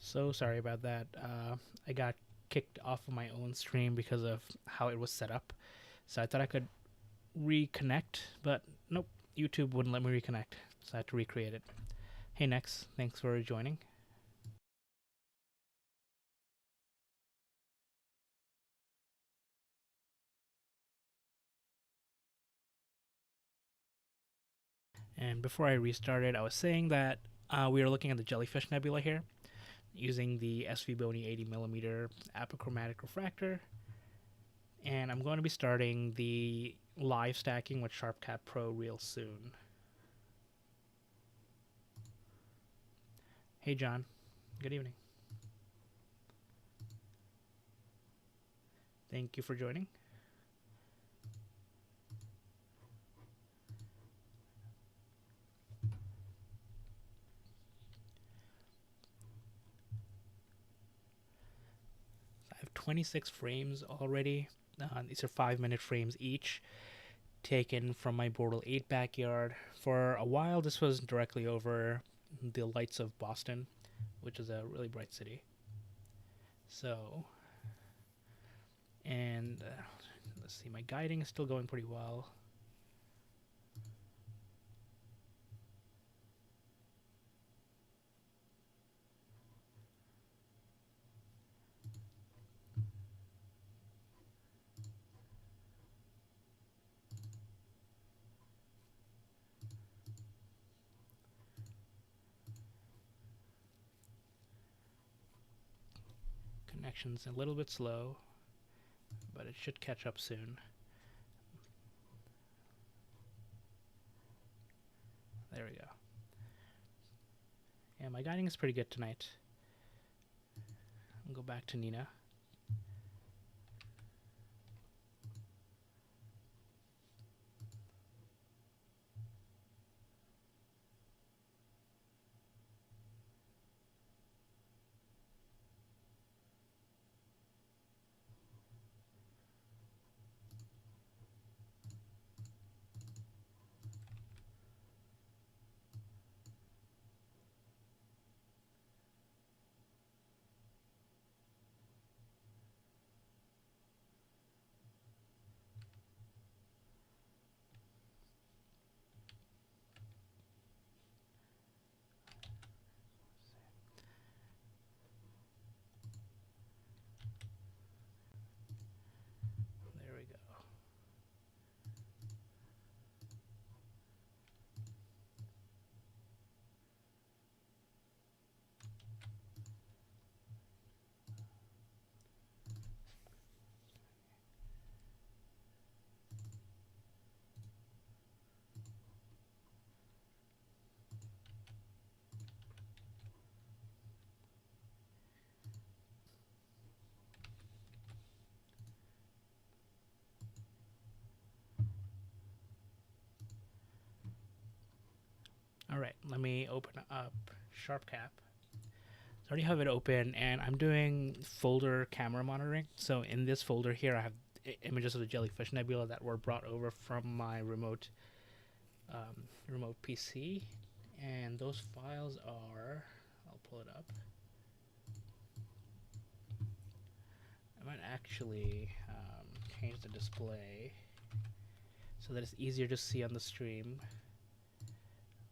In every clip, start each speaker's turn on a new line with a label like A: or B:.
A: So sorry about that. I got kicked off of my own stream because of how it was set up. So I thought I could reconnect, but nope, YouTube wouldn't let me reconnect. So I had to recreate it. Hey Nex, thanks for joining. And before I restarted, I was saying that we are looking at the Jellyfish Nebula here using the SV Bony 80mm apochromatic refractor. And I'm going to be starting the live stacking with SharpCap Pro real soon. Hey John, good evening. Thank you for joining. I have 26 frames already. These are 5-minute frames each, taken from my Bortle 8 backyard. For a while, this was directly over the lights of Boston, which is a really bright city. So, and let's see, my guiding is still going pretty well. Connection's a little bit slow, but it should catch up soon. There we go. Yeah, my guiding is pretty good tonight. I'll go back to Nina. There we go. All right, let me open up SharpCap. So I already have it open, and I'm doing folder camera monitoring. So in this folder here, I have images of the Jellyfish Nebula that were brought over from my remote PC, and those files are. I'll pull it up. I might actually change the display so that it's easier to see on the stream.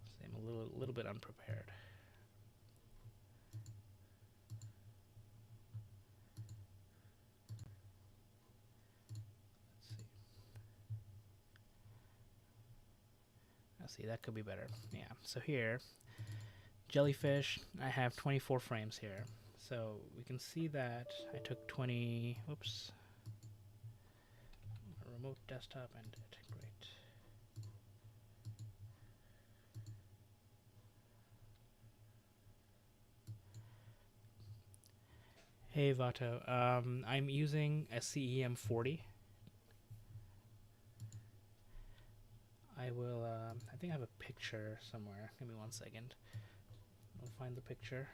A: So I'm a little bit unprepared. Let's see, that could be better. Yeah, so here, Jellyfish, I have 24 frames here. So we can see that I took 20, whoops, a remote desktop ended, great. Hey Vato, I'm using a CEM40. I will, I think I have a picture somewhere. Give me 1 second. I'll find the picture.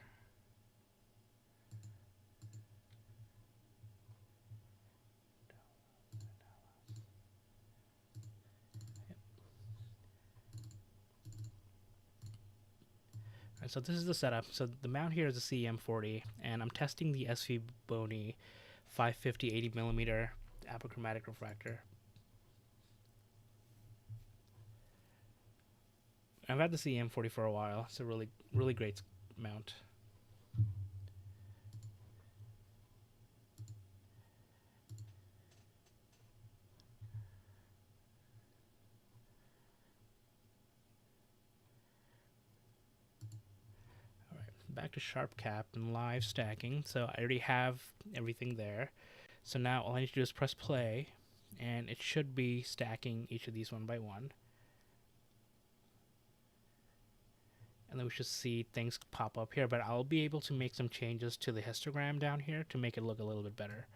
A: And so this is the setup. So the mount here is a CM40, and I'm testing the SV Bony 550 80 millimeter apochromatic refractor. I've had the CM40 for a while. It's a really great mount. All right, back to sharp cap and live stacking. So I already have everything there. So now all I need to do is press play, and it should be stacking each of these one by one. And then we should see things pop up here, but I'll be able to make some changes to the histogram down here to make it look a little bit better.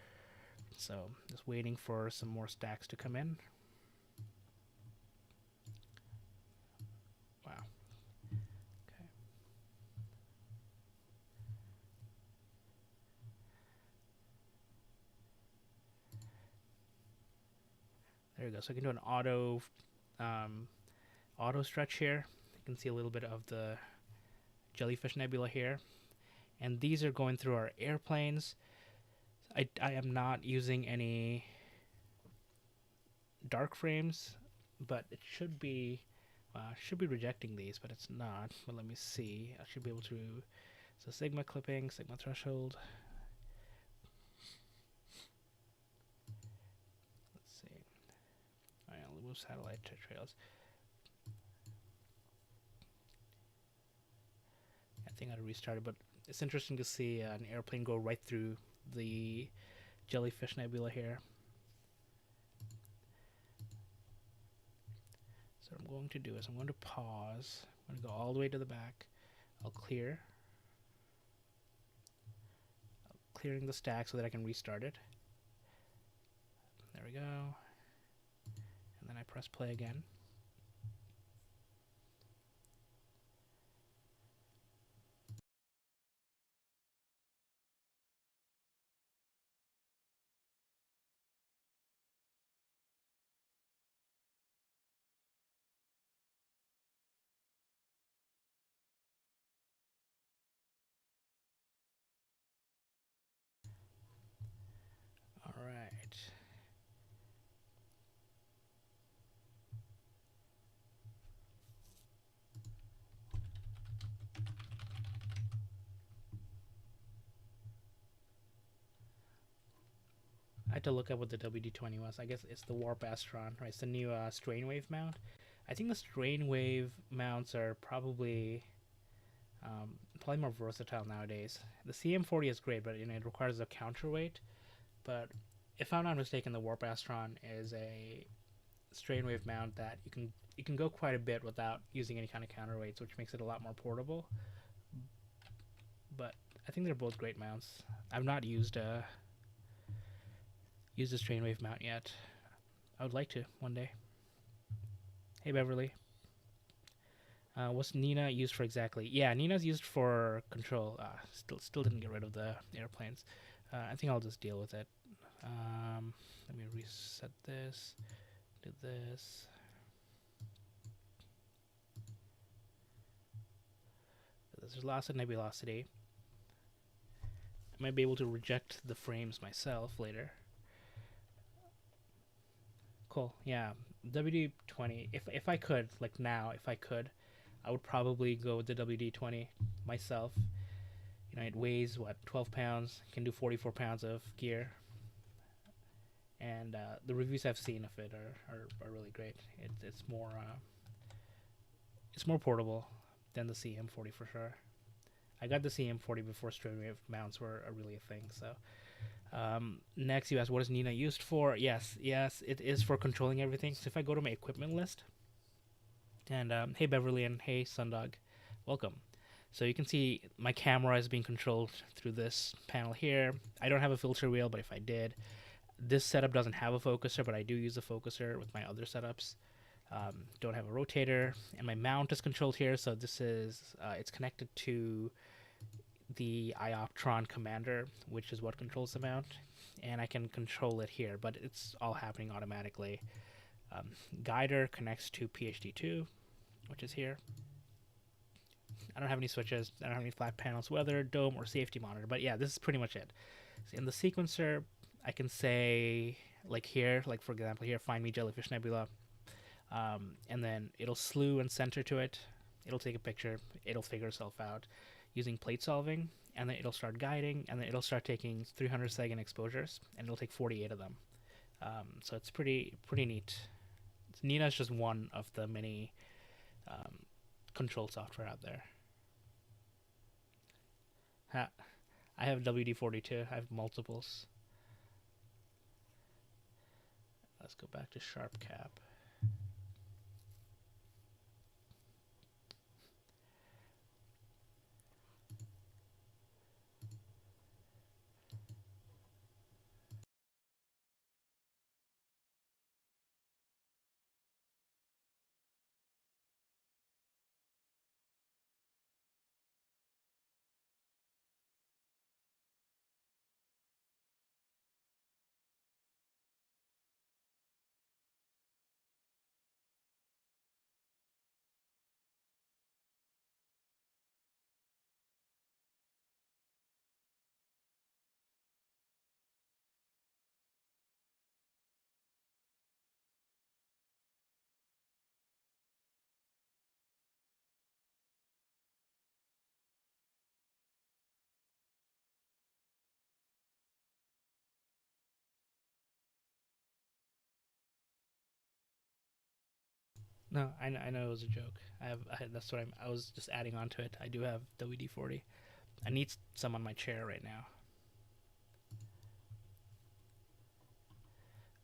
A: So just waiting for some more stacks to come in. Wow. Okay. There we go. So I can do an auto stretch here. You can see a little bit of the jellyfish nebula here. And these are going through our airplanes. I am not using any dark frames, but it should be rejecting these, but it's not. But let me see. I should be able to. So sigma clipping, sigma threshold. Let's see. All right, I'll remove satellite trails. I think I restarted, but it's interesting to see an airplane go right through the jellyfish nebula here. So what I'm going to do is I'm going to pause. I'm going to go all the way to the back. I'll clear. Clearing the stack so that I can restart it. There we go. And then I press play again. All right. I had to look up what the WD-20 was. I guess it's the Warp Astron, right? It's the new strain wave mount. I think the strain wave mounts are probably more versatile nowadays. The CM40 is great, but it requires a counterweight. But if I'm not mistaken, the Warp Astron is a strain wave mount that you can go quite a bit without using any kind of counterweights, which makes it a lot more portable. But I think they're both great mounts. I've not used a strain wave mount yet. I would like to one day. Hey Beverly. What's Nina used for exactly? Yeah, Nina's used for control. Still didn't get rid of the airplanes. I think I'll just deal with it. Let me reset this. Do this. There's lots of nebulosity. I might be able to reject the frames myself later. Cool. Yeah, WD-20. If I could, like now, if I could, I would probably go with the WD-20 myself. It weighs what 12 pounds, can do 44 pounds of gear, and the reviews I've seen of it are really great. It's more portable than the CM40 for sure. I got the CM40 before strain wave mounts were really a thing. So next, you asked what is Nina used for? Yes, it is for controlling everything. So if I go to my equipment list, and hey Beverly and hey Sundog, welcome. So you can see my camera is being controlled through this panel here. I don't have a filter wheel, but if I did, this setup doesn't have a focuser, but I do use a focuser with my other setups. Don't have a rotator, and my mount is controlled here. So this is it's connected to the Ioptron commander, which is what controls the mount, and I can control it here, but it's all happening automatically. Guider connects to PhD2, which is here. I don't have any switches. I don't have any flat panels, weather, dome, or safety monitor. But yeah, this is pretty much it. So in the sequencer, I can say like here, like for example here, find me jellyfish nebula, and then it'll slew and center to it. It'll take a picture. It'll figure itself out using plate solving, and then it'll start guiding, and then it'll start taking 300-second exposures, and it'll take 48 of them. So it's pretty neat. Nina is just one of the many um, control software out there. Ha, I have WD-42. I have multiples. Let's go back to Sharp Cap. No, I know it was a joke. That's what I was just adding on to it. I do have WD-40. I need some on my chair right now.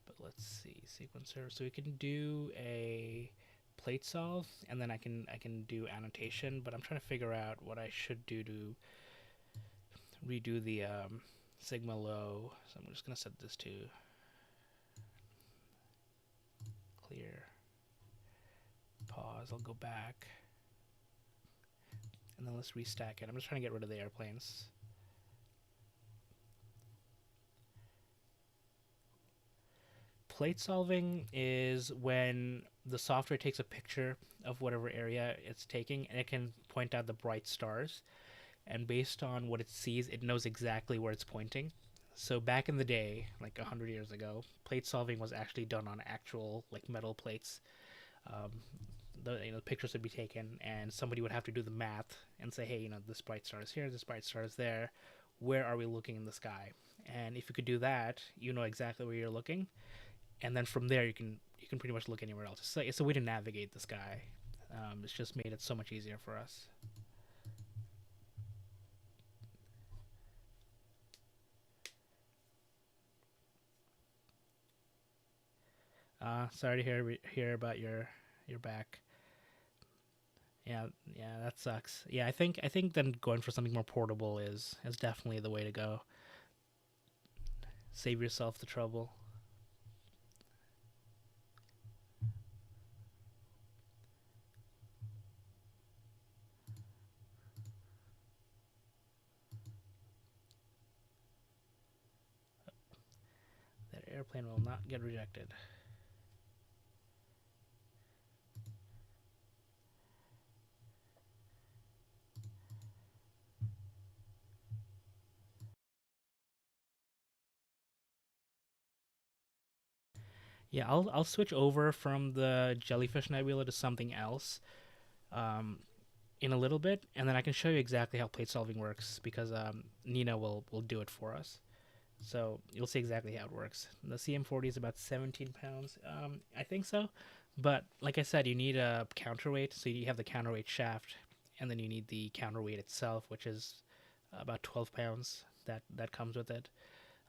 A: But let's see, sequencer. So we can do a plate solve, and then I can do annotation. But I'm trying to figure out what I should do to redo the sigma low. So I'm just gonna set this to clear. Pause. I'll go back, and then let's restack it. I'm just trying to get rid of the airplanes. Plate solving is when the software takes a picture of whatever area it's taking, and it can point out the bright stars, and based on what it sees, it knows exactly where it's pointing. So back in the day, like 100 years ago, plate solving was actually done on actual like metal plates. um, the pictures would be taken, and somebody would have to do the math and say, hey, this bright star is here, this bright star is there, where are we looking in the sky? And if you could do that, you know exactly where you're looking, and then from there you can pretty much look anywhere else. It's a way to navigate the sky. It's just made it so much easier for us. Sorry to hear about your back. Yeah, yeah, that sucks. Yeah, I think then going for something more portable is definitely the way to go. Save yourself the trouble. That airplane will not get rejected. Yeah, I'll switch over from the jellyfish nebula to something else um, in a little bit, and then I can show you exactly how plate solving works because Nina will do it for us. So you'll see exactly how it works. The CM40 is about 17 pounds, I think so. But like I said, you need a counterweight, so you have the counterweight shaft, and then you need the counterweight itself, which is about 12 pounds. That comes with it.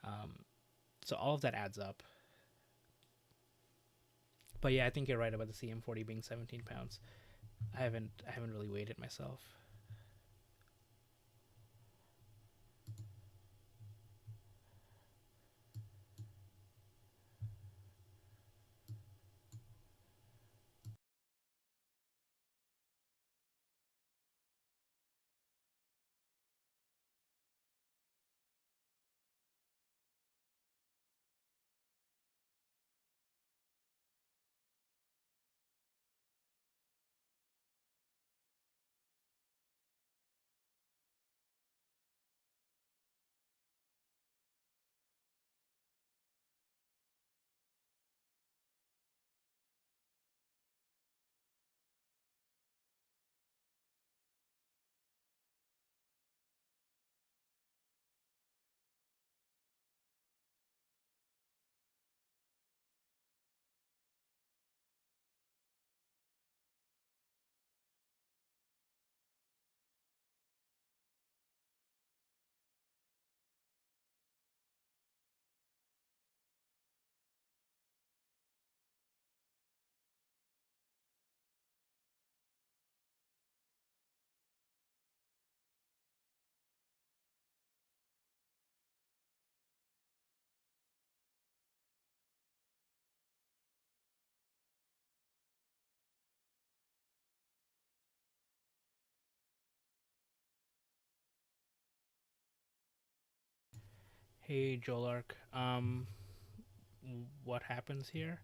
A: Um, so all of that adds up. But yeah, I think you're right about the CM40 being 17 pounds. I haven't really weighed it myself. Hey Jolark. What happens here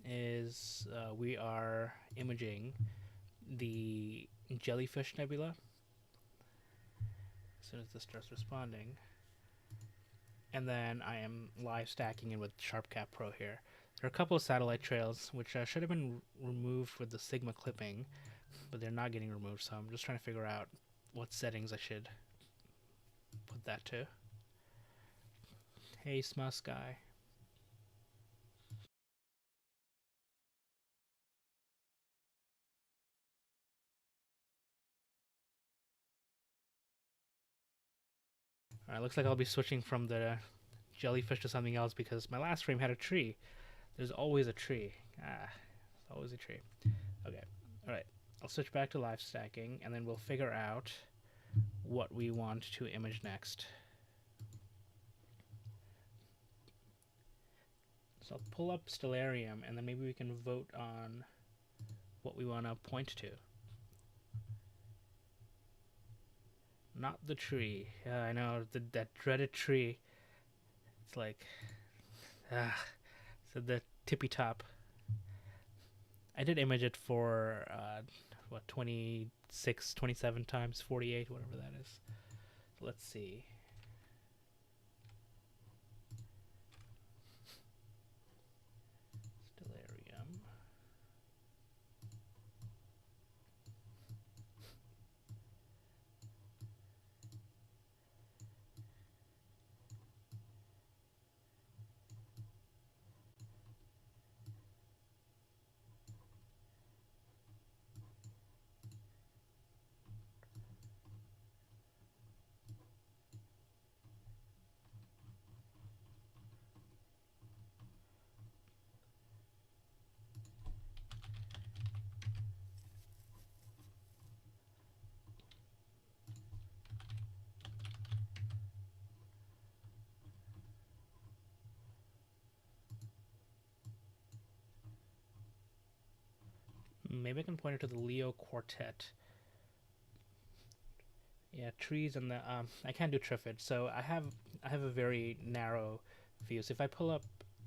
A: is we are imaging the jellyfish nebula as soon as this starts responding, and then I am live stacking it with SharpCap Pro here. There are a couple of satellite trails which should have been removed with the Sigma clipping, but they're not getting removed, so I'm just trying to figure out what settings I should put that to. Hey Smus guy. Alright, looks like I'll be switching from the jellyfish to something else because my last frame had a tree. There's always a tree. There's always a tree. Okay, alright. I'll switch back to live stacking and then we'll figure out what we want to image next. So I'll pull up Stellarium and then maybe we can vote on what we want to point to. Not the tree. I know, that dreaded tree. It's like, so the tippy top. I did image it for, 26, 27 times 48, whatever that is. So let's see. Stellarium. Maybe I can point it to the Leo Quartet. Yeah, trees and the I can't do triplet, so I have a very narrow view. So if I pull up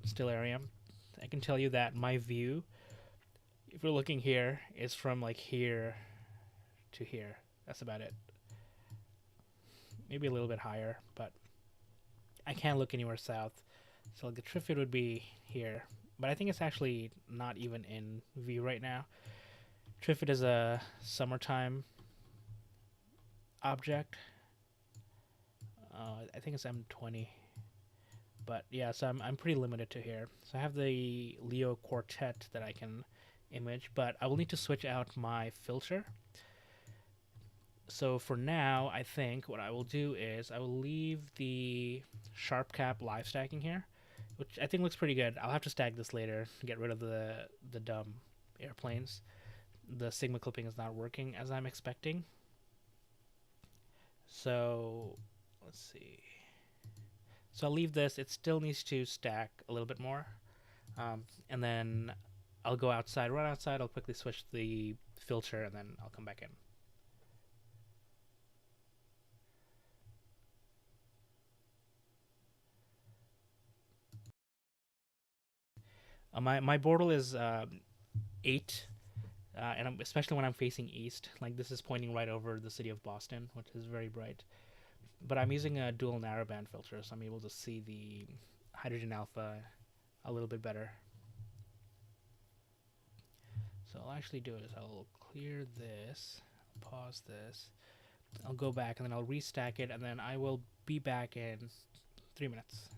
A: Stellarium, I can tell you that my view, if we're looking here, is from like here to here. That's about it. Maybe a little bit higher, but I can't look anywhere south. So like the triplet would be here, but I think it's actually not even in view right now. Triplet is a summertime object. I think it's M20. But yeah, so I'm pretty limited to here. So I have the Leo Quartet that I can image, but I will need to switch out my filter. So for now, I think what I will do is I will leave the SharpCap live stacking here, which I think looks pretty good. I'll have to stack this later to get rid of the dumb airplanes. The Sigma clipping is not working as I'm expecting. So let's see. So I'll leave this. It still needs to stack a little bit more. And then I'll go outside, run outside. I'll quickly switch the filter and then I'll come back in. My border is 8, and especially when I'm facing east. Like this is pointing right over the city of Boston, which is very bright. But I'm using a dual narrowband filter, so I'm able to see the hydrogen alpha a little bit better. So I'll actually do is I'll clear this, pause this, I'll go back and then I'll restack it, and then I will be back in 3 minutes.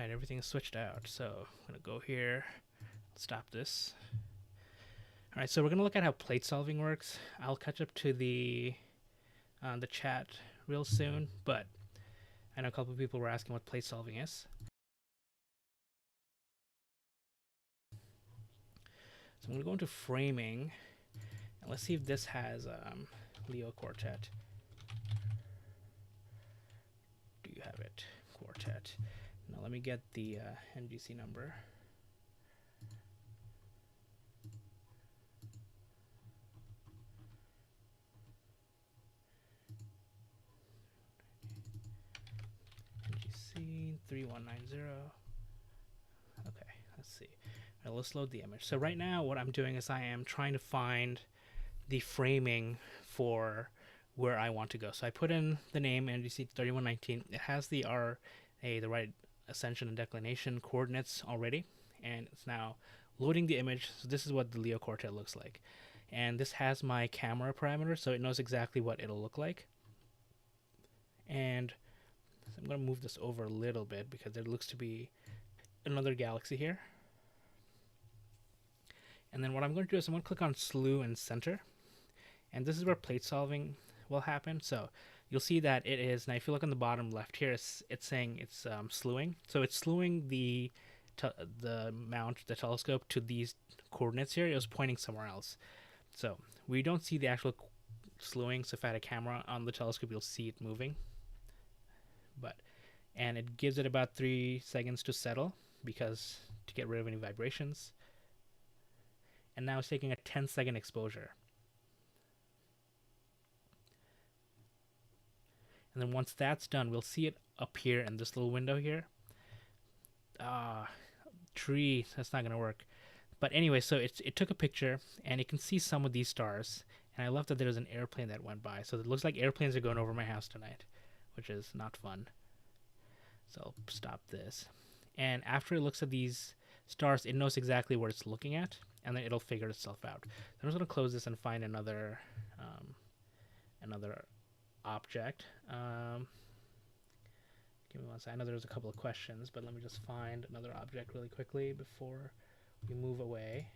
A: Alright, everything's switched out. So I'm going to go here, stop this. Alright, so we're going to look at how plate solving works. I'll catch up to the chat real soon, but I know a couple of people were asking what plate solving is. So I'm going to go into framing, and let's see if this has Leo Quartet. Do you have it? Quartet. Now let me get the NGC number. NGC 3190. Okay, let's see. All right, let's load the image. So right now what I'm doing is I am trying to find the framing for where I want to go. So I put in the name NGC 3119. It has the RA, the right ascension and declination coordinates already, and it's now loading the image. So this is what the Leo Quartet looks like, and this has my camera parameter, so it knows exactly what it'll look like. And I'm going to move this over a little bit because there looks to be another galaxy here. And then what I'm going to do is I'm going to click on slew and center, and this is where plate solving will happen. So you'll see that it is, now if you look on the bottom left here, it's saying it's slewing. So it's slewing the mount, the telescope, to these coordinates here. It was pointing somewhere else. So we don't see the actual slewing. So if I had a camera on the telescope, you'll see it moving. And it gives it about 3 seconds to settle, because to get rid of any vibrations. And now it's taking a 10-second exposure. And then once that's done, we'll see it appear in this little window here. Tree, that's not going to work. But anyway, so it took a picture, and it can see some of these stars. And I love that there's an airplane that went by. So it looks like airplanes are going over my house tonight, which is not fun. So I'll stop this. And after it looks at these stars, it knows exactly what it's looking at, and then it'll figure itself out. So I'm just going to close this and find another object. Give me one second. I know there's a couple of questions, but let me just find another object really quickly before we move away.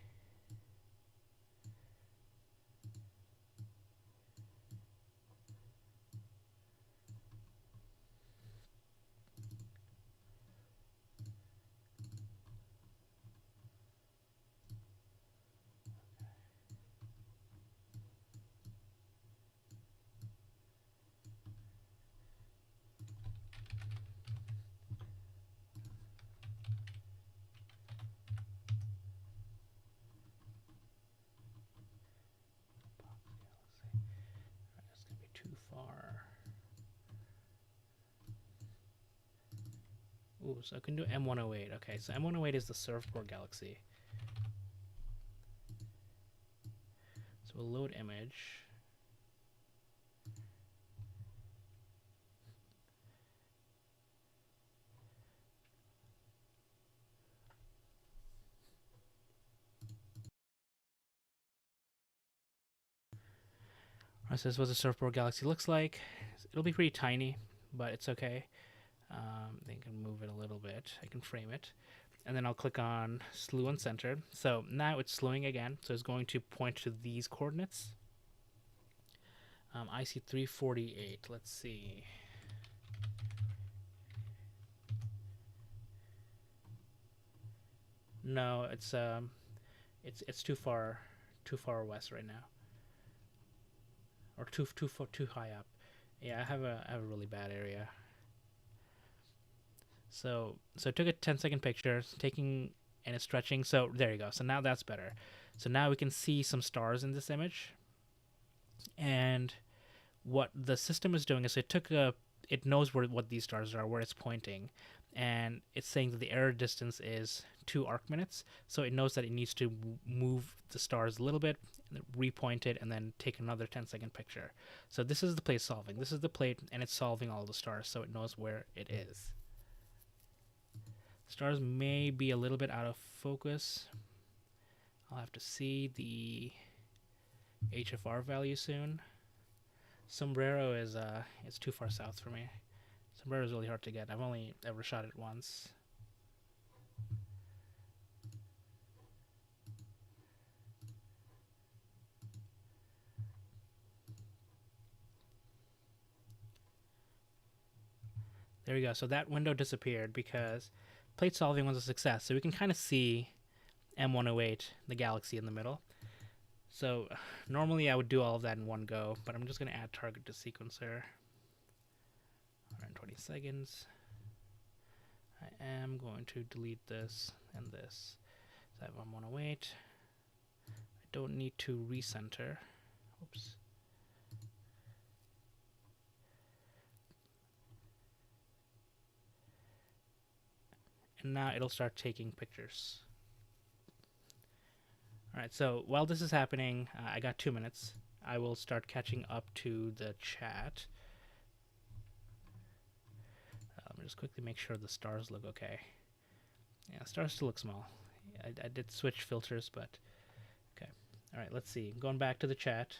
A: That's going to be too far. Ooh, so I can do M108. Okay, so M108 is the surfboard galaxy. So we'll load image. Alright, so this is what the surfboard galaxy looks like. It'll be pretty tiny, but it's okay. I can move it a little bit. I can frame it. And then I'll click on slew and center. So now it's slewing again. So it's going to point to these coordinates. IC 348. Let's see. No, it's too far west right now, or too high up. Yeah, I have a really bad area. So it took a 10-second picture, and it's stretching. So there you go. So now that's better. So now we can see some stars in this image. And what the system is doing is it knows what these stars are, where it's pointing, and it's saying that the error distance is 2 arc minutes. So it knows that it needs to move the stars a little bit, and repoint it, and then take another 10-second picture. So this is the plate solving. This is the plate, and it's solving all the stars, so it knows where it is. Stars may be a little bit out of focus. I'll have to see the HFR value soon. Sombrero is it's too far south for me. Sombrero is really hard to get. I've only ever shot it once. There we go. So that window disappeared because plate solving was a success. So we can kind of see M108, the galaxy in the middle. So normally I would do all of that in one go, but I'm just going to add target to sequencer. 120 seconds. I am going to delete this and this. So I have M108. I don't need to recenter. Oops. And now it'll start taking pictures. Alright, so while this is happening, I got 2 minutes. I will start catching up to the chat. Let me just quickly make sure the stars look okay. Yeah, stars still look small. I did switch filters, but okay. Alright, let's see. Going back to the chat.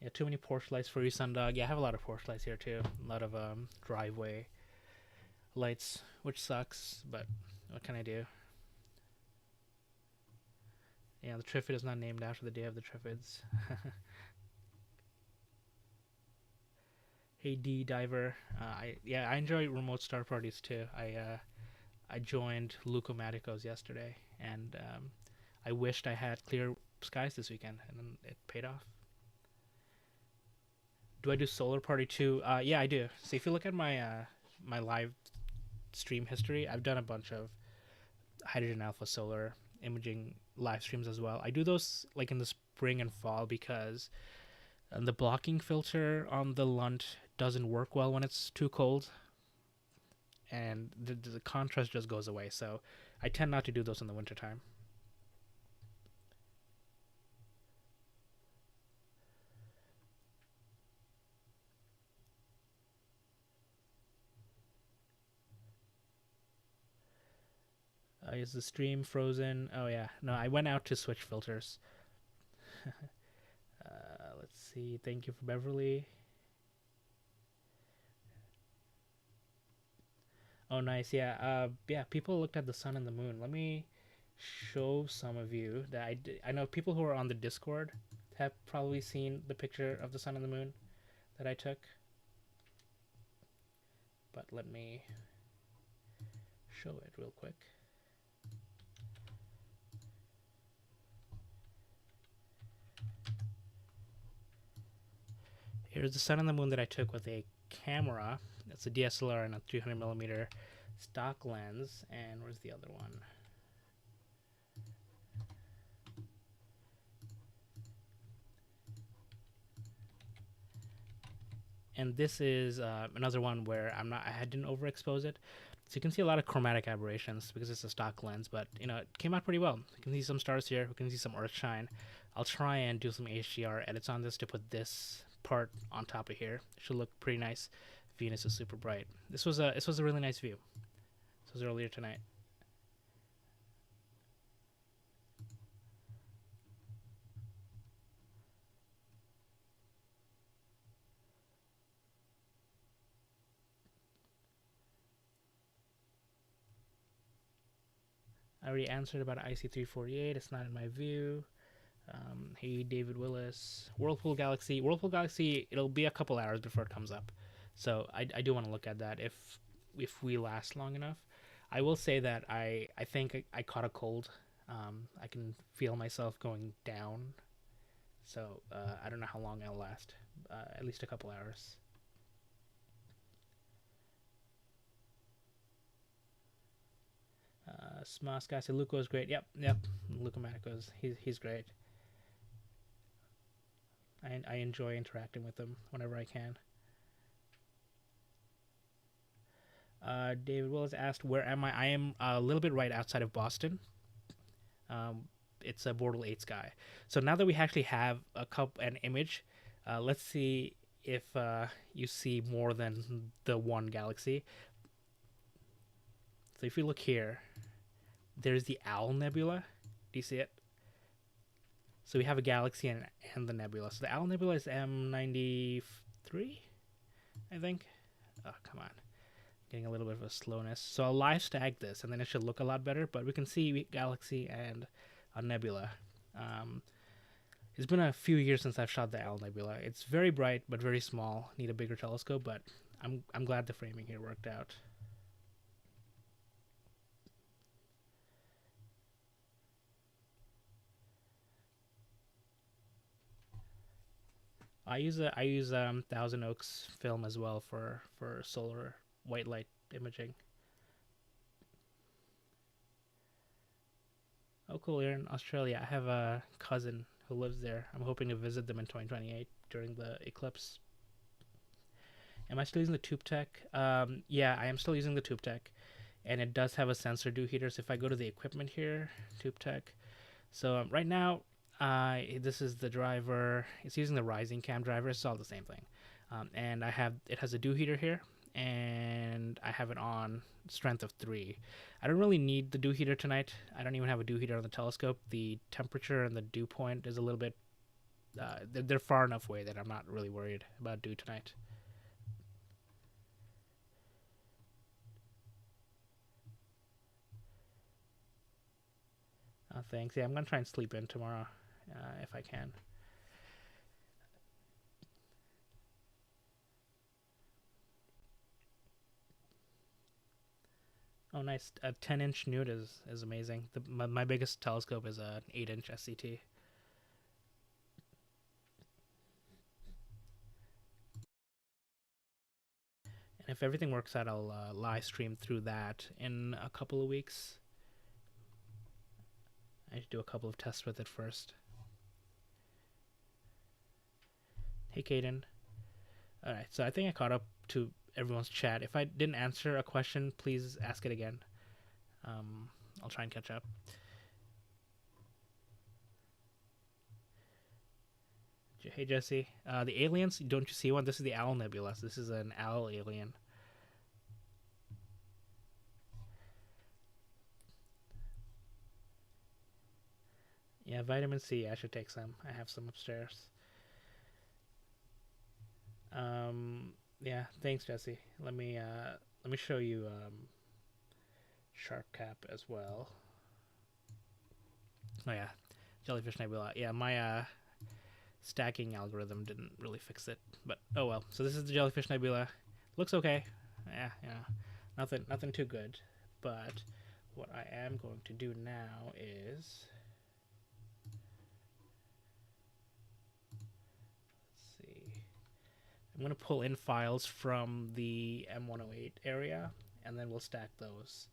A: Yeah, too many porch lights for you, Sundog. Yeah, I have a lot of porch lights here too. A lot of driveway lights, which sucks, but what can I do? Yeah, the Trifid is not named after the day of the Trifids. Hey D Diver, I enjoy remote star parties too. I joined Lucomaticos yesterday, and I wished I had clear skies this weekend, and then it paid off. Do I do solar party too? Yeah, I do. So if you look at my my live stream history, I've done a bunch of hydrogen alpha solar imaging live streams as well. I do those like in the spring and fall because the blocking filter on the Lunt doesn't work well when it's too cold, and the contrast just goes away. So I tend not to do those in the wintertime. Is the stream frozen? Oh yeah, no, I went out to switch filters. Let's see. Thank you for Beverly. Oh, nice. Yeah. Yeah. People looked at the sun and the moon. Let me show some of you that I know people who are on the Discord have probably seen the picture of the sun and the moon that I took. But let me show it real quick. Here's the sun and the moon that I took with a camera. It's a DSLR and a 300mm stock lens. And where's the other one? And this is another one where I didn't overexpose it. So you can see a lot of chromatic aberrations because it's a stock lens, but you know, it came out pretty well. You can see some stars here. We can see some earth shine. I'll try and do some HDR edits on this to put this part on top of here. It should look pretty nice. Venus is super bright. This was a really nice view. This was earlier tonight. I already answered about IC348. It's not in my view. Hey, David Willis. Whirlpool Galaxy. Whirlpool Galaxy, it'll be a couple hours before it comes up. So I do want to look at that if we last long enough. I will say that I think I caught a cold. I can feel myself going down. So I don't know how long I'll last. At least a couple hours. Smas guy said Luco is great. Yep. Luco Manico's he's great. I enjoy interacting with him whenever I can. David Willis asked, "Where am I?" I am a little bit right outside of Boston. It's a Bortle 8 sky. So now that we actually have an image, let's see if you see more than the one galaxy. So if you look here, there's the Owl Nebula. Do you see it? So we have a galaxy and the nebula. So the Owl Nebula is M93, I think. Oh, come on. Getting a little bit of a slowness. So I'll live stag this, and then it should look a lot better. But we can see galaxy and a nebula. Um, it's been a few years since I've shot the Owl Nebula. It's very bright but very small. Need a bigger telescope, but I'm glad the framing here worked out. I use Thousand Oaks film as well for solar white light imaging. Oh, cool! You're in Australia. I have a cousin who lives there. I'm hoping to visit them in 2028 during the eclipse. Am I still using the Tube Tech? Yeah, I am still using the Tube Tech, and it does have a sensor dew heater. So if I go to the equipment here, Tube Tech. So right now, this is the driver. It's using the Rising Cam driver. It's all the same thing, and it has a dew heater here, and I have it on strength of 3. I don't really need the dew heater tonight. I don't even have a dew heater on the telescope. The temperature and the dew point is a little bit. They're far enough away that I'm not really worried about dew tonight. Thanks. Yeah, I'm gonna try and sleep in tomorrow, if I can. Oh, nice. A 10-inch newt is amazing. My biggest telescope is an 8-inch SCT. And if everything works out, I'll live stream through that in a couple of weeks. I should do a couple of tests with it first. Hey, Caden. All right, so I think I caught up to everyone's chat. If I didn't answer a question, please ask it again. I'll try and catch up. Hey, Jesse. The aliens, don't you see one? This is the Owl Nebula. This is an owl alien. Yeah, vitamin C. I should take some. I have some upstairs. Yeah, thanks, Jesse. Let me show you Sharp Cap as well. Oh yeah, Jellyfish Nebula. Yeah, my stacking algorithm didn't really fix it, but oh well. So this is the Jellyfish Nebula. Looks okay. Yeah, nothing too good. But what I am going to do now is, let's see. I'm going to pull in files from the M108 area, and then we'll stack those.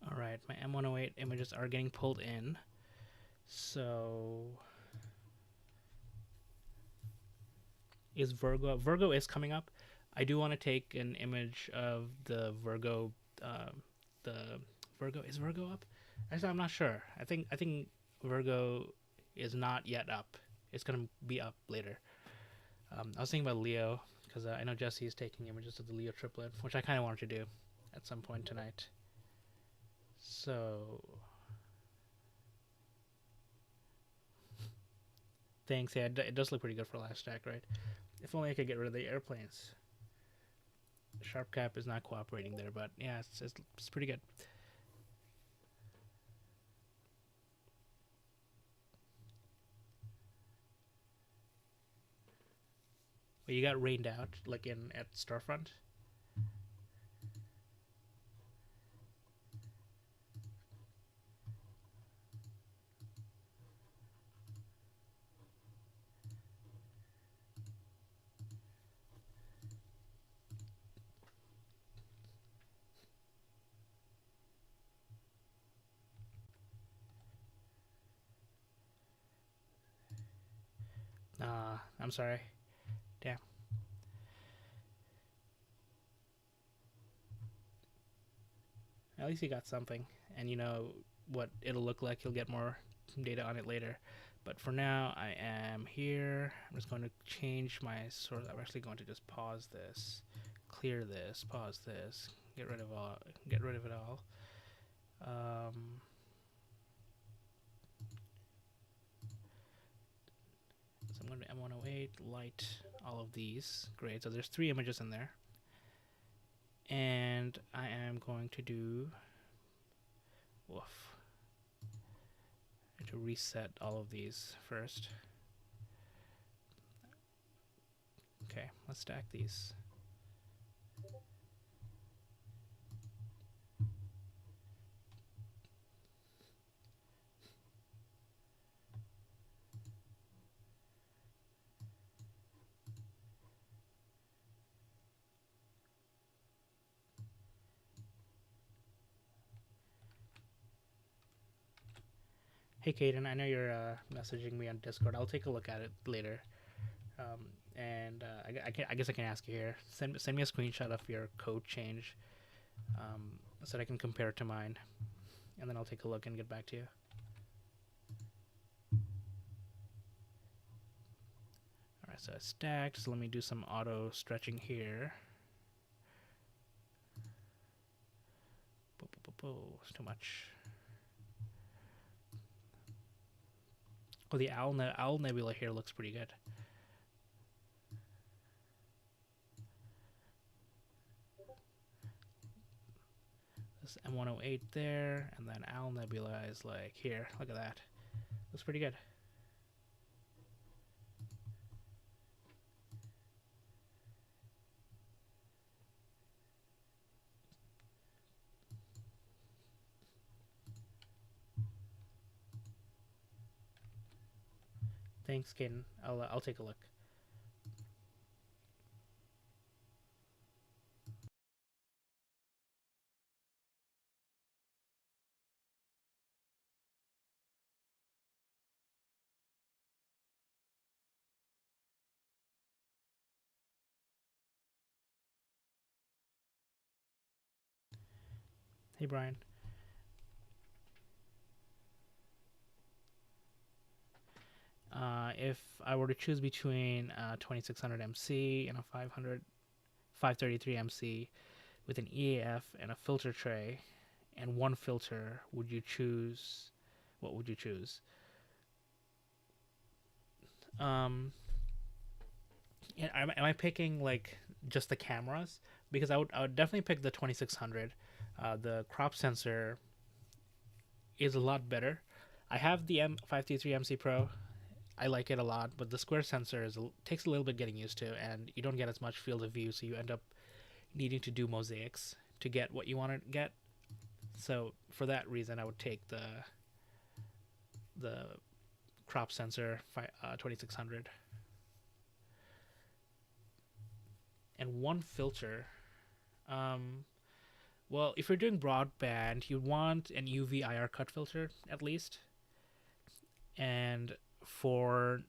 A: All right, my M108 images are getting pulled in. So is Virgo is coming up. I do want to take an image of the Virgo. The Virgo is Virgo up. Actually, I'm not sure. I think Virgo is not yet up. It's gonna be up later. I was thinking about Leo because I know Jesse is taking images of the Leo triplet, which I kind of wanted to do at some point tonight. So thanks. Yeah, it does look pretty good for last stack, right? If only I could get rid of the airplanes. Sharp Cap is not cooperating there, but yeah, it's pretty good. But you got rained out, like in at Starfront. I'm sorry. Damn. At least you got something, and you know what it'll look like. You'll get more data on it later. But for now, I am here. I'm just going to change my source. I'm actually going to just pause this, clear this, pause this, get rid of all, get rid of it all. So I'm going to M108 light all of these. Great. So there's 3 images in there, and I am going to do. Woof. I have to reset all of these first. Okay, let's stack these. Hey, Kaden, I know you're messaging me on Discord. I'll take a look at it later. And I guess I can ask you here. Send me a screenshot of your code change, so that I can compare it to mine, and then I'll take a look and get back to you. All right, so it's stacked. So let me do some auto stretching here. It's too much. Oh, the Owl Nebula here looks pretty good. This M108 there, and then Owl Nebula is like here. Look at that. Looks pretty good. Thanks, Kaden. I'll take a look. Hey, Brian. If I were to choose between 2600 MC and a 533 MC with an EAF and a filter tray and one filter, would you choose? What would you choose? Um, am I picking like just the cameras? Because I would definitely pick the 2600. The crop sensor is a lot better. I have the M533 MC Pro. I like it a lot, but the square sensor takes a little bit getting used to, and you don't get as much field of view, so you end up needing to do mosaics to get what you want to get. So for that reason, I would take the crop sensor 2600 and one filter. Um, well, if you're doing broadband, you want an UV IR cut filter at least, and for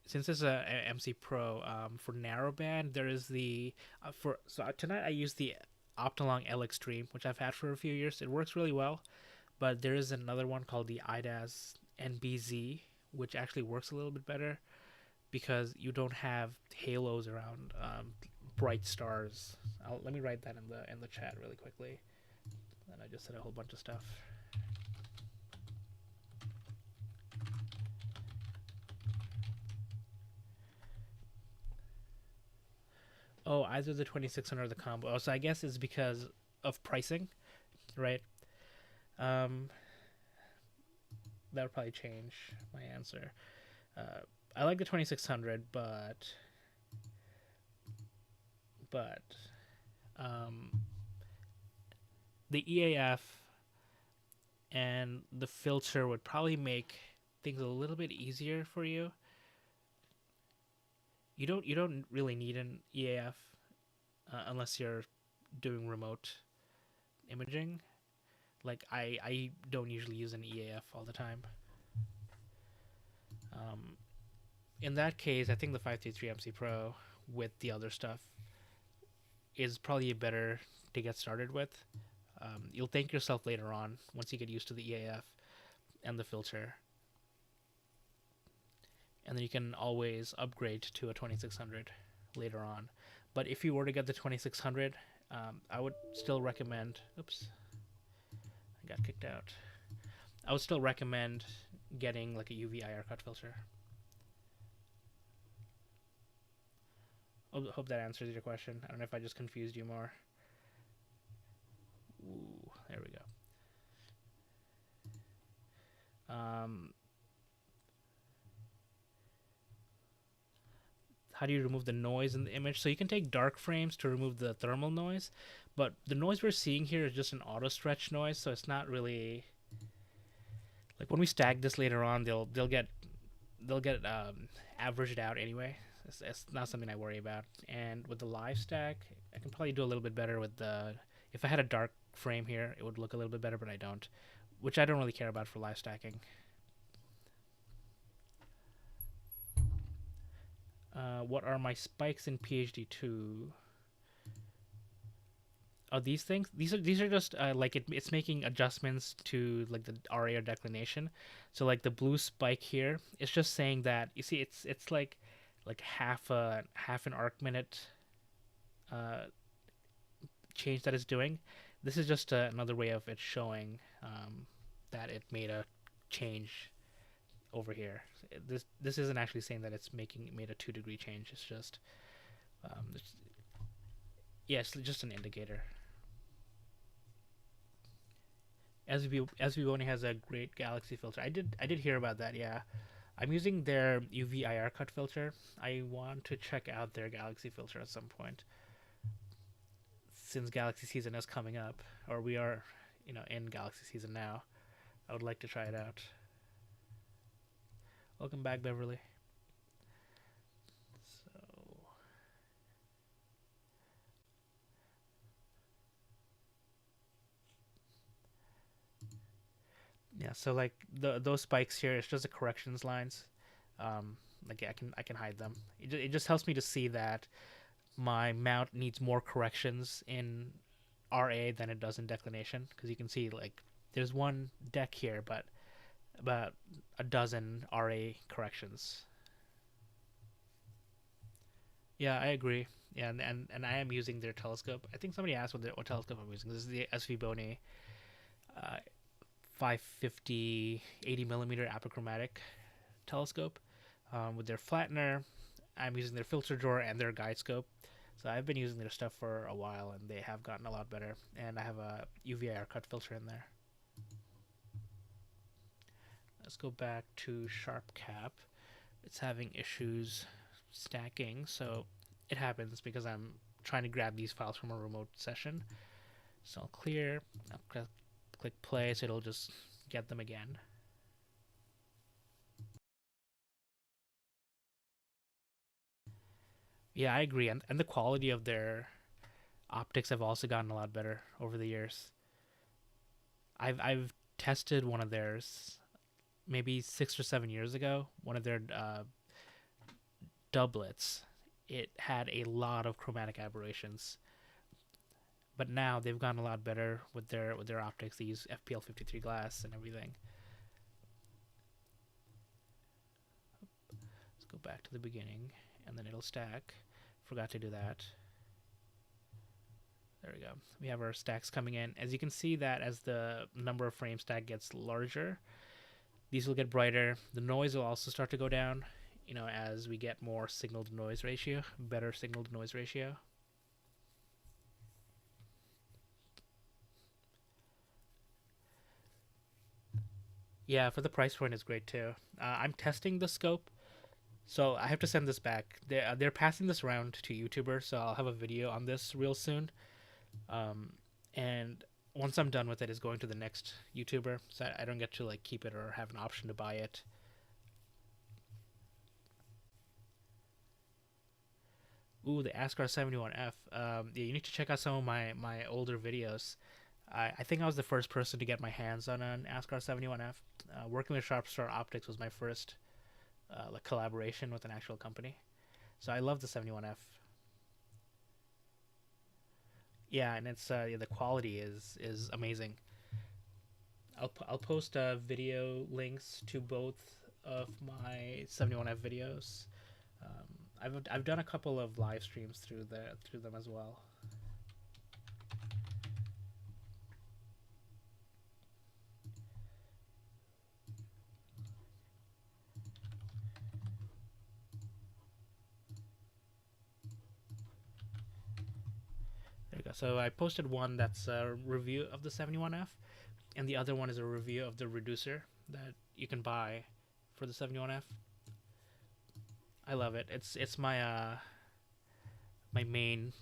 A: since it's a MC Pro, for narrowband, there is the for so tonight I use the Optilong L Extreme, which I've had for a few years. It works really well, but there is another one called the IDAS NBZ, which actually works a little bit better because you don't have halos around bright stars. Let me write that in the chat really quickly. Then I just said a whole bunch of stuff. Oh, either the 2600 or the combo. Oh, so I guess it's because of pricing, right? Um, that would probably change my answer. I like the 2600, but um, the EAF and the filter would probably make things a little bit easier for you. You don't really need an EAF unless you're doing remote imaging. Like I don't usually use an EAF all the time. Um, in that case, I think the 533 MC Pro with the other stuff is probably better to get started with. You'll thank yourself later on once you get used to the EAF and the filter, and then you can always upgrade to a 2600 later on. But if you were to get the 2600, I would still recommend. Oops, I got kicked out. I would still recommend getting like a UV IR cut filter. Hope that answers your question. I don't know if I just confused you more. Ooh, there we go. How do you remove the noise in the image? So you can take dark frames to remove the thermal noise, but the noise we're seeing here is just an auto stretch noise, so it's not really like when we stack this later on, they'll get averaged out anyway. It's not something I worry about. And with the live stack, I can probably do a little bit better with the. If I had a dark frame here, it would look a little bit better, but I don't, which I don't really care about for live stacking. What are my spikes in PhD 2? Oh, these things. These are just like it's making adjustments to like the RA or declination. So like the blue spike here, it's just saying that you see it's like half an arc minute uh, change that it's doing. This is just another way of it showing that it made a change over here. This isn't actually saying that it's made a 2-degree change. It's just it's just an indicator. SVB only has a great galaxy filter. I did hear about that. Yeah, I'm using their UV IR cut filter. I want to check out their galaxy filter at some point, since galaxy season is coming up, or we are, in galaxy season now. I would like to try it out. Welcome back, Beverly. So yeah, so like those spikes here, it's just the corrections lines. Like I can hide them. It just helps me to see that my mount needs more corrections in RA than it does in declination, because you can see like there's one deck here, but about a dozen RA corrections. Yeah, I agree. Yeah, and I am using their telescope. I think somebody asked what telescope I'm using. This is the SV Boni 550 80 millimeter apochromatic telescope with their flattener. I'm using their filter drawer and their guide scope. So I've been using their stuff for a while, and they have gotten a lot better. And I have a UVIR cut filter in there. Let's go back to SharpCap. It's having issues stacking, so it happens because I'm trying to grab these files from a remote session. So I'll clear, I'll click play, so it'll just get them again. Yeah, I agree, and the quality of their optics have also gotten a lot better over the years. I've tested one of theirs maybe 6 or 7 years ago. One of their doublets. It had a lot of chromatic aberrations, but now they've gotten a lot better with their optics. They use FPL 53 glass and everything. Let's go back to the beginning, and then it'll stack. Forgot to do that. There we go. We have our stacks coming in. As you can see that as the number of frame stack gets larger, these will get brighter. The noise will also start to go down, as we get more signal to noise ratio, better signal to noise ratio. Yeah, for the price point is great too. I'm testing the scope, so I have to send this back. They're passing this around to YouTubers, so I'll have a video on this real soon. And once I'm done with it, is going to the next YouTuber, so I don't get to like keep it or have an option to buy it. Ooh, the ASCAR 71F. Yeah, you need to check out some of my older videos. I think I was the first person to get my hands on an ASCAR 71F. Working with Sharp Star Optics was my first like collaboration with an actual company. So I love the 71F. Yeah, and it's yeah, the quality is amazing. I'll post video links to both of my 71F videos. Um, I've done a couple of live streams through them as well. There we go. So I posted one that's a review of the 71F, and the other one is a review of the reducer that you can buy for the 71F. I love it. It's my my main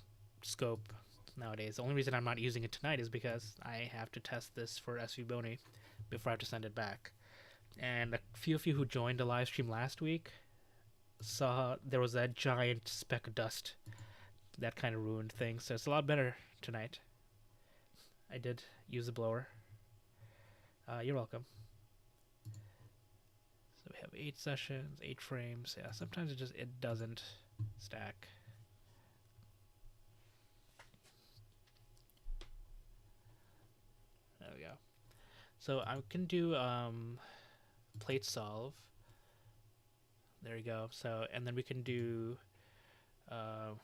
A: scope nowadays. The only reason I'm not using it tonight is because I have to test this for SV Bony before I have to send it back. And a few of you who joined the live stream last week saw there was that giant speck of dust that kind of ruined things. So it's a lot better tonight. I did use the blower. You're welcome. So we have 8 sessions, 8 frames. Yeah, sometimes it doesn't stack. There we go. So I can do plate solve. There you go. So and then we can do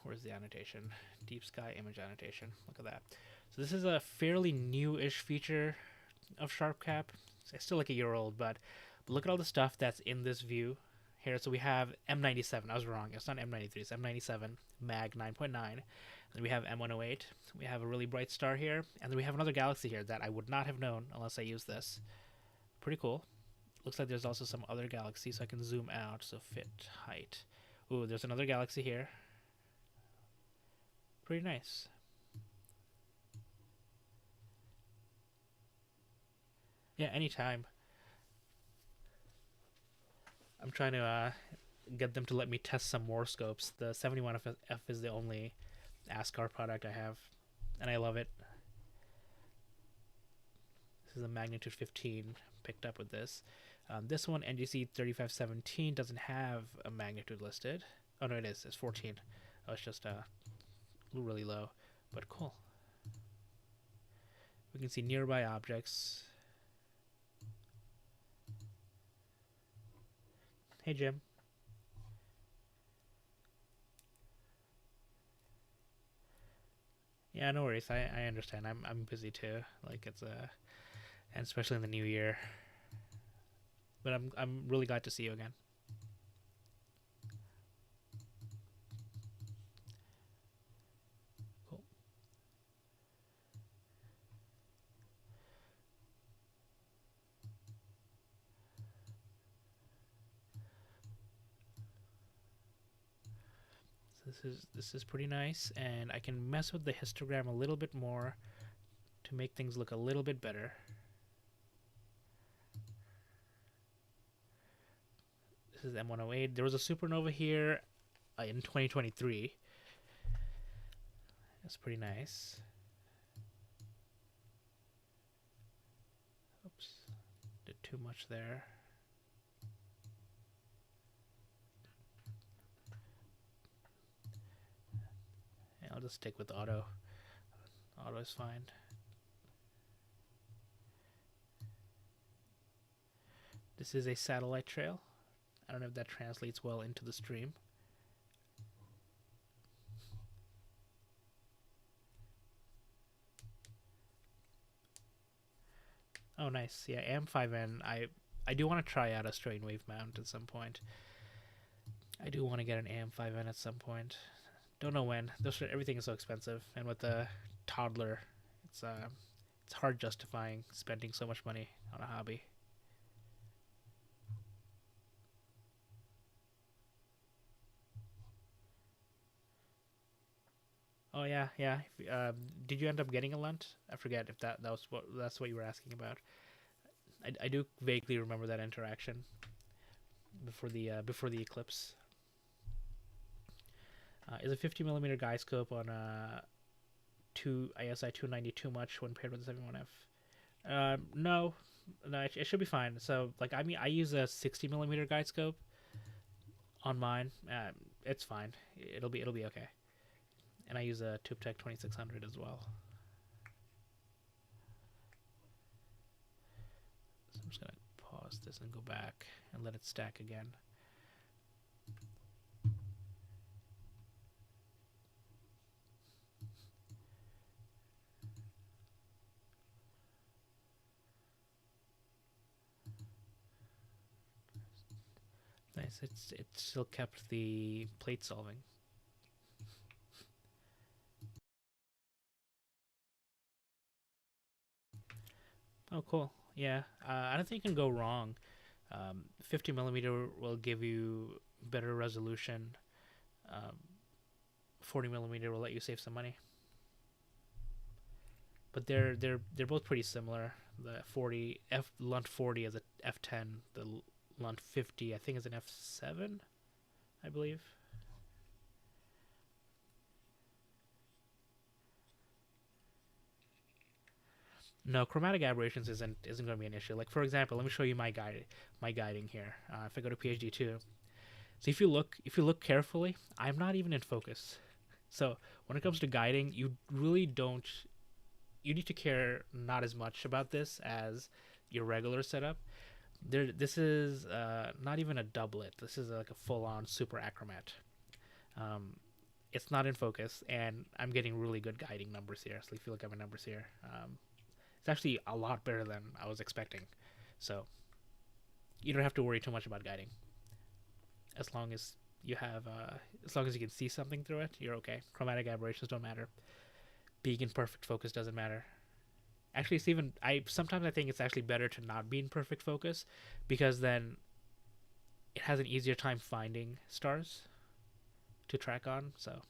A: where's the annotation? Deep sky image annotation. Look at that. So this is a fairly new-ish feature of SharpCap. It's still like a year old, but look at all the stuff that's in this view here. So we have M97. I was wrong. It's not M93. It's M97 Mag 9.9. Then we have M108. We have a really bright star here, and then we have another galaxy here that I would not have known unless I used this. Pretty cool. Looks like there's also some other galaxies, so I can zoom out. So fit height. Ooh, there's another galaxy here. Pretty nice. Yeah, anytime. I'm trying to get them to let me test some more scopes. The 71F is the only ASCAR product I have, and I love it. This is a magnitude 15 picked up with this. This one, NGC 3517, doesn't have a magnitude listed. Oh no, it is. It's 14. Oh, it's just really low, but cool. We can see nearby objects. Hey, Jim. Yeah, no worries. I understand. I'm busy too. Like it's and especially in the new year. But I'm really glad to see you again. Cool. So this is pretty nice, and I can mess with the histogram a little bit more to make things look a little bit better. This is M108. There was a supernova here in 2023. That's pretty nice. Oops, did too much there. Yeah, I'll just stick with auto. Auto is fine. This is a satellite trail. I don't know if that translates well into the stream. Oh, nice. Yeah, AM5N. I do want to try out a strain wave mount at some point. I do want to get an AM5N at some point. Don't know when. Everything is so expensive, and with the toddler, it's hard justifying spending so much money on a hobby. Oh yeah, yeah. Did you end up getting a Lunt? I forget if that's what you were asking about. I do vaguely remember that interaction before the eclipse. Is a 50mm guide scope on a ISI 290 too much when paired with the 71F? No, it should be fine. So like I use a 60mm guide scope, On mine, it's fine. It'll be okay. And I use a TubeTech 2600 as well. So I'm just gonna pause this and go back and let it stack again. Nice. It still kept the plate solving. Oh, cool. Yeah, I don't think you can go wrong. 50 millimeter will give you better resolution. Um, 40 millimeter will let you save some money. But they're both pretty similar. The 40 F Lunt 40 is a F10. The Lunt 50 I think is an F7, I believe. No, chromatic aberrations isn't going to be an issue. Like for example, let me show you my guiding here. If I go to PhD 2, so if you look carefully, I'm not even in focus. So when it comes to guiding, you really don't. You need to care not as much about this as your regular setup. This is not even a doublet. This is like a full-on super achromat. Um, it's not in focus, and I'm getting really good guiding numbers here. So if you look at my numbers here, it's actually a lot better than I was expecting. So you don't have to worry too much about guiding. As long as you have, as long as you can see something through it, you're okay. Chromatic aberrations don't matter. Being in perfect focus doesn't matter. Actually, it's even. I sometimes I think it's actually better to not be in perfect focus, because then it has an easier time finding stars to track on. So,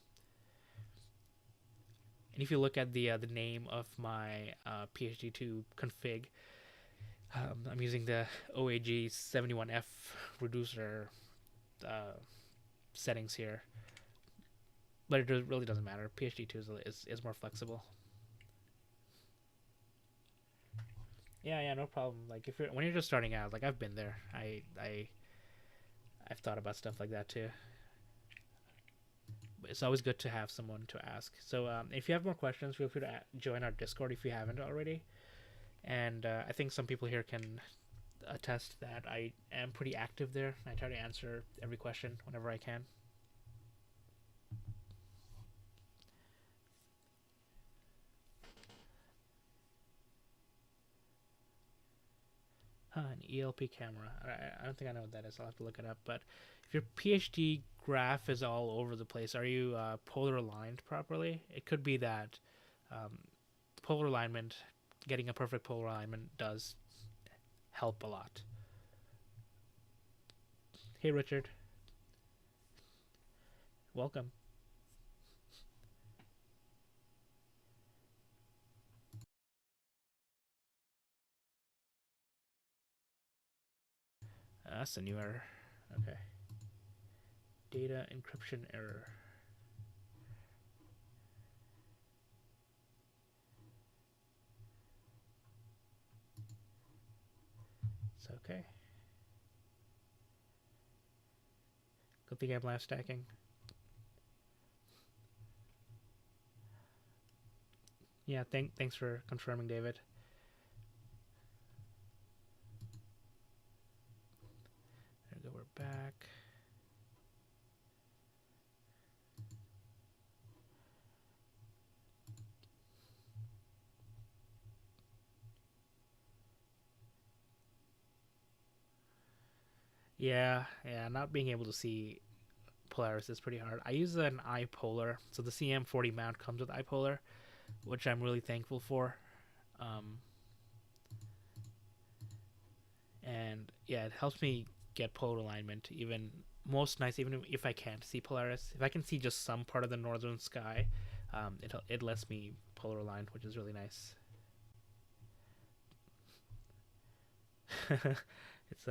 A: and if you look at the name of my PhD2 config, I'm using the OAG 71F reducer settings here, but it really doesn't matter. PhD2 is more flexible. Yeah, no problem. Like if you're when you're just starting out, like I've been there. I've thought about stuff like that too. It's always good to have someone to ask. So if you have more questions, feel free to join our Discord if you haven't already. And I think some people here can attest that I am pretty active there. I try to answer every question whenever I can. An ELP camera. I don't think I know what that is. I'll have to look it up. But if your PhD graph is all over the place, are you polar aligned properly? It could be that um, polar alignment, getting a perfect polar alignment does help a lot. Hey, Richard. Welcome. That's a new error. Okay. Data encryption error. It's okay. Good thing I'm live stacking. Yeah, thanks for confirming, David. There we go, we're back. Yeah, not being able to see Polaris is pretty hard. I use an iPolar, so the CM40 mount comes with iPolar, which I'm really thankful for. Um, and yeah, it helps me get polar alignment even most nights, even if I can't see Polaris. If I can see just some part of the northern sky, it lets me polar aligned, which is really nice. It's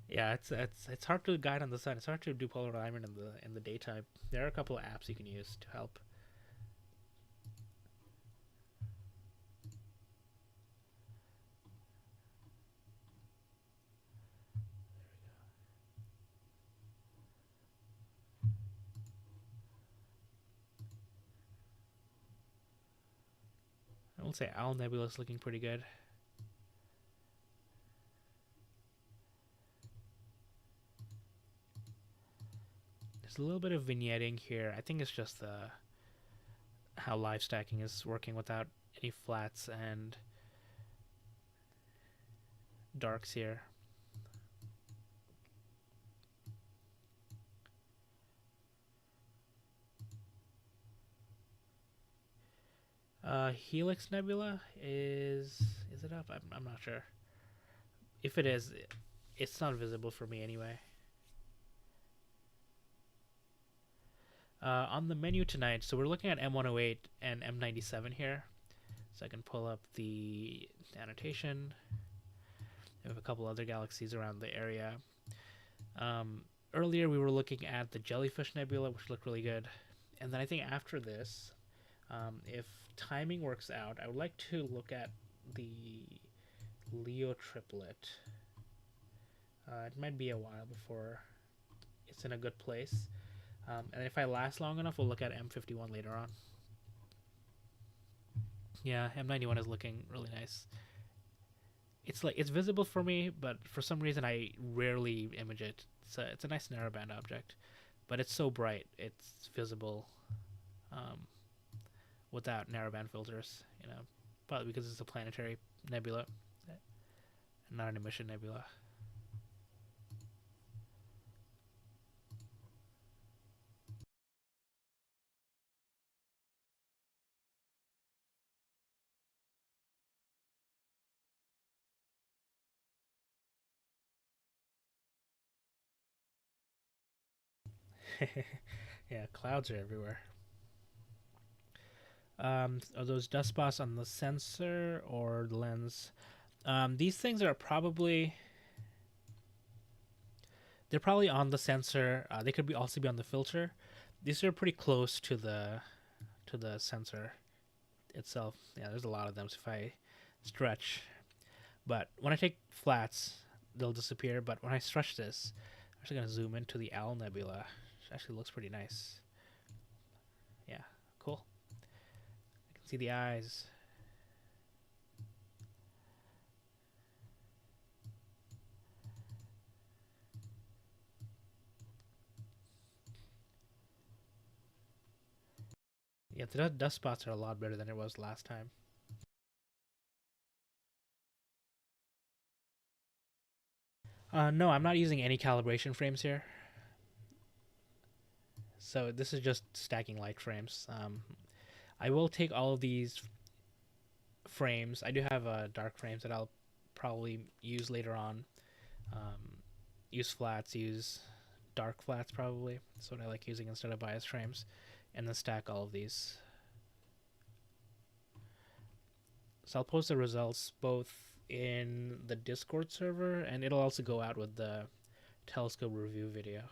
A: yeah, it's hard to guide on the sun. It's hard to do polar alignment in the daytime. There are a couple of apps you can use to help. would say Owl Nebula is looking pretty good. There's a little bit of vignetting here. I think it's just how live stacking is working without any flats and darks here. Helix Nebula is it up? I'm not sure. If it is, it's not visible for me anyway. On the menu tonight, so we're looking at M108 and M97 here. So I can pull up the annotation. We have a couple other galaxies around the area. Earlier we were looking at the Jellyfish Nebula, which looked really good. And then I think after this, if timing works out, I would like to look at the Leo triplet. It might be a while before it's in a good place. And if I last long enough, we'll look at M51 later on. Yeah, M91 is looking really nice. It's visible for me, but for some reason I rarely image it. It's a nice narrowband object, but it's so bright it's visible without narrowband filters. Probably because it's a planetary nebula, not an emission nebula. Yeah, clouds are everywhere. Are those dust spots on the sensor or the lens? These things are they're probably on the sensor. They could also be on the filter. These are pretty close to the sensor itself. Yeah, there's a lot of them. So if I stretch, but when I take flats, they'll disappear. But when I stretch this, I'm actually gonna zoom into the Owl Nebula. It actually looks pretty nice. Yeah, cool. I can see the eyes. Yeah, the dust spots are a lot better than it was last time. No, I'm not using any calibration frames here. So this is just stacking light frames. I will take all of these frames. I do have dark frames that I'll probably use later on. Use flats, use dark flats probably. That's what I like using instead of bias frames. And then stack all of these. So I'll post the results both in the Discord server, and it'll also go out with the telescope review video.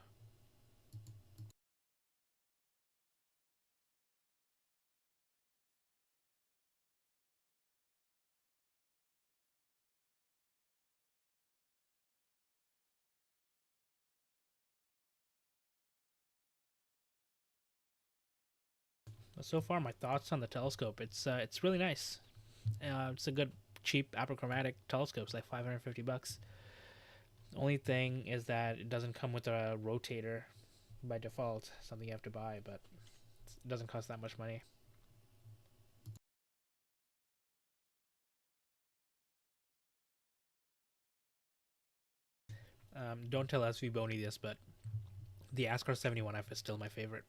A: So far, my thoughts on the telescope. It's really nice. It's a good, cheap apochromatic telescope. It's like $550. Only thing is that it doesn't come with a rotator by default. Something you have to buy, but it doesn't cost that much money. Don't tell SV Boney this, but the Ascar 71F is still my favorite.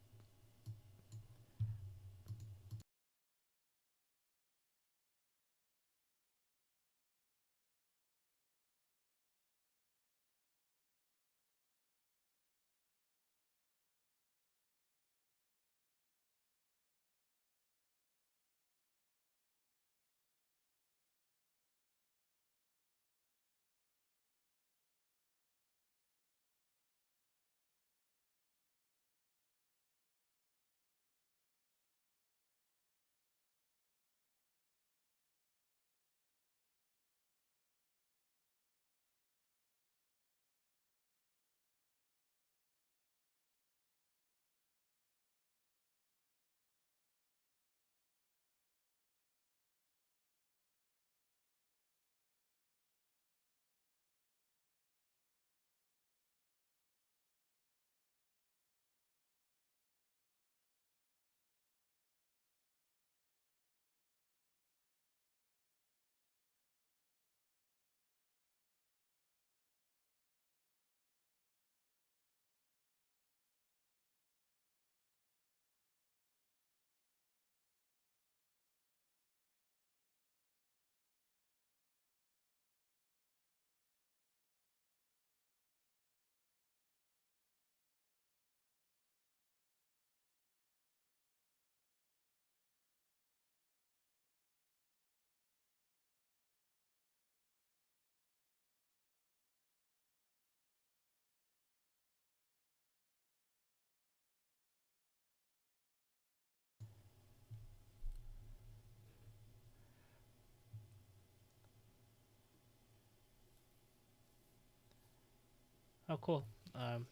A: Oh, cool.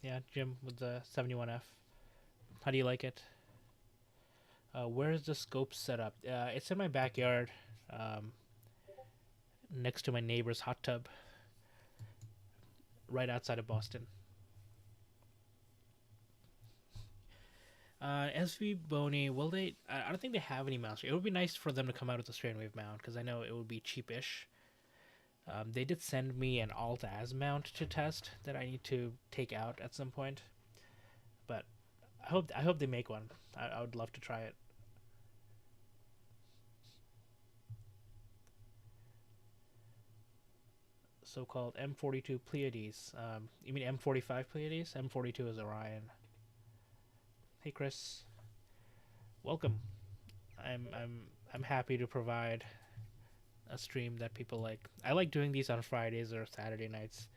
A: Yeah, Jim with the 71F. How do you like it? Where is the scope set up? It's in my backyard, um, next to my neighbor's hot tub, right outside of Boston. SV Boney, will they? I don't think they have any mounts. It would be nice for them to come out with a strain wave mount because I know it would be cheapish. They did send me an alt as mount to test that I need to take out at some point, but I hope they make one. I would love to try it. So-called M42 Pleiades. You mean M45 Pleiades? M42 is Orion. Hey Chris, welcome. I'm happy to provide a stream that people like. I like doing these on Fridays or Saturday nights.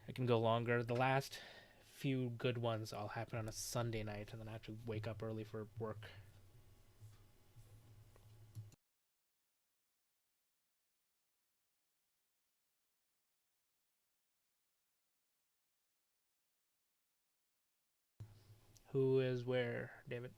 A: I can go longer. The last few good ones all happen on a Sunday night, and then I have to wake up early for work. Who is where, David?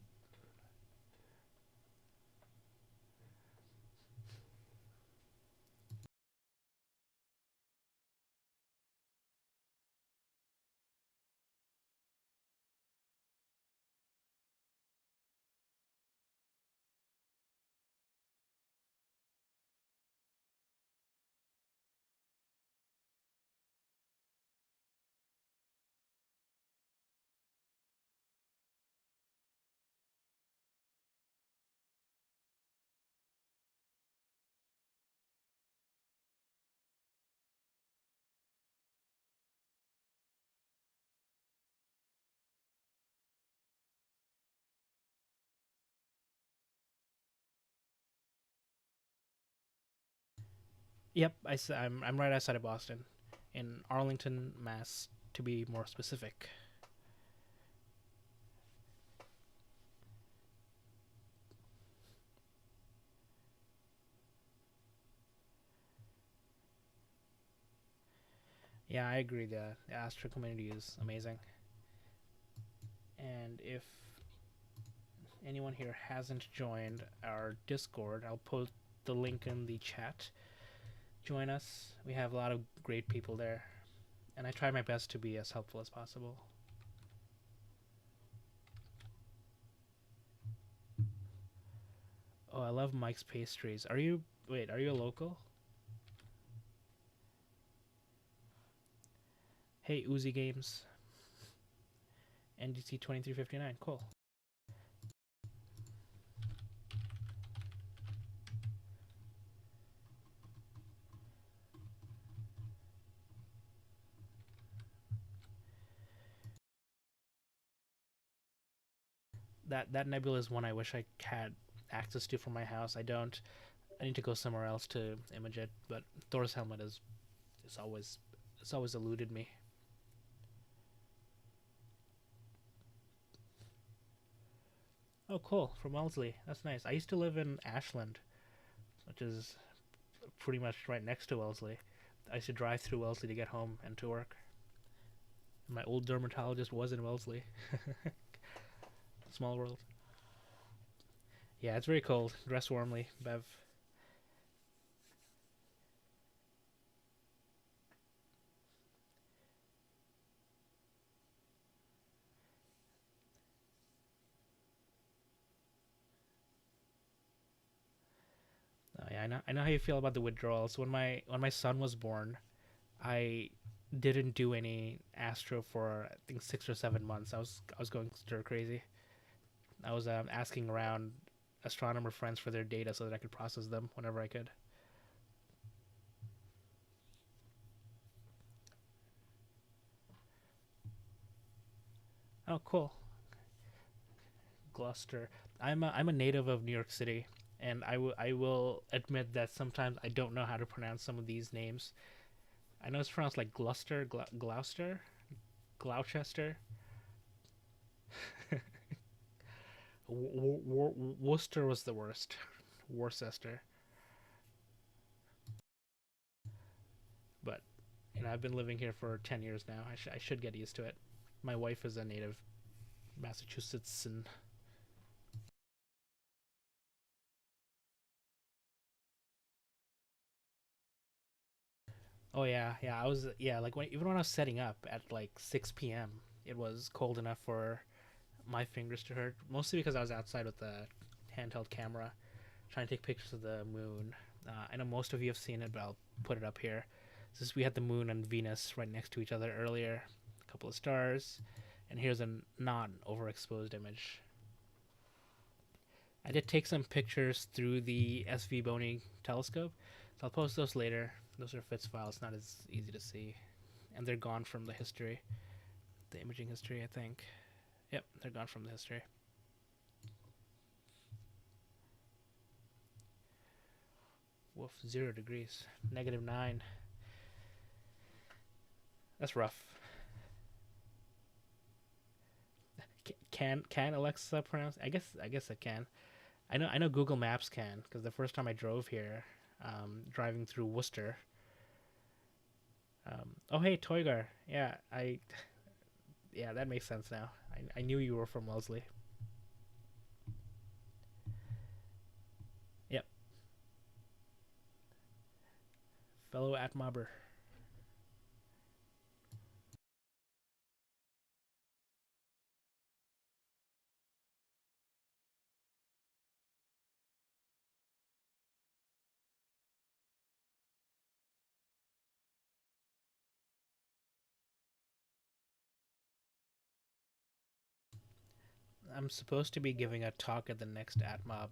A: Yep, I'm right outside of Boston, in Arlington, Mass, to be more specific. Yeah, I agree. The Astro community is amazing, and if anyone here hasn't joined our Discord, I'll post the link in the chat. Join us. We have a lot of great people there, and I try my best to be as helpful as possible. Oh, I love Mike's pastries. Are you wait? Are you a local? Hey, Uzi Games, NDC 2359. Cool. That nebula is one I wish I had access to from my house. I don't. I need to go somewhere else to image it. But Thor's helmet is always it's always eluded me. Oh, cool. From Wellesley. That's nice. I used to live in Ashland, which is pretty much right next to Wellesley. I used to drive through Wellesley to get home and to work. My old dermatologist was in Wellesley. Small world. Yeah, it's very cold. Dress warmly, Bev. Oh, yeah, I know how you feel about the withdrawals. When my son was born, I didn't do any astro for I think 6 or 7 months. I was going stir crazy. I was asking around astronomer friends for their data so that I could process them whenever I could. Oh, cool. Gloucester. I'm a native of New York City, and I will admit that sometimes I don't know how to pronounce some of these names. I know it's pronounced like Gloucester, Gloucester, Gloucester. Worcester was the worst. Worcester, but I've been living here for 10 years now. I should get used to it. My wife is a native Massachusetts, and oh yeah, yeah. I was yeah like even when I was setting up at like 6 p.m., it was cold enough for my fingers to hurt. Mostly because I was outside with the handheld camera trying to take pictures of the moon. I know most of you have seen it, but I'll put it up here. Since we had the moon and Venus right next to each other earlier, a couple of stars, and here's a non overexposed image. I did take some pictures through the SV Boney telescope, so I'll post those later. Those are FITS files, not as easy to see, and they're gone from the history, the imaging history, I think. Yep, they're gone from the history. Woof, 0 degrees, -9. That's rough. Can Alexa pronounce? I guess it can. I know Google Maps can because the first time I drove here, driving through Worcester. Oh hey Toygar, yeah, that makes sense now. I knew you were from Wellesley. Yep, fellow at Mobber. I'm supposed to be giving a talk at the next AtMob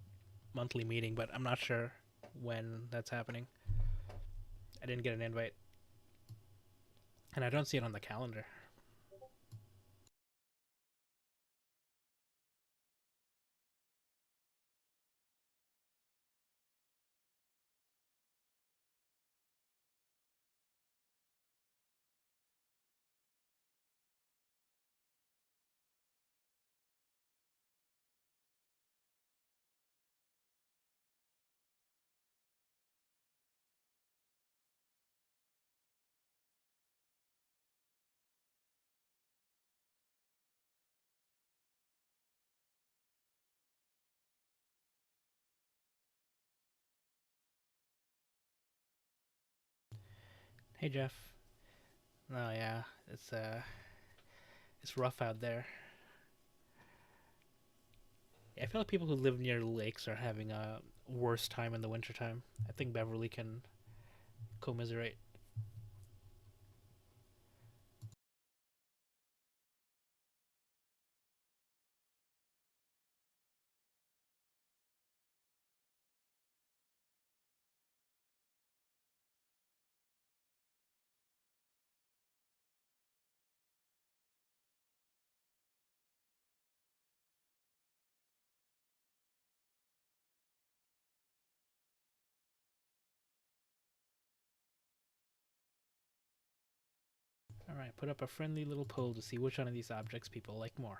A: monthly meeting, but I'm not sure when that's happening. I didn't get an invite, and I don't see it on the calendar. Hey Jeff. Oh yeah, it's rough out there. Yeah, I feel like people who live near lakes are having a worse time in the wintertime. I think Beverly can commiserate. All right, put up a friendly little poll to see which one of these objects people like more.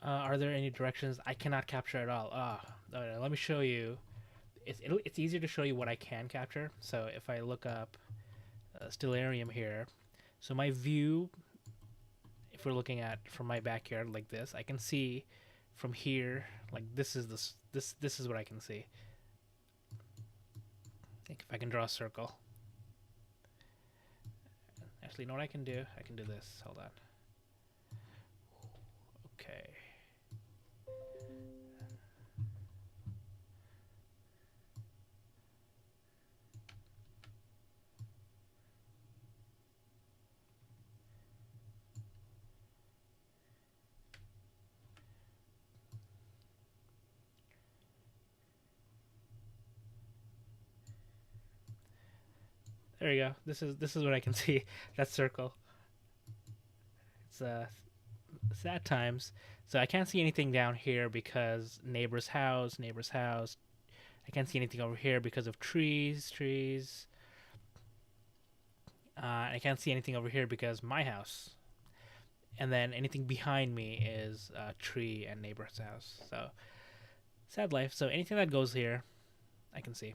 A: Are there any directions I cannot capture at all? Let me show you. It's easier to show you what I can capture. So if I look up Stellarium here, so my view, if we're looking at from my backyard like this, I can see from here like this is what I can see. I think if I can draw a circle. Actually, you know what I can do? I can do this. Hold on. Okay. There you go. This is what I can see. That circle. It's sad times. So I can't see anything down here because neighbor's house. I can't see anything over here because of trees. I can't see anything over here because my house. And then anything behind me is tree and neighbor's house. So sad life. So anything that goes here, I can see.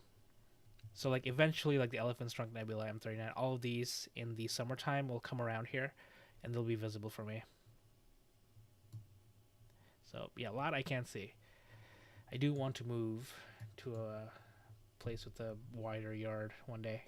A: So like eventually, like the Elephant's Trunk Nebula M39, all of these in the summertime will come around here, and they'll be visible for me. So yeah, a lot I can't see. I do want to move to a place with a wider yard one day.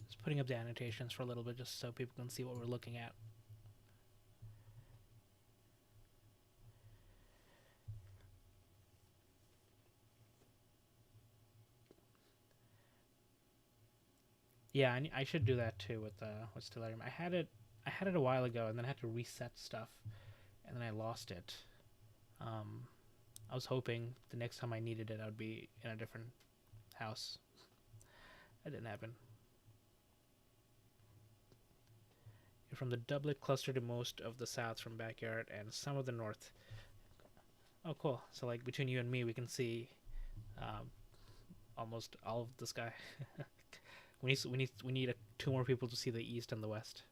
A: Just putting up the annotations for a little bit just so people can see what we're looking at. Yeah, I should do that too with Stellarium. I had it a while ago, and then I had to reset stuff, and then I lost it. Um, I was hoping the next time I needed it, I would be in a different house. That didn't happen. You're from the doublet cluster to most of the south from backyard and some of the north. Oh, cool. So like between you and me, we can see um, almost all of the sky. We need two more people to see the east and the west.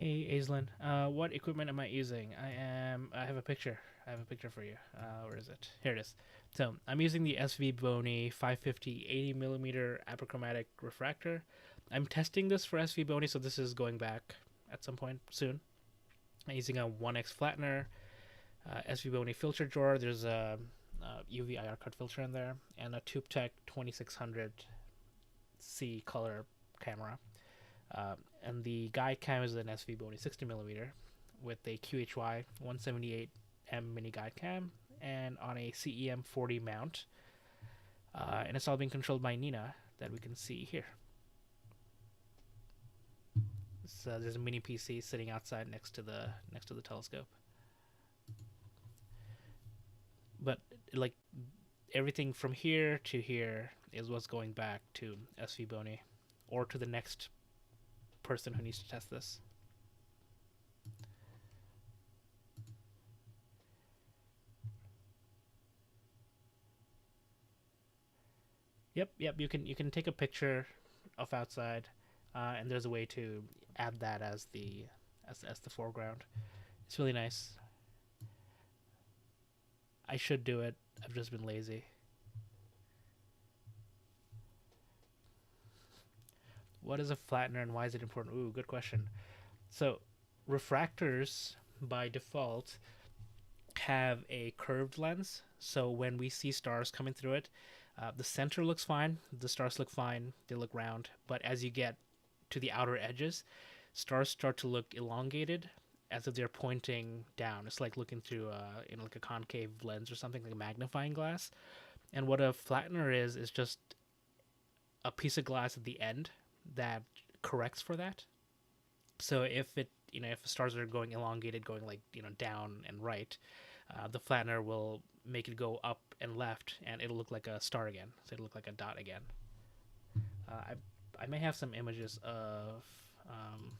A: Hey, Aislinn, what equipment am I using? I have a picture. I have a picture for you. Where is it? Here it is. So I'm using the SV Bony 550 80 millimeter apochromatic refractor. I'm testing this for SV Bony, so this is going back at some point soon. I'm using a 1x flattener, SV Bony filter drawer. There's a UV IR cut filter in there, and a TubeTech 2600C color camera. And the guide cam is an SV Bony 60 millimeter with a QHY 178M mini guide cam and on a CEM 40 mount. And it's all being controlled by Nina that we can see here. So there's a mini PC sitting outside next to the telescope. But like everything from here to here is what's going back to SV Bony or to the next person who needs to test this. Yep. You can take a picture of outside, and there's a way to add that as the foreground. It's really nice. I should do it. I've just been lazy. What is a flattener and why is it important? Ooh, good question. So, refractors by default have a curved lens. So when we see stars coming through it, the center looks fine, the stars look fine, they look round. But as you get to the outer edges, stars start to look elongated as if they're pointing down. It's like looking through like a concave lens or something, like a magnifying glass. And what a flattener is just a piece of glass at the end that corrects for that. So if stars are going elongated, going like down and right, the flattener will make it go up and left, and it'll look like a star again. So it'll look like a dot again. I may have some images of um,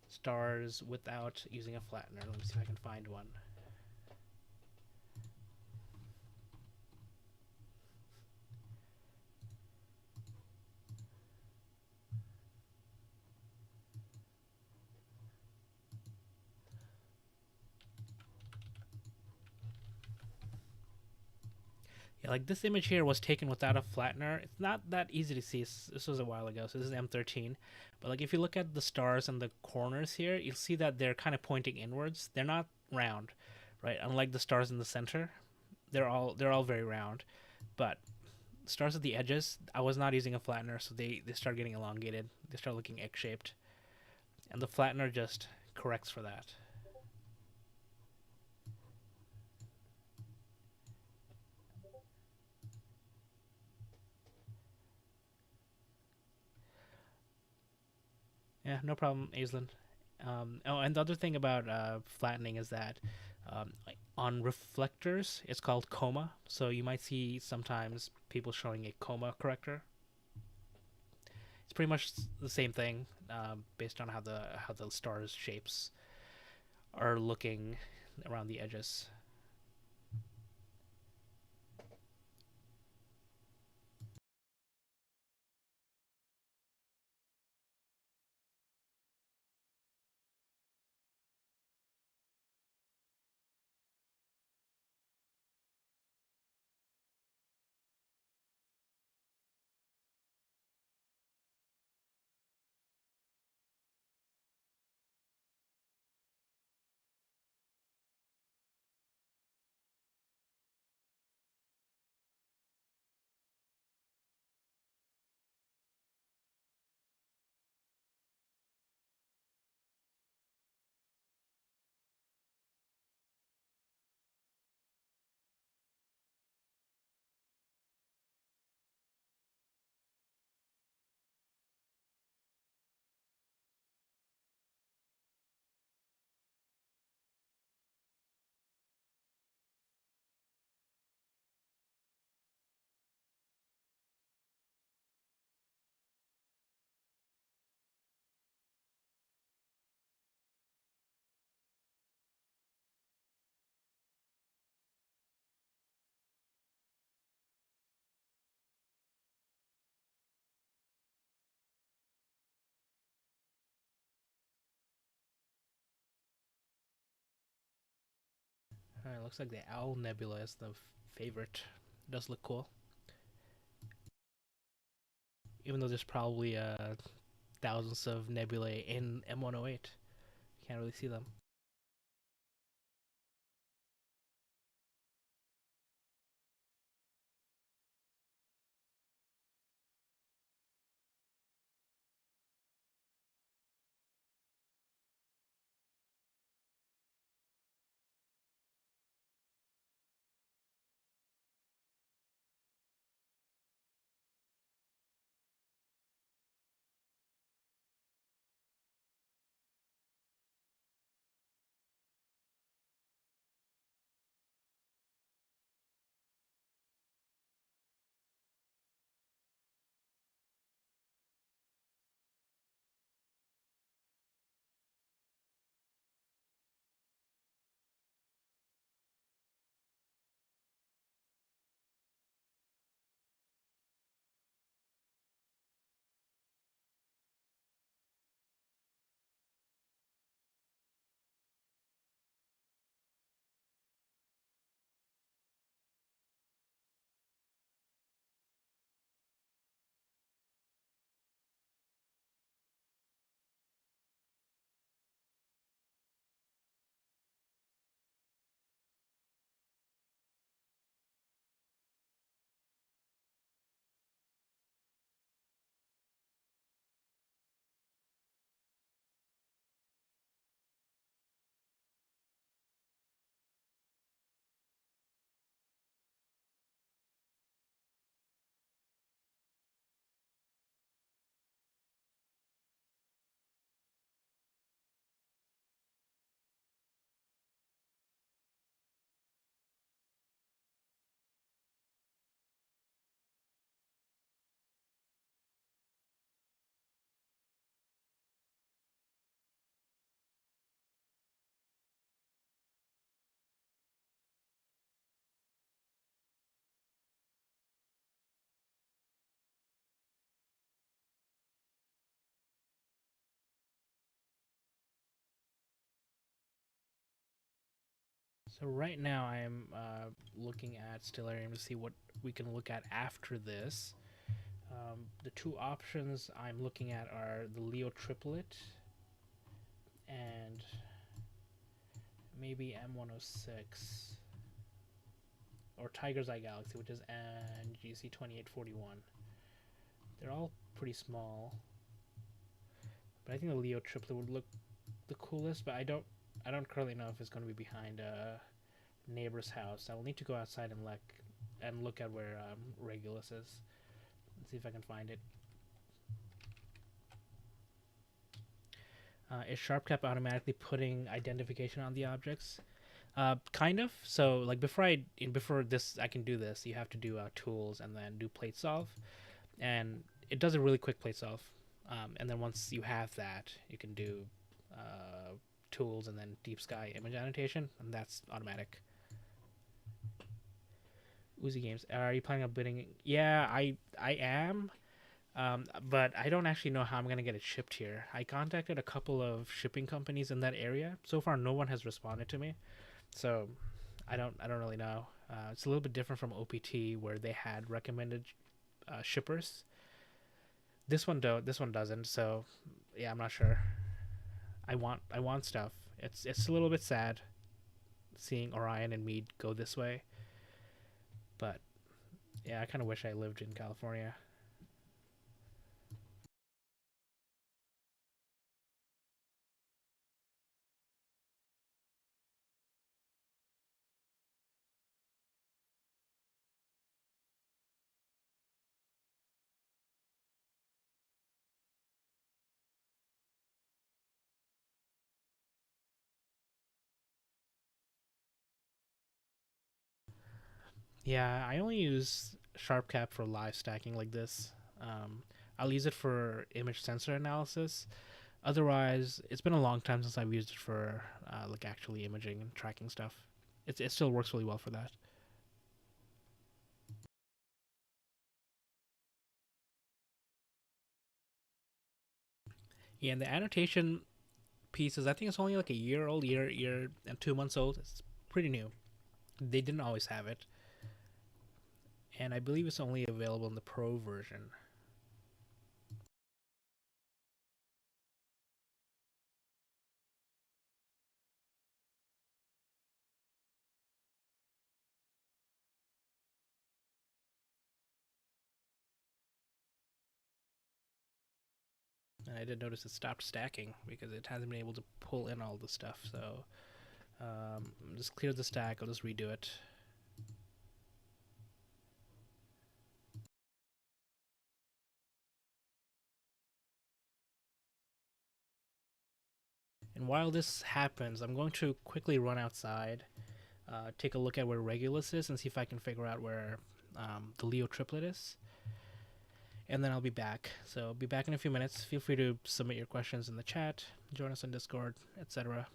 A: stars without using a flattener. Let me see if I can find one. Yeah, like this image here was taken without a flattener. It's not that easy to see. This was a while ago, so this is M13. But like if you look at the stars and the corners here, you'll see that they're kind of pointing inwards. They're not round, right? Unlike the stars in the center, they're all very round. But stars at the edges, I was not using a flattener, so they start getting elongated. They start looking egg-shaped, and the flattener just corrects for that. Yeah, no problem, Aislinn. Oh, and the other thing about flattening is that like on reflectors, it's called coma. So you might see sometimes people showing a coma corrector. It's pretty much the same thing, based on how the stars' shapes are looking around the edges. Looks like the Owl Nebula is the favorite. It does look cool, even though there's probably thousands of nebulae in M108. You can't really see them. So right now I'm looking at Stellarium to see what we can look at after this. The two options I'm looking at are the Leo triplet and maybe M106 or Tiger's Eye Galaxy, which is NGC 2841. They're all pretty small, but I think the Leo triplet would look the coolest. But I don't currently know if it's going to be behind a neighbor's house. I will need to go outside and look at where Regulus is and see if I can find it. Is SharpCap automatically putting identification on the objects? Kind of. So like before this, I can do this. You have to do tools and then do plate solve, and it does a really quick plate solve. And then once you have that, you can do tools and then deep sky image annotation, and that's automatic. Uzi Games, are you planning on bidding? Yeah, I am. But I don't actually know how I'm gonna get it shipped here. I contacted a couple of shipping companies in that area. So far, no one has responded to me. So I don't really know. It's a little bit different from OPT where they had recommended shippers. This one doesn't. So yeah, I'm not sure. I want stuff. It's a little bit sad seeing Orion and Mead go this way, but yeah, I kind of wish I lived in California. Yeah, I only use SharpCap for live stacking like this. Um, I'll use it for image sensor analysis. Otherwise, it's been a long time since I've used it for like actually imaging and tracking stuff. It still works really well for that. Yeah, and the annotation pieces, I think it's only like a year old, year and 2 months old. It's pretty new. They didn't always have it, and I believe it's only available in the Pro version. And I did notice it stopped stacking because it hasn't been able to pull in all the stuff. So just clear the stack. I'll just redo it. And while this happens, I'm going to quickly run outside, take a look at where Regulus is, and see if I can figure out where the Leo triplet is. And then I'll be back. So I'll be back in a few minutes. Feel free to submit your questions in the chat, join us on Discord, etc.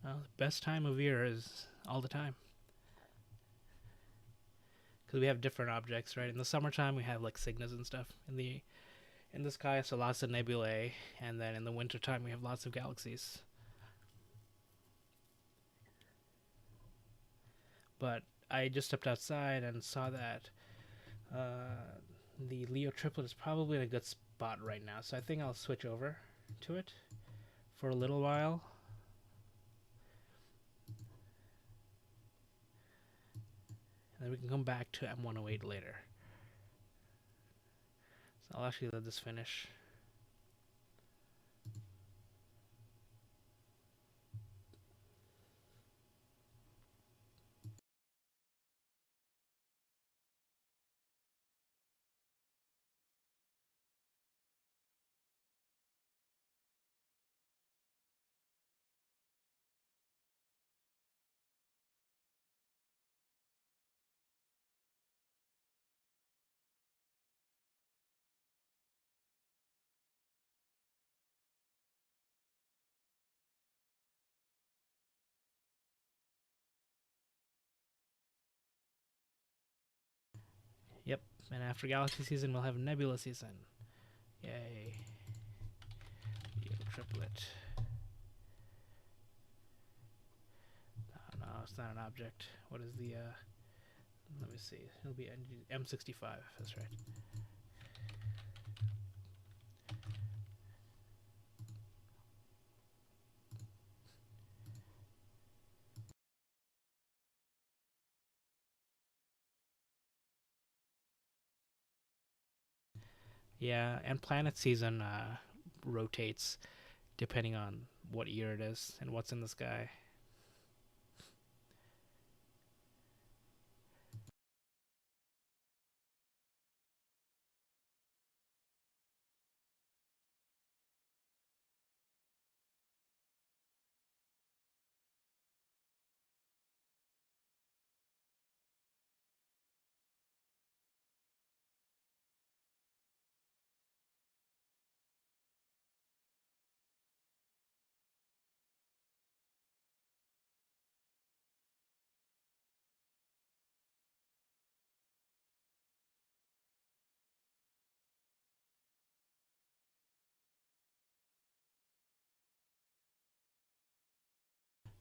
A: Well, the best time of year is all the time. Because we have different objects, right? In the summertime, we have like cygnus and stuff in the sky, so lots of nebulae, and then in the wintertime, we have lots of galaxies. But I just stepped outside and saw that the Leo triplet is probably in a good spot right now, so I think I'll switch over to it for a little while. And then we can come back to M108 later. So I'll actually let this finish. Yep, and after galaxy season, we'll have nebula season. Yay. Leo triplet. Oh, no, it's not an object. What is the, let me see. It'll be M65, that's right. Yeah, and planet season rotates depending on what year it is and what's in the sky.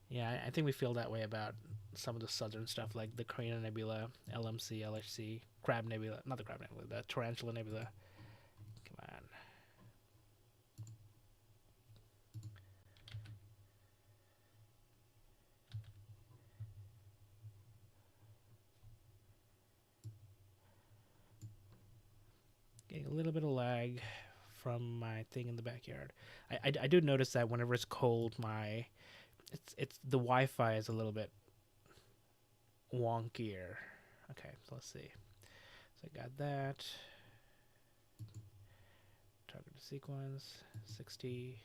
A: Yeah, I think we feel that way about some of the southern stuff, like the Carina Nebula, LMC, LHC, Crab Nebula, not the Crab Nebula, the Tarantula Nebula. Come on. Getting a little bit of lag from my thing in the backyard. I do notice that whenever it's cold, it's the Wi-Fi is a little bit wonkier. Okay, so let's see. So I got that. Target sequence 60.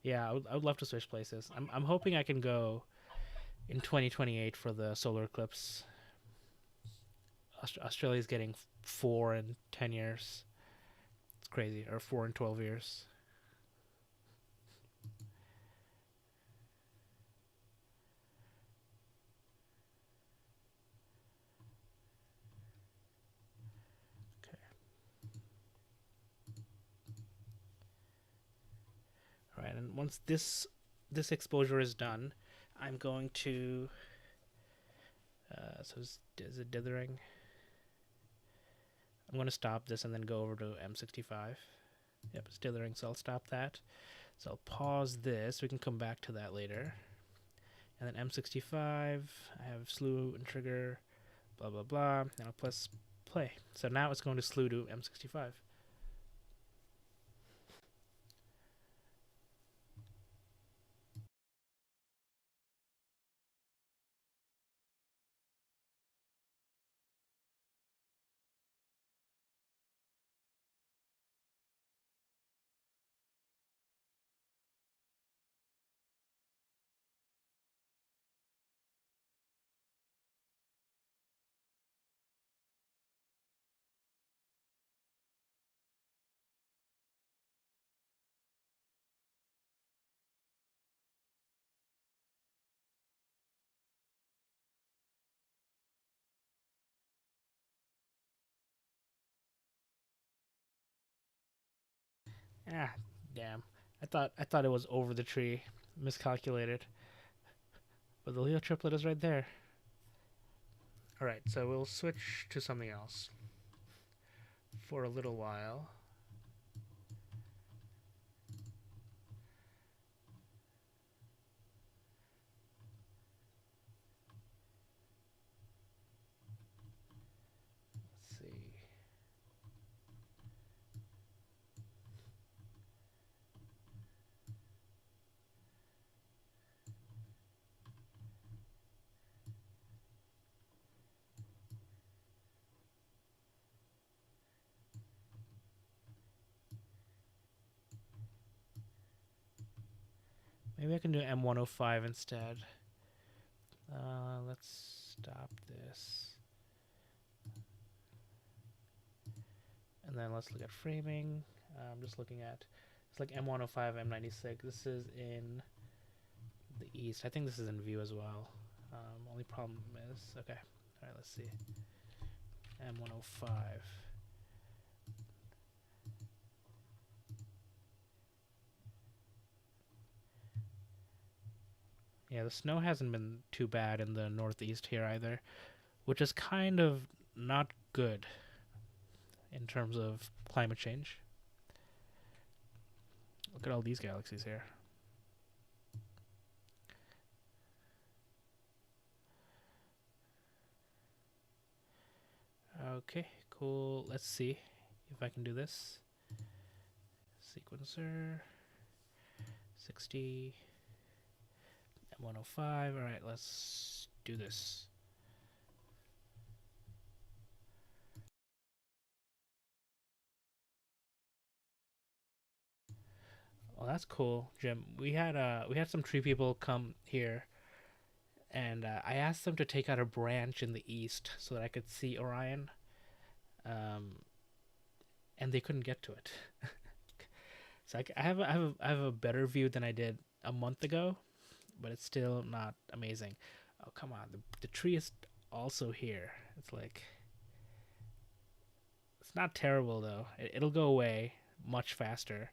A: Yeah, I would love to switch places. I'm hoping I can go in 2028 for the solar eclipse. Australia's getting 4 in 10 years. It's crazy, or 4 in 12 years. Okay. All right, and once this exposure is done, I'm going to. So is it dithering? I'm going to stop this and then go over to M65. Yep, it's dithering, so I'll stop that. So I'll pause this. We can come back to that later. And then M65, I have slew and trigger, blah, blah, blah. And I'll press play. So now it's going to slew to M65. Ah, damn. I thought it was over the tree. Miscalculated. But the Leo triplet is right there. Alright, so we'll switch to something else for a little while. Let's see. Maybe I can do M105 instead. Let's stop this. And then let's look at framing. I'm just looking at, it's like M105, M96. This is in the east. I think this is in view as well. Only problem is, okay. All right, let's see. M105. Yeah, the snow hasn't been too bad in the northeast here either, which is kind of not good in terms of climate change. Look at all these galaxies here. Okay, cool. Let's see if I can do this. Sequencer 60 M105. All right, let's do this. Well, that's cool, Jim. We had some tree people come here, and I asked them to take out a branch in the east so that I could see Orion, um, and they couldn't get to it. So I have a better view than I did a month ago, but it's still not amazing. Oh come on, the tree is also here. It's like it's not terrible though. It'll go away much faster,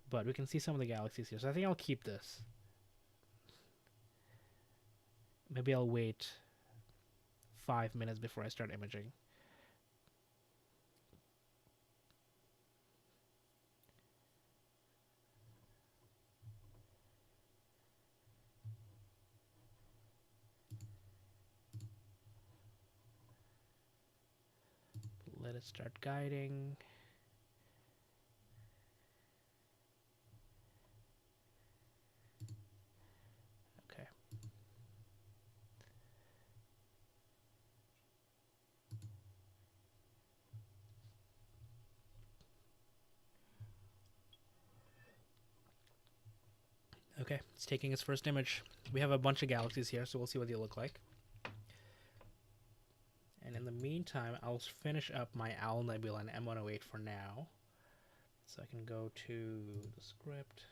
A: but we can see some of the galaxies here. So I think I'll keep this. Maybe I'll wait 5 minutes before I start imaging. Let it start guiding. Okay. Okay, it's taking its first image. We have a bunch of galaxies here, so we'll see what they look like. And in the meantime, I'll finish up my Owl Nebula and M108 for now. So I can go to the script.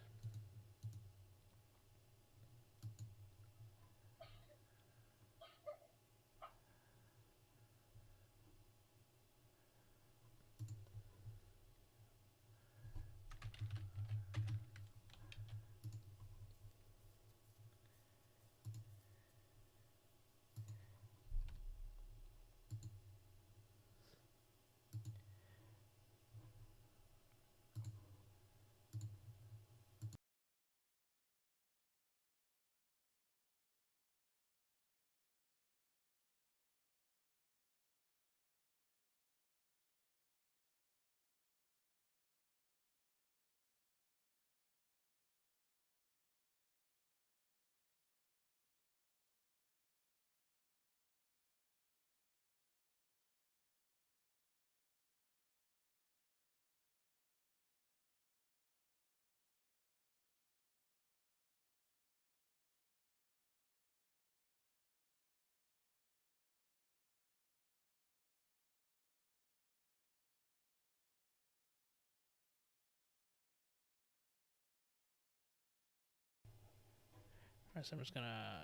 A: Alright, so I'm just gonna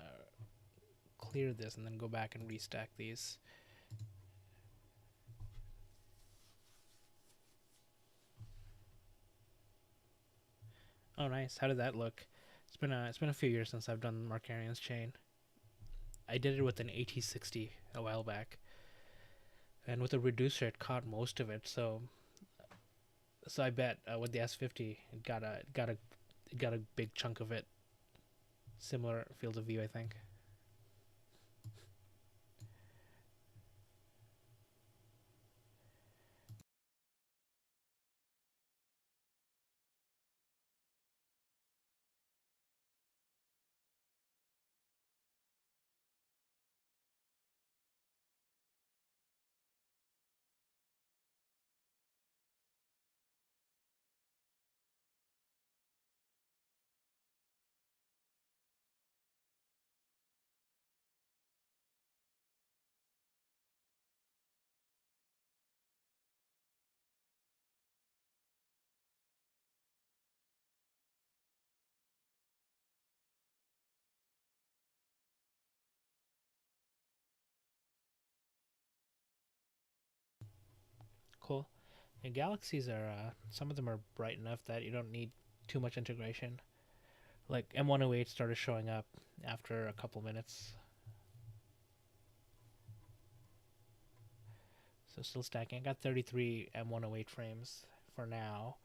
A: clear this and then go back and restack these. Oh, nice. How did that look? It's been a few years since I've done Markarian's chain. I did it with an AT60 a while back, and with a reducer, it caught most of it. So I bet with the S50, it got a big chunk of it. Similar field of view, I think. Cool. And galaxies are some of them are bright enough that you don't need too much integration. Like M108 started showing up after a couple minutes. So still stacking. I got 33 M108 frames for now.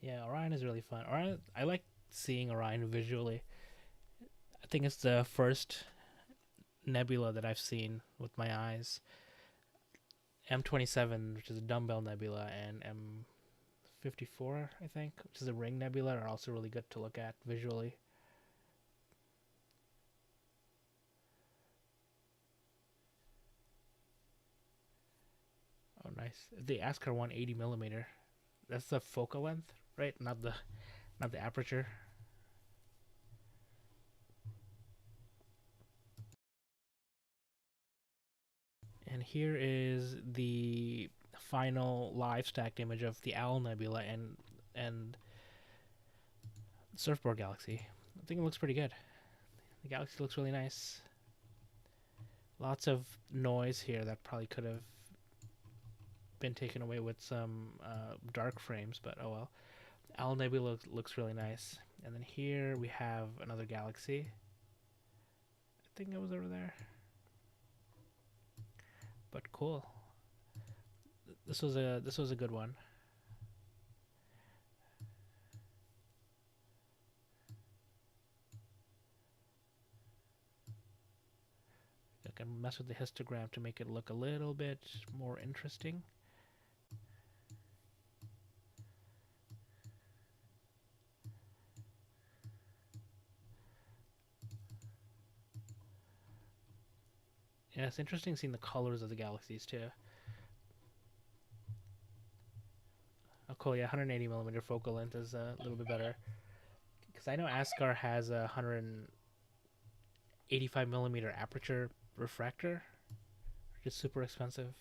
A: Yeah, Orion is really fun. Orion, I like seeing Orion visually. I think it's the first nebula that I've seen with my eyes. M27, which is a dumbbell nebula, and M54, I think, which is a ring nebula, are also really good to look at visually. Oh, nice. The Askar 180 millimeter. That's the focal length, right? Not the aperture. And here is the final live stacked image of the Owl Nebula and Surfboard Galaxy. I think it looks pretty good. The galaxy looks really nice. Lots of noise here that probably could have been taken away with some dark frames, but oh well. Owl Nebula looks really nice. And then here we have another galaxy. I think it was over there. But cool. This was a good one. I can mess with the histogram to make it look a little bit more interesting. Yeah, it's interesting seeing the colors of the galaxies too. Oh, cool. Yeah, 180 millimeter focal length is a little bit better. Because I know Askar has a 185 millimeter aperture refractor, which is super expensive.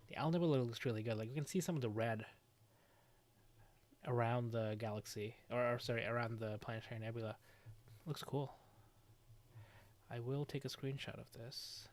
A: The Owl Nebula looks really good. Like we can see some of the red around the galaxy, or sorry, around the planetary nebula. Looks cool. I will take a screenshot of this.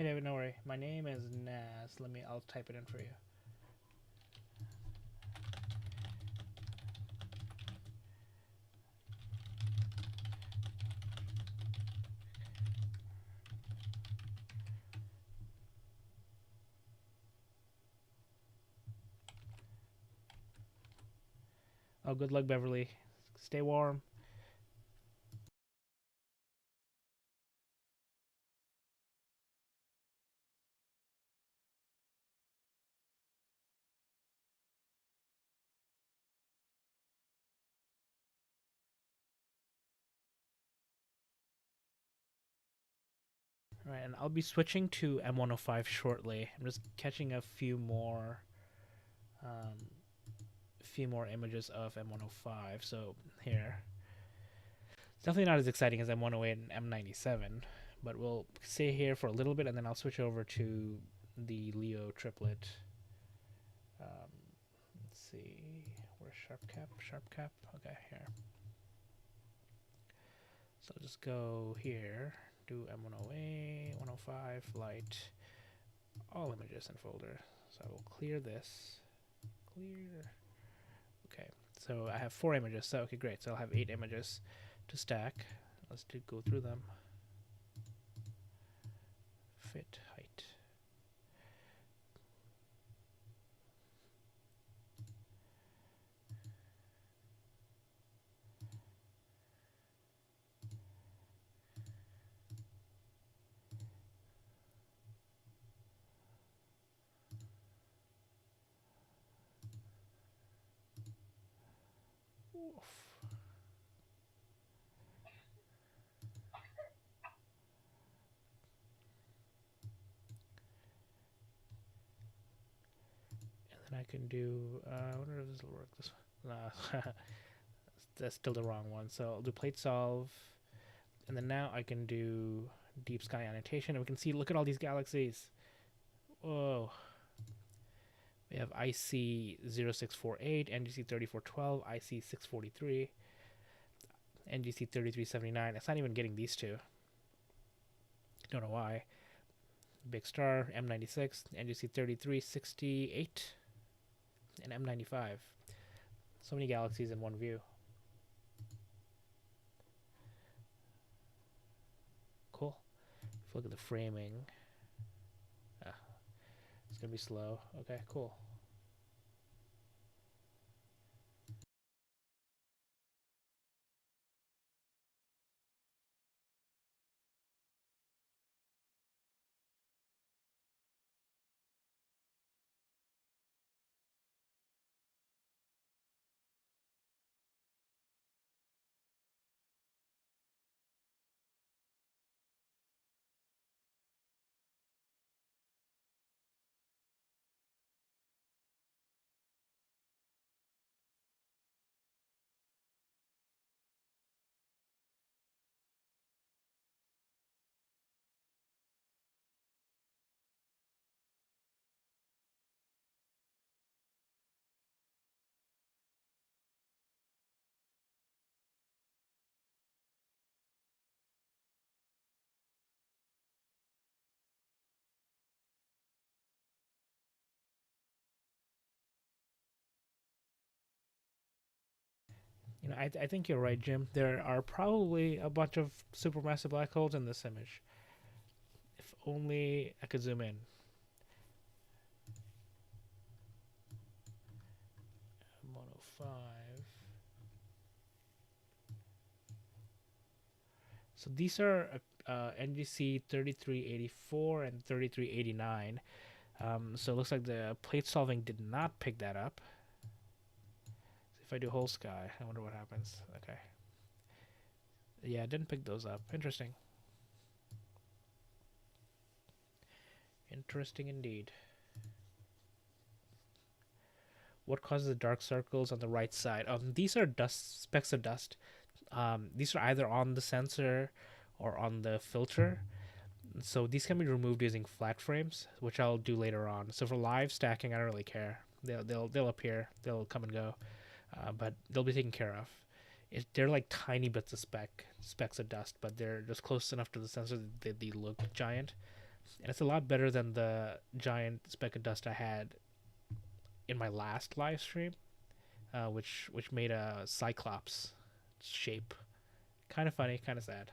A: Hey David, no worry. My name is Nas. I'll type it in for you. Oh, good luck, Beverly. Stay warm. All right, and I'll be switching to M105 shortly. I'm just catching um, a few more images of M105. So here, it's definitely not as exciting as M108 and M97, but we'll stay here for a little bit, and then I'll switch over to the Leo triplet. Let's see, where's sharp cap? Sharp cap. Okay, here. So I'll just go here, do M108, 105, light, all images in folder. So I will clear this. Clear. Okay, so I have 4 images. So okay, great. So I'll have 8 images to stack. Let's go through them. Fit, height. Oof. And then I can do, I wonder if this will work. This one. Nah, that's still the wrong one. So I'll do plate solve. And then now I can do deep sky annotation. And we can see, look at all these galaxies. Whoa. We have IC 0648, NGC 3412, IC 643, NGC 3379. It's not even getting these two. Don't know why. Big Star, M96, NGC 3368, and M95. So many galaxies in one view. Cool. If you look at the framing, it's going to be slow. Okay, cool. I think you're right, Jim. There are probably a bunch of supermassive black holes in this image. If only I could zoom in. 105. So these are NGC 3384 and 3389. So it looks like the plate solving did not pick that up. So if I do whole sky, I wonder what happens. Okay. Yeah, it didn't pick those up. Interesting. Interesting indeed. What causes the dark circles on the right side? These are dust specks of dust. These are either on the sensor or on the filter. So these can be removed using flat frames, which I'll do later on. So for live stacking, I don't really care. They'll appear, they'll come and go, but they'll be taken care of. They're like tiny bits of specks of dust, but they're just close enough to the sensor that they look giant. and it's a lot better than the giant speck of dust I had in my last live stream, which made a cyclops shape. Kind of funny, kind of sad.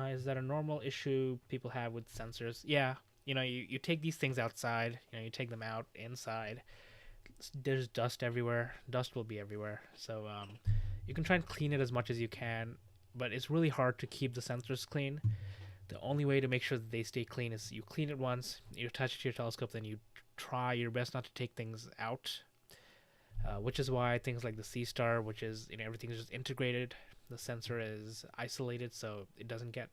A: Is that a normal issue people have with sensors? Yeah, you take these things outside, you take them out inside. There's dust everywhere. Dust will be everywhere. So you can try and clean it as much as you can, but it's really hard to keep the sensors clean. The only way to make sure that they stay clean is you clean it once, you attach it to your telescope, then you try your best not to take things out. Which is why things like the C Star, which is everything is just integrated, the sensor is isolated, so it doesn't get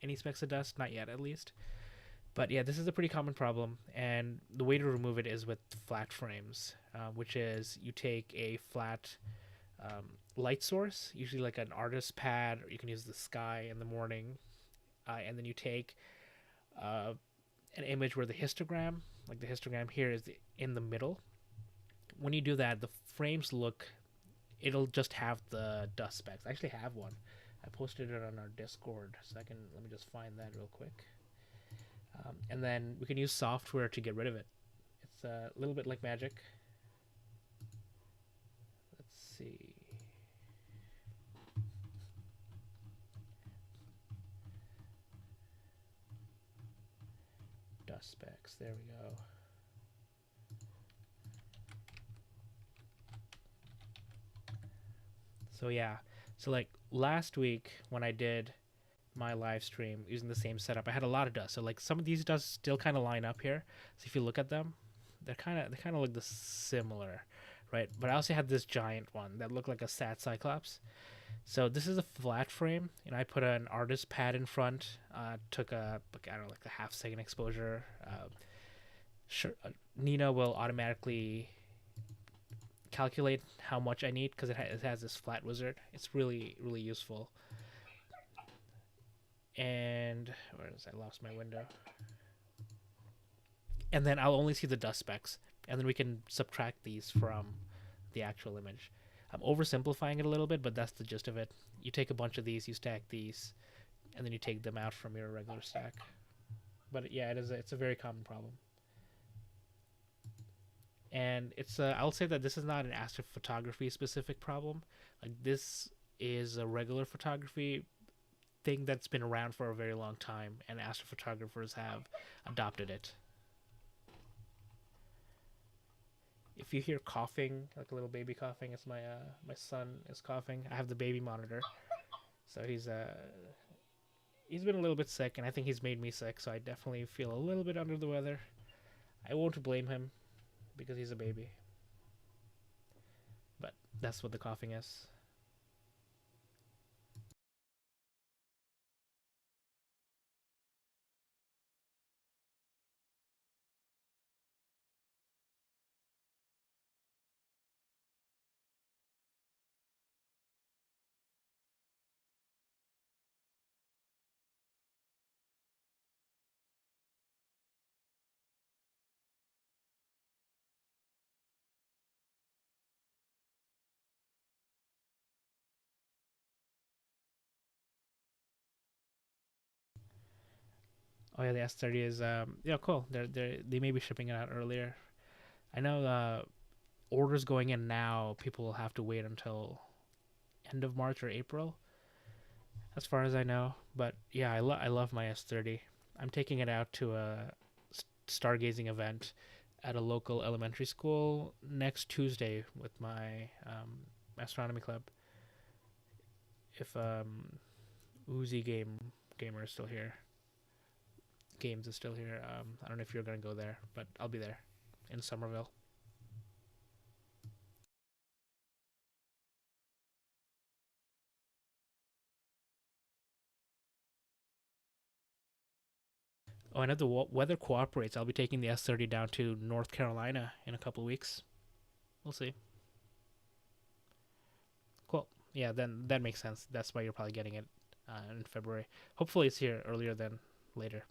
A: any specks of dust, not yet at least. But yeah, this is a pretty common problem, and the way to remove it is with flat frames, which is you take a flat light source, usually like an artist pad, or you can use the sky in the morning, and then you take uh, an image where the histogram, like the histogram here, is in the middle. When you do that, the frames look, it'll just have the dust specks. I actually have one. I posted it on our Discord, so let me just find that real quick. And then we can use software to get rid of it. It's a little bit like magic. Let's see. Dust specks. There we go. So yeah. So like last week when I did my live stream using the same setup, I had a lot of dust. So like some of these dust still kind of line up here. So if you look at them, they kind of look similar, right? But I also had this giant one that looked like a sad cyclops. So this is a flat frame, and I put an artist pad in front. Took a I don't know, like a half-second exposure. Sure, Nina will automatically calculate how much I need because it has this flat wizard. It's really useful. And where is I lost my window? And then I'll only see the dust specks, and then we can subtract these from the actual image. I'm oversimplifying it a little bit, but that's the gist of it. You take a bunch of these, you stack these, and then you take them out from your regular stack. But yeah, it's a very common problem. And I'll say that this is not an astrophotography specific problem. Like this is a regular photography thing that's been around for a very long time, and astrophotographers have adopted it. If you hear coughing, like a little baby coughing, it's my son is coughing. I have the baby monitor, so he's been a little bit sick, and I think he's made me sick. So I definitely feel a little bit under the weather. I won't blame him because he's a baby, but that's what the coughing is. Oh yeah, the S30 is yeah, cool. They may be shipping it out earlier. I know orders going in now, people will have to wait until end of March or April, as far as I know. But yeah, I love my S30. I'm taking it out to a stargazing event at a local elementary school next Tuesday with my astronomy club. If Uzi gamer is still here, Games is still here. I don't know if you're gonna go there, but I'll be there in Somerville. Oh, and if the weather cooperates, I'll be taking the S30 down to North Carolina in a couple of weeks. We'll see. Cool. Yeah, then that makes sense. That's why you're probably getting it in February. Hopefully, it's here earlier than later.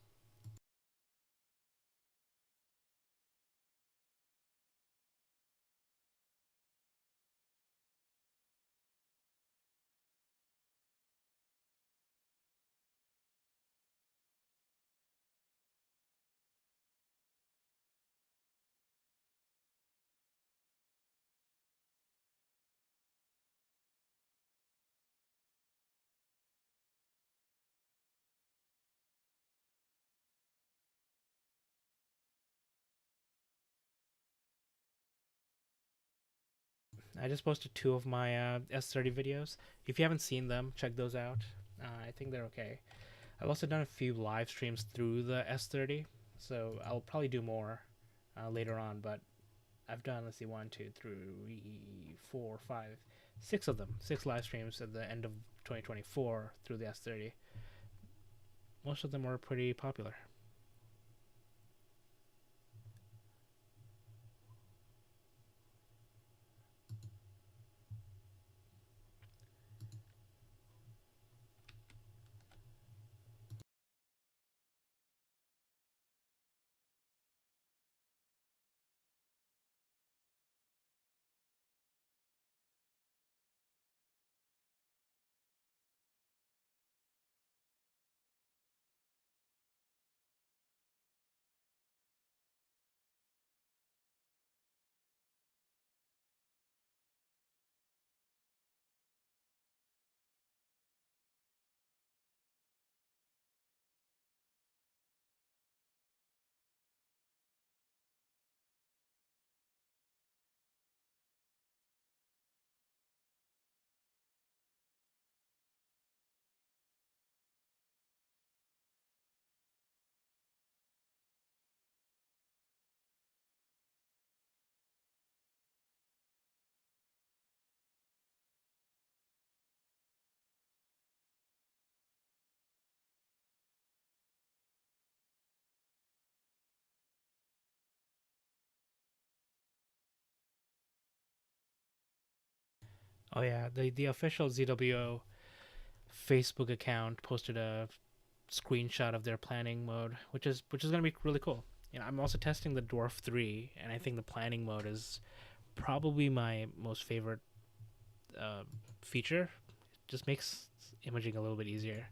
A: I just posted two of my S30 videos. If you haven't seen them, check those out. I think they're okay. I've also done a few live streams through the S30, so I'll probably do more later on. But I've done, let's see, one, two, three, four, five, six of them, six live streams at the end of 2024 through the S30. Most of them were pretty popular. Oh yeah, the official ZWO Facebook account posted a screenshot of their planning mode, which is gonna be really cool. I'm also testing the Dwarf 3, and I think the planning mode is probably my most favorite uh, feature. It just makes imaging a little bit easier.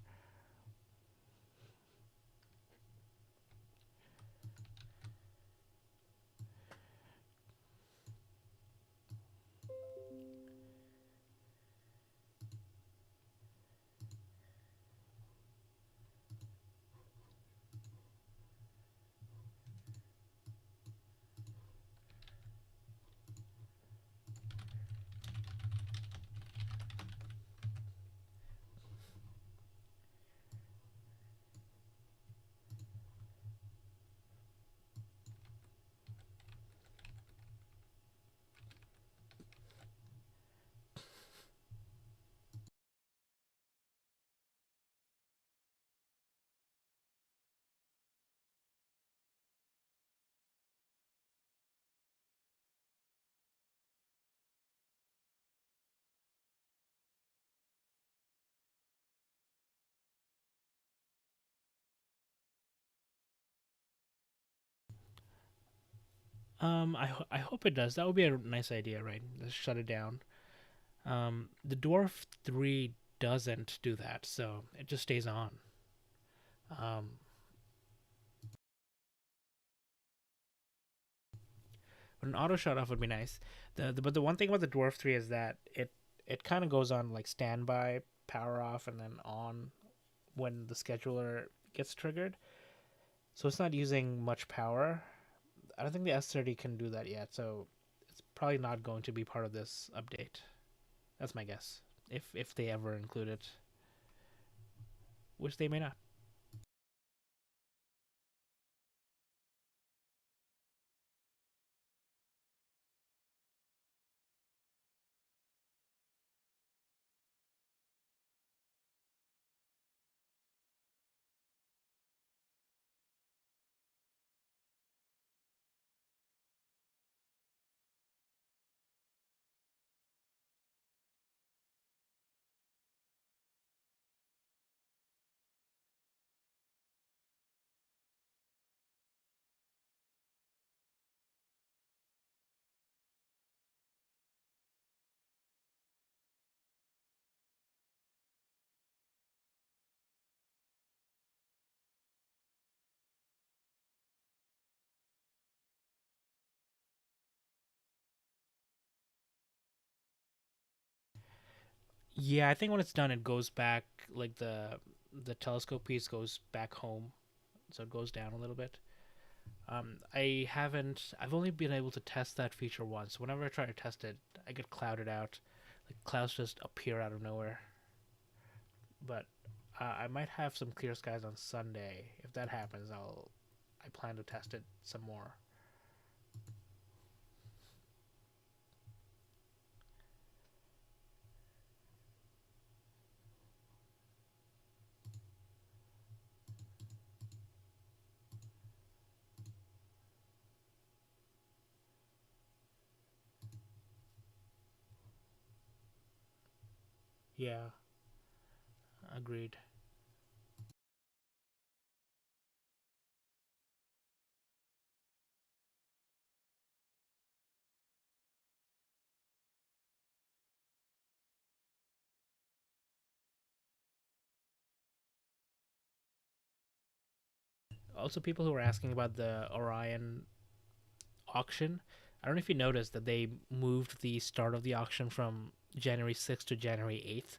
A: I hope it does. That would be a nice idea, right? Let's shut it down. The Dwarf 3 doesn't do that, so it just stays on. Um, But an auto shut off would be nice. But the one thing about the Dwarf 3 is that it kind of goes on like standby, power off, and then on when the scheduler gets triggered. So it's not using much power. I don't think the S30 can do that yet, so it's probably not going to be part of this update. That's my guess. If they ever include it, which they may not. Yeah, I think when it's done, it goes back like the telescope piece goes back home, so it goes down a little bit. I haven't. I've only been able to test that feature once. Whenever I try to test it, I get clouded out. Like clouds just appear out of nowhere. But I might have some clear skies on Sunday. If that happens, I plan to test it some more. Yeah, agreed. Also, people who were asking about the Orion auction, I don't know if you noticed that they moved the start of the auction from January 6th to January 8th,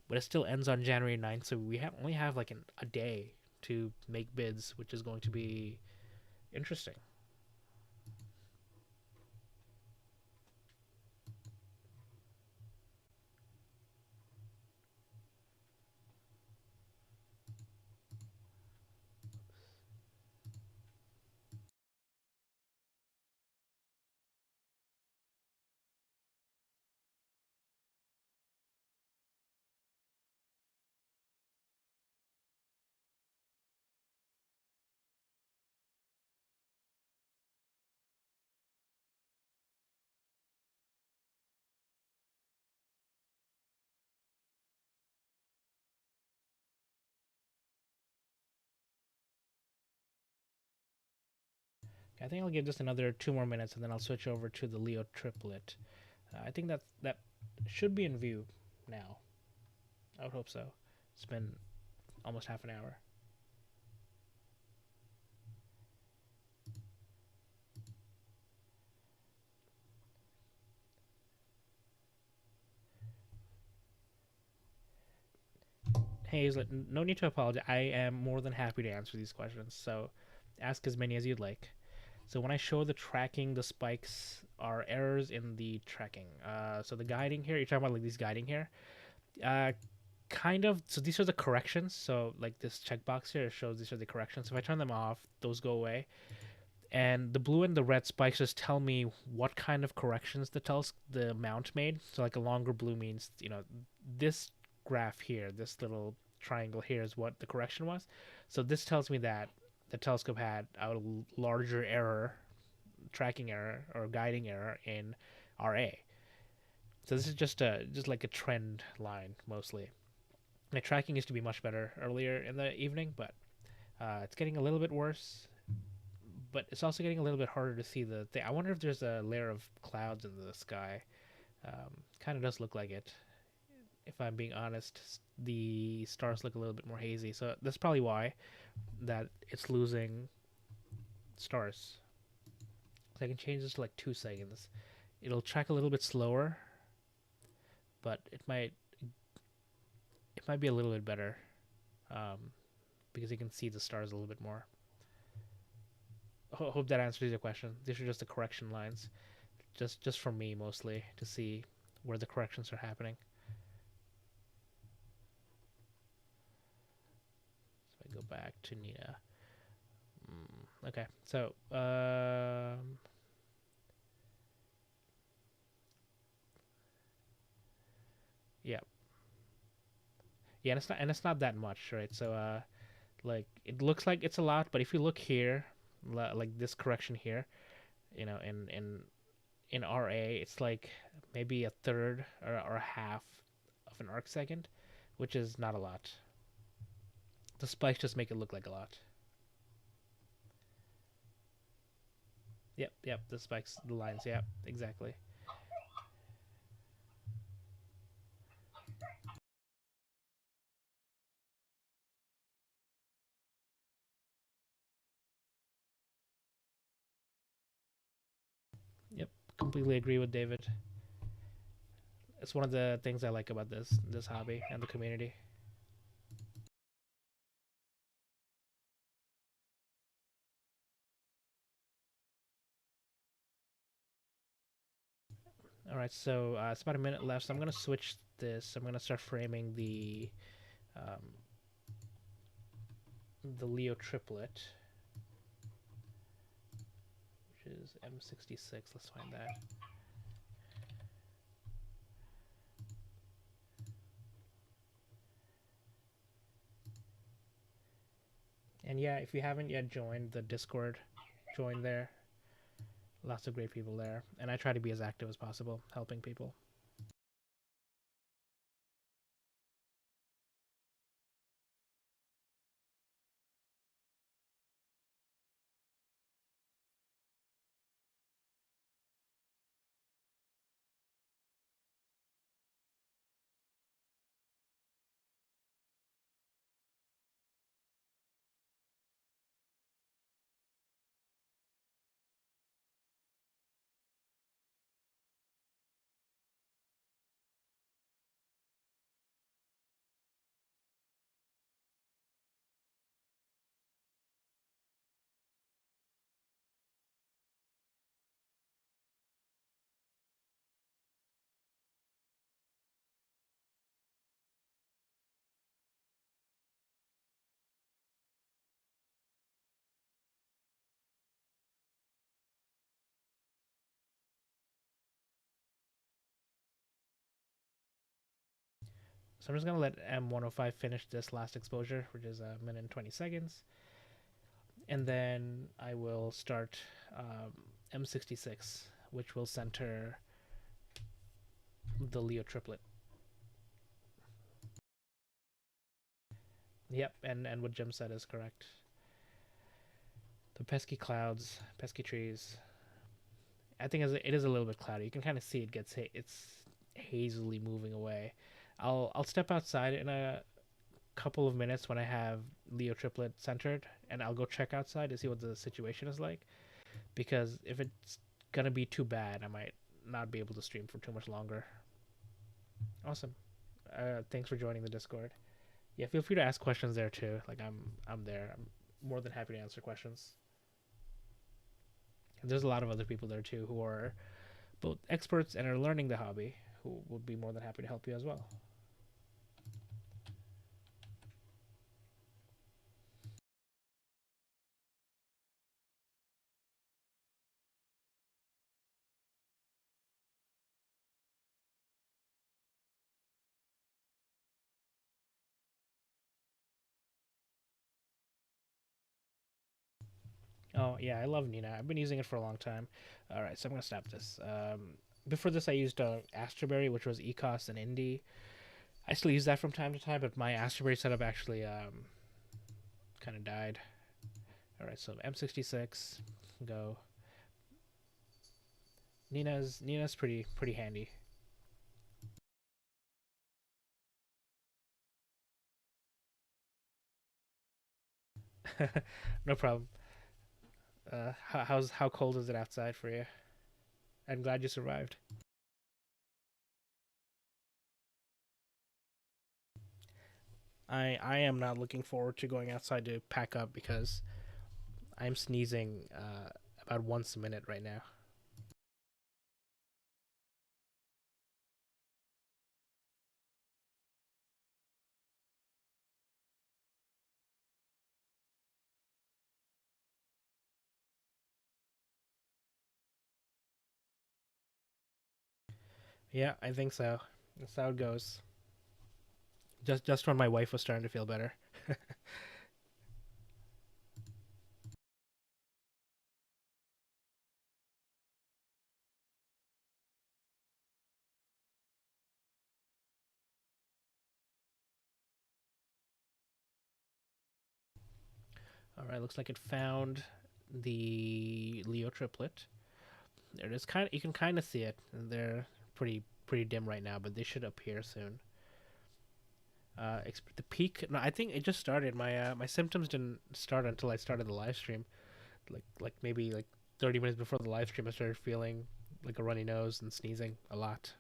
A: but it still ends on January 9th, so only have like a day to make bids, which is going to be interesting. I think I'll give this another 2 more minutes and then I'll switch over to the Leo triplet. I think that should be in view now. I would hope so. It's been almost half an hour. Hey, no need to apologize. I am more than happy to answer these questions. So ask as many as you'd like. So when I show the tracking, the spikes are errors in the tracking. So the guiding here, you're talking about like these guiding here. Uh, kind of. So these are the corrections. So like this checkbox here shows these are the corrections. So if I turn them off, those go away. And the blue and the red spikes just tell me what kind of corrections the mount made. So like a longer blue means this graph here, this little triangle here is what the correction was. So this tells me that the telescope had a larger error, tracking error or guiding error in RA. So this is just like a trend line mostly. My tracking used to be much better earlier in the evening, but it's getting a little bit worse. But it's also getting a little bit harder to see the thing. I wonder if there's a layer of clouds in the sky. Kind of does look like it. If I'm being honest, the stars look a little bit more hazy. So that's probably why that it's losing stars. So I can change this to like 2 seconds. It'll track a little bit slower, but it might be a little bit better, um, because you can see the stars a little bit more. Hope that answers your question. These are just the correction lines, just for me mostly to see where the corrections are happening. So I go back to Nina. Okay, so yeah, yeah, and it's not that much, right? So like it looks like it's a lot, but if you look here, like this correction here, in RA, it's like maybe a third or a half of an arc second, which is not a lot. The spikes just make it look like a lot. Yep. The spikes, the lines. Yep, exactly. Yep, completely agree with David. It's one of the things I like about this hobby and the community. All right, so it's about a minute left, so I'm gonna switch this. I'm gonna start framing um, the Leo triplet, which is M66. Let's find that. And yeah, if you haven't yet joined the Discord, join there. Lots of great people there, and I try to be as active as possible, helping people. So I'm just gonna let M105 finish this last exposure, which is a minute and 20 seconds, and then I will start M66, which will center the Leo triplet. Yep, and what Jim said is correct. The pesky clouds, pesky trees. I think it is a little bit cloudy. You can kind of see it's hazily moving away. I'll step outside in a couple of minutes when I have Leo triplet centered, and I'll go check outside to see what the situation is like. Because if it's gonna be too bad, I might not be able to stream for too much longer. Awesome. Thanks for joining the Discord. Yeah, feel free to ask questions there too. Like I'm there. I'm more than happy to answer questions. And there's a lot of other people there too who are both experts and are learning the hobby who would be more than happy to help you as well. Oh yeah, I love Nina. I've been using it for a long time. All right, so I'm gonna stop this. Before this, I used Astroberry, which was ECOS and Indie. I still use that from time to time, but my Astroberry setup actually kind of died. All right, so M66, go. Nina's pretty handy. No problem. How cold is it outside for you? I'm glad you survived. I am not looking forward to going outside to pack up because I'm sneezing about once a minute right now. Yeah, I think so. That's how it goes. Just when my wife was starting to feel better. All right, looks like it found the Leo triplet. There it is. You can kind of see it. They're pretty dim right now, but they should appear soon. The peak. No, I think it just started. My symptoms didn't start until I started the live stream. Maybe like 30 minutes before the live stream, I started feeling like a runny nose and sneezing a lot.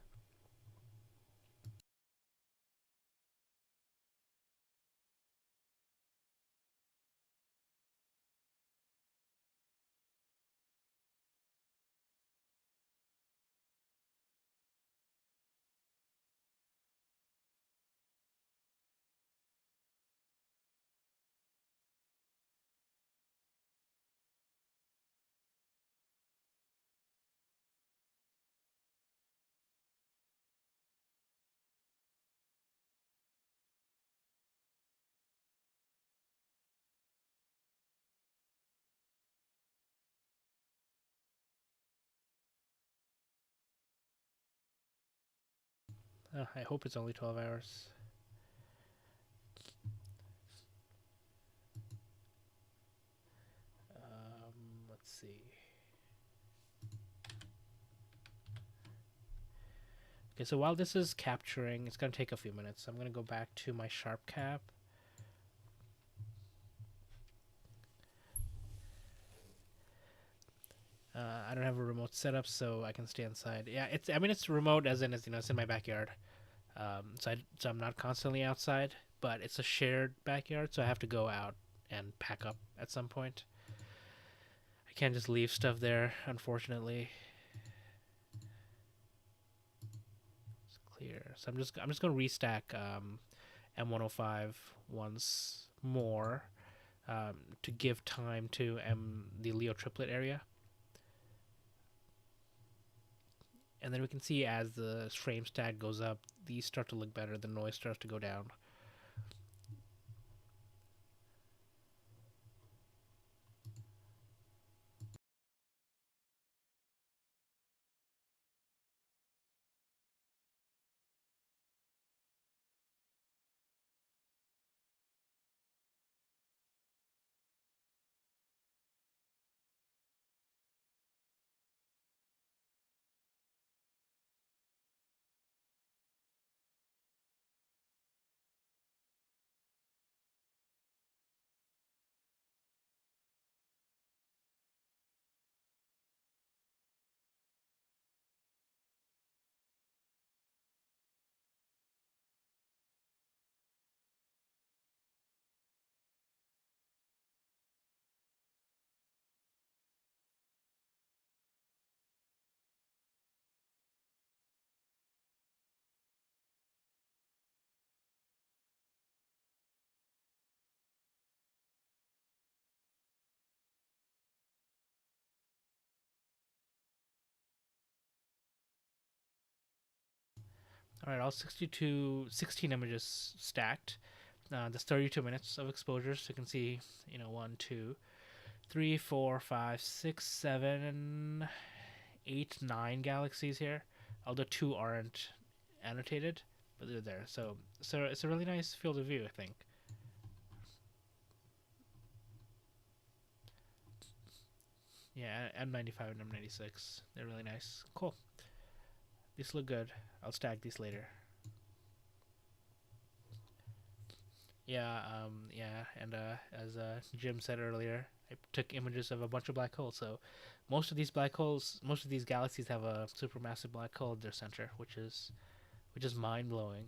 A: I hope it's only 12 hours. Let's see. Okay, so while this is capturing, it's gonna take a few minutes. I'm gonna go back to my sharp cap. I don't have a remote setup, so I can stay inside. Yeah, it's. I mean, it's remote as in, it's in my backyard. So I'm not constantly outside, but it's a shared backyard, so I have to go out and pack up at some point. I can't just leave stuff there, unfortunately. It's clear. So I'm just gonna restack M105 once more to give time to the Leo triplet area. And then we can see as the frame stack goes up, these start to look better. The noise starts to go down. All right, all 16 images stacked. That's 32 minutes of exposure, so you can see, one, two, three, four, five, six, seven, eight, nine galaxies here. Although two aren't annotated, but they're there. So it's a really nice field of view, I think. Yeah, M95 and M96, they're really nice. Cool. These look good. I'll stack these later. Yeah, and as Jim said earlier, I took images of a bunch of black holes. So most of these black holes, most of these galaxies have a supermassive black hole at their center, which is mind blowing.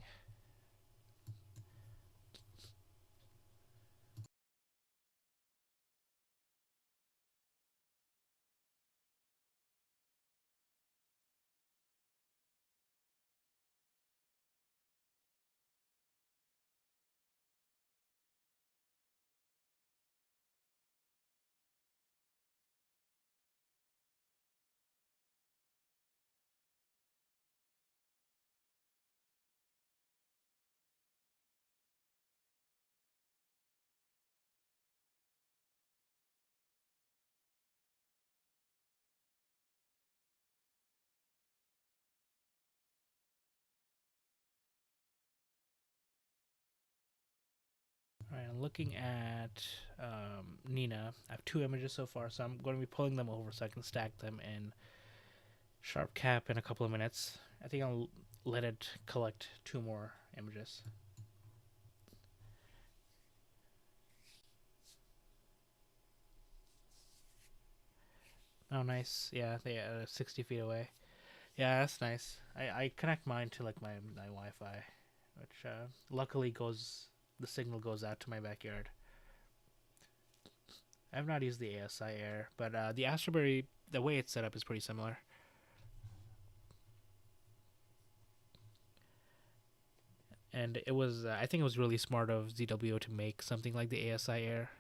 A: All right, I'm looking at Nina. I have two images so far, so I'm going to be pulling them over so I can stack them in Sharp Cap in a couple of minutes. I think I'll let it collect two more images. Oh, nice. Yeah, they are 60 feet away. Yeah, that's nice. I connect mine to like my Wi-Fi, which luckily goes the signal goes out to my backyard. I've not used the ASI Air, but the Astroberry, the way it's set up is pretty similar. And it was, I think it was really smart of ZWO to make something like the ASI Air.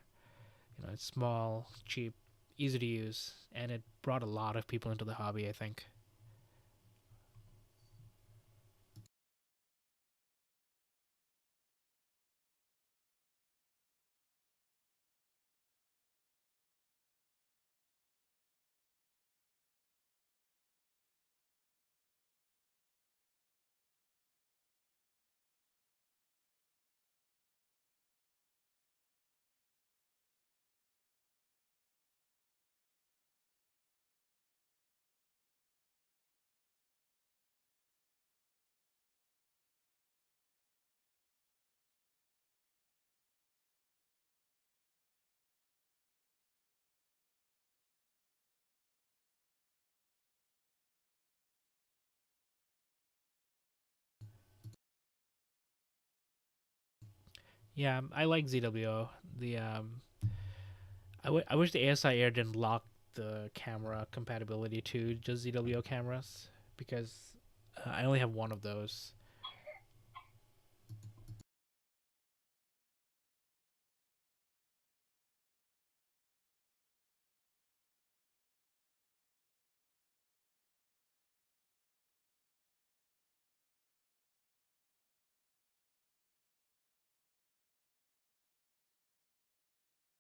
A: You know, it's small, cheap, easy to use, and it brought a lot of people into the hobby, I think. Yeah, I like ZWO. The I wish the ASI Air didn't lock the camera compatibility to just ZWO cameras because I only have one of those.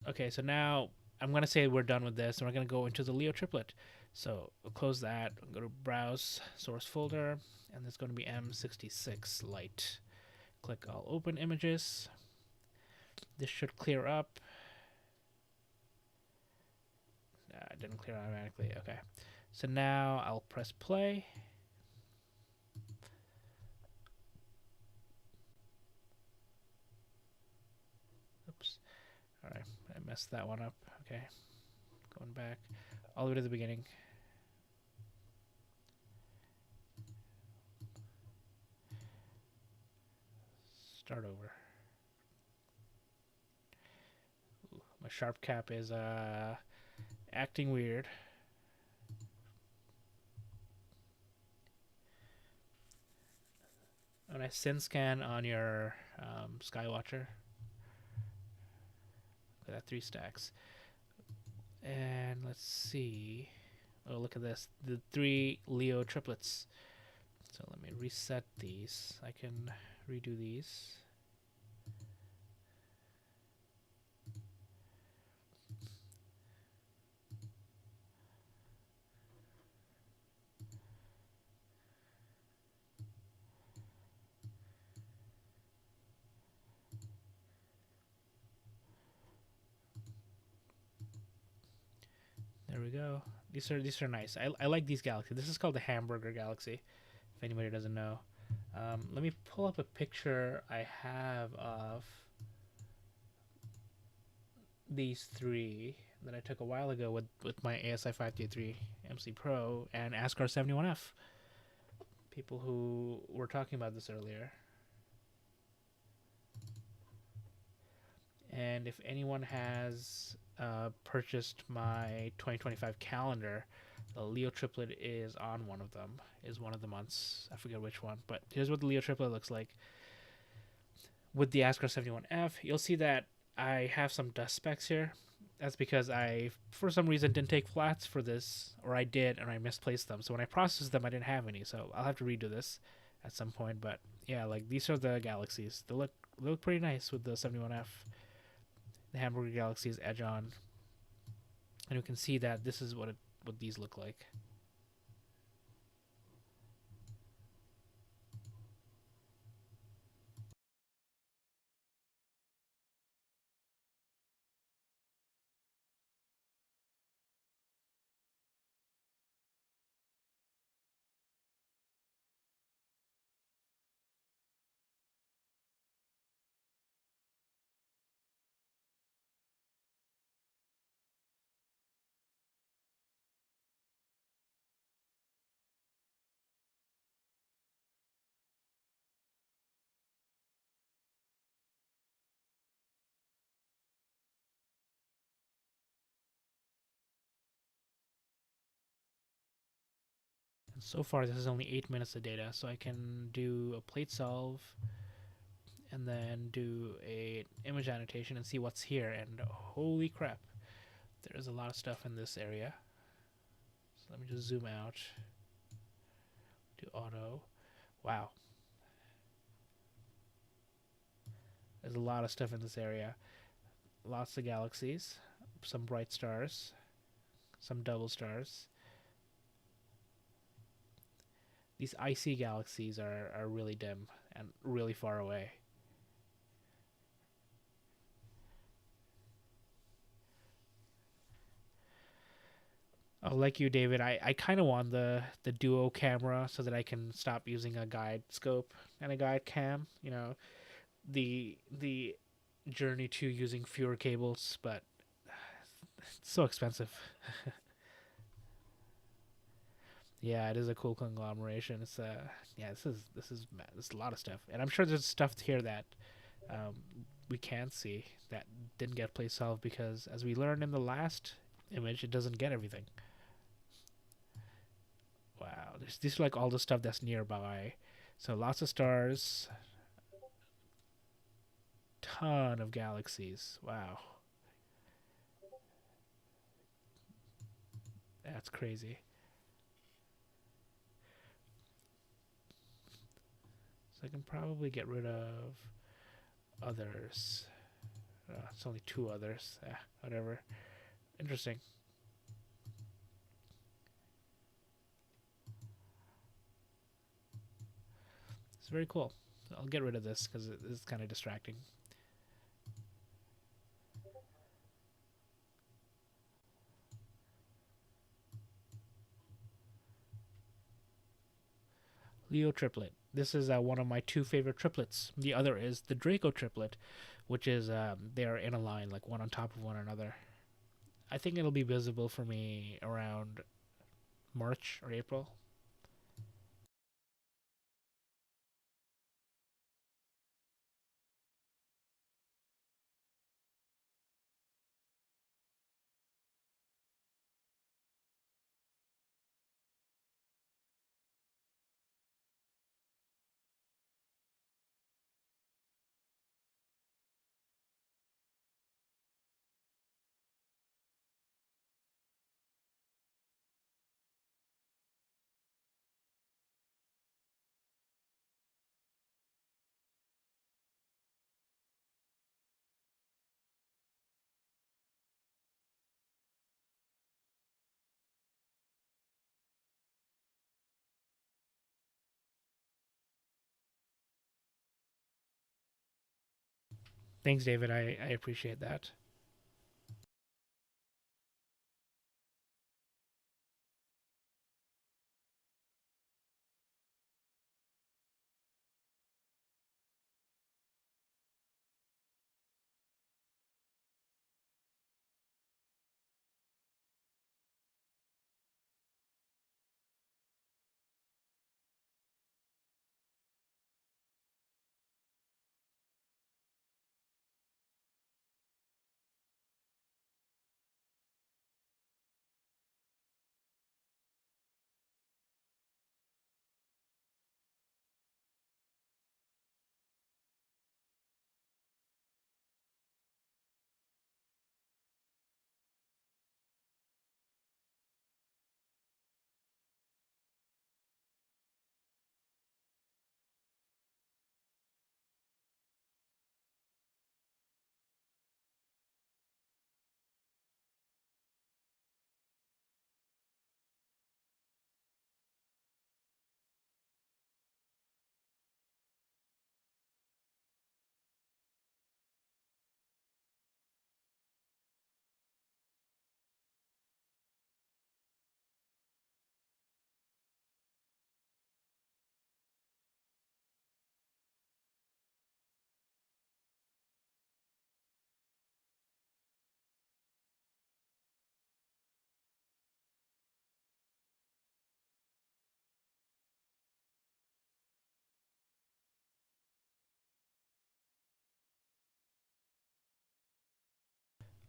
A: Okay, so now I'm gonna say we're done with this, and we're gonna go into the Leo triplet. So we'll close that. Go to Browse Source Folder, and there's going to be M66 Light. Click All Open Images. This should clear up. It didn't clear automatically. Okay. So now I'll press play. Oops. All right. I messed that one up. Okay. Going back all the way to the beginning. Start over. Ooh, my sharp cap is acting weird. When I sin scan on your Skywatcher, look at that, 3 stacks. And let's see. Oh, look at this. The 3 Leo triplets. So let me reset these. I can redo these. There we go. These are nice. I like these galaxies. This is called the Hamburger Galaxy. If anybody doesn't know, let me pull up a picture I have of these 3. that I took a while ago with my ASI 533 MC Pro and ASCAR 71F. People who were talking about this earlier. And if anyone has purchased my 2025 calendar, the Leo triplet is on one of them, is one of the months. I forget which one, but here's what the Leo triplet looks like. With the ASCAR 71F, you'll see that I have some dust specks here. That's because I, for some reason, didn't take flats for this, or I did, and I misplaced them. So when I processed them, I didn't have any. So I'll have to redo this at some point. But yeah, like these are the galaxies. They look pretty nice with the 71F. The Hamburger Galaxy's edge on, and you can see that this is what these look like. And so far, this is only 8 minutes of data, so I can do a plate solve and then do a image annotation and see what's here. And holy crap, there's a lot of stuff in this area. So let me just zoom out. Do auto. Wow, there's a lot of stuff in this area. Lots of galaxies, some bright stars, some double stars. These icy galaxies are really dim and really far away. Oh, like you, David, I kind of want the duo camera so that I can stop using a guide scope and a guide cam. The journey to using fewer cables, but it's so expensive. Yeah, it is a cool conglomeration. It's yeah, this is a lot of stuff, and I'm sure there's stuff here that um, we can't see that didn't get play solved because, as we learned in the last image, it doesn't get everything. Wow, this is like all the stuff that's nearby. So lots of stars, ton of galaxies. Wow, that's crazy. So I can probably get rid of others. It's only two others. Whatever. Interesting. It's very cool. I'll get rid of this because it is kind of distracting. Leo triplet. This is one of my two favorite triplets. The other is the Draco triplet, which is they are in a line, like one on top of one another. I think it'll be visible for me around March or April. Thanks, David. I appreciate that.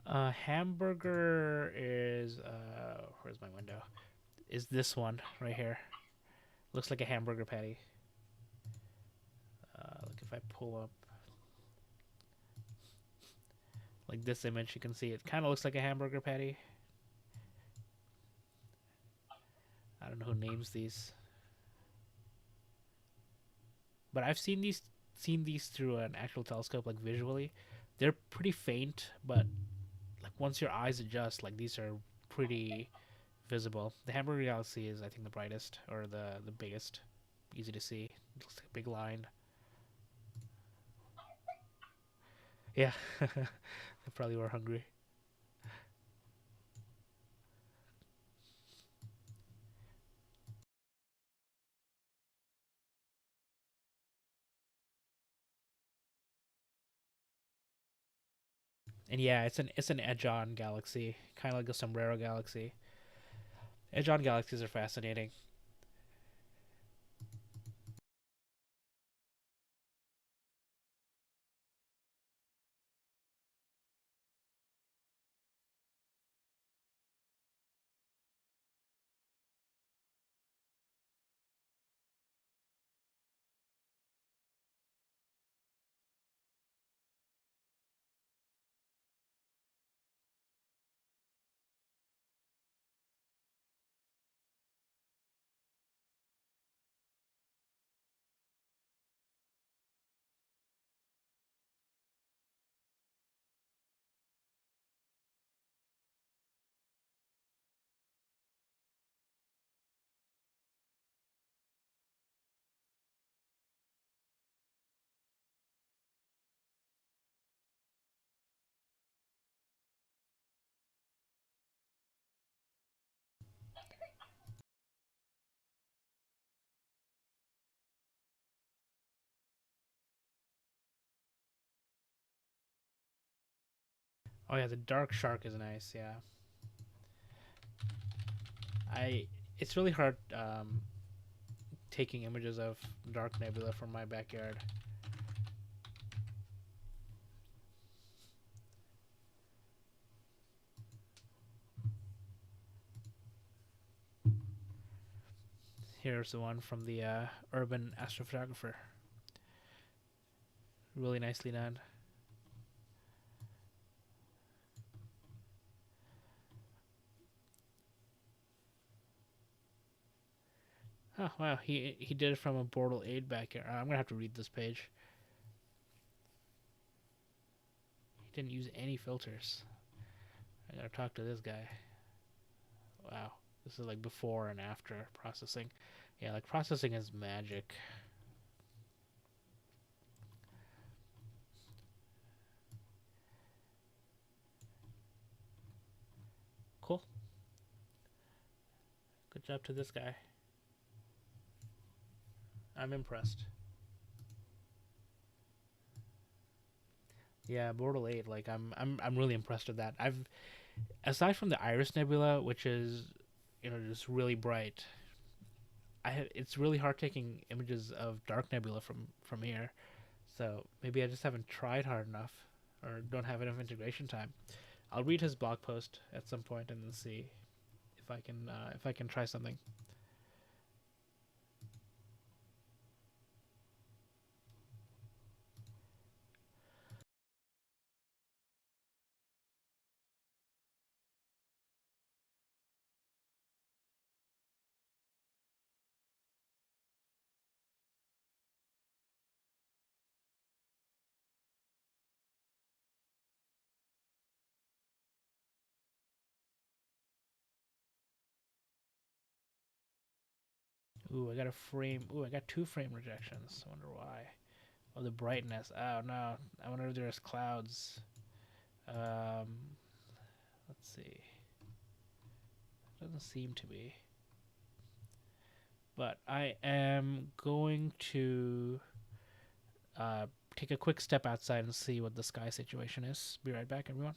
A: Hamburger is where's my window? Is this one right here? Looks like a hamburger patty. Look, if I pull up like this image, you can see it kind of looks like a hamburger patty. I don't know who names these, but I've seen these through an actual telescope, like visually. They're pretty faint, but like once your eyes adjust, like these are pretty visible. The hamburger galaxy is, I think, the brightest or the biggest, easy to see. It looks like a big line. Yeah, they probably were hungry. And yeah, it's an edge-on galaxy, kind of like a sombrero galaxy. Edge-on galaxies are fascinating. Oh yeah, the dark shark is nice. Yeah, I. It's really hard taking images of dark nebula from my backyard. Here's the one from the urban astrophotographer. Really nicely done. Oh wow, he did it from a Bortle 8 backyard. I'm gonna have to read this page. He didn't use any filters. I gotta talk to this guy. Wow, this is like before and after processing. Yeah, like processing is magic. Cool. Good job to this guy. I'm impressed. Yeah, Bortle 8. Like I'm really impressed with that. I've aside from the Iris Nebula, which is just really bright. It's really hard taking images of dark nebula from here. So maybe I just haven't tried hard enough, or don't have enough integration time. I'll read his blog post at some point and then see if I can try something. Ooh, I got a frame. Ooh, I got two frame rejections. I wonder why. Oh, the brightness. Oh no. I wonder if there's clouds. Um, let's see. Doesn't seem to be. But I am going to take a quick step outside and see what the sky situation is. Be right back, everyone.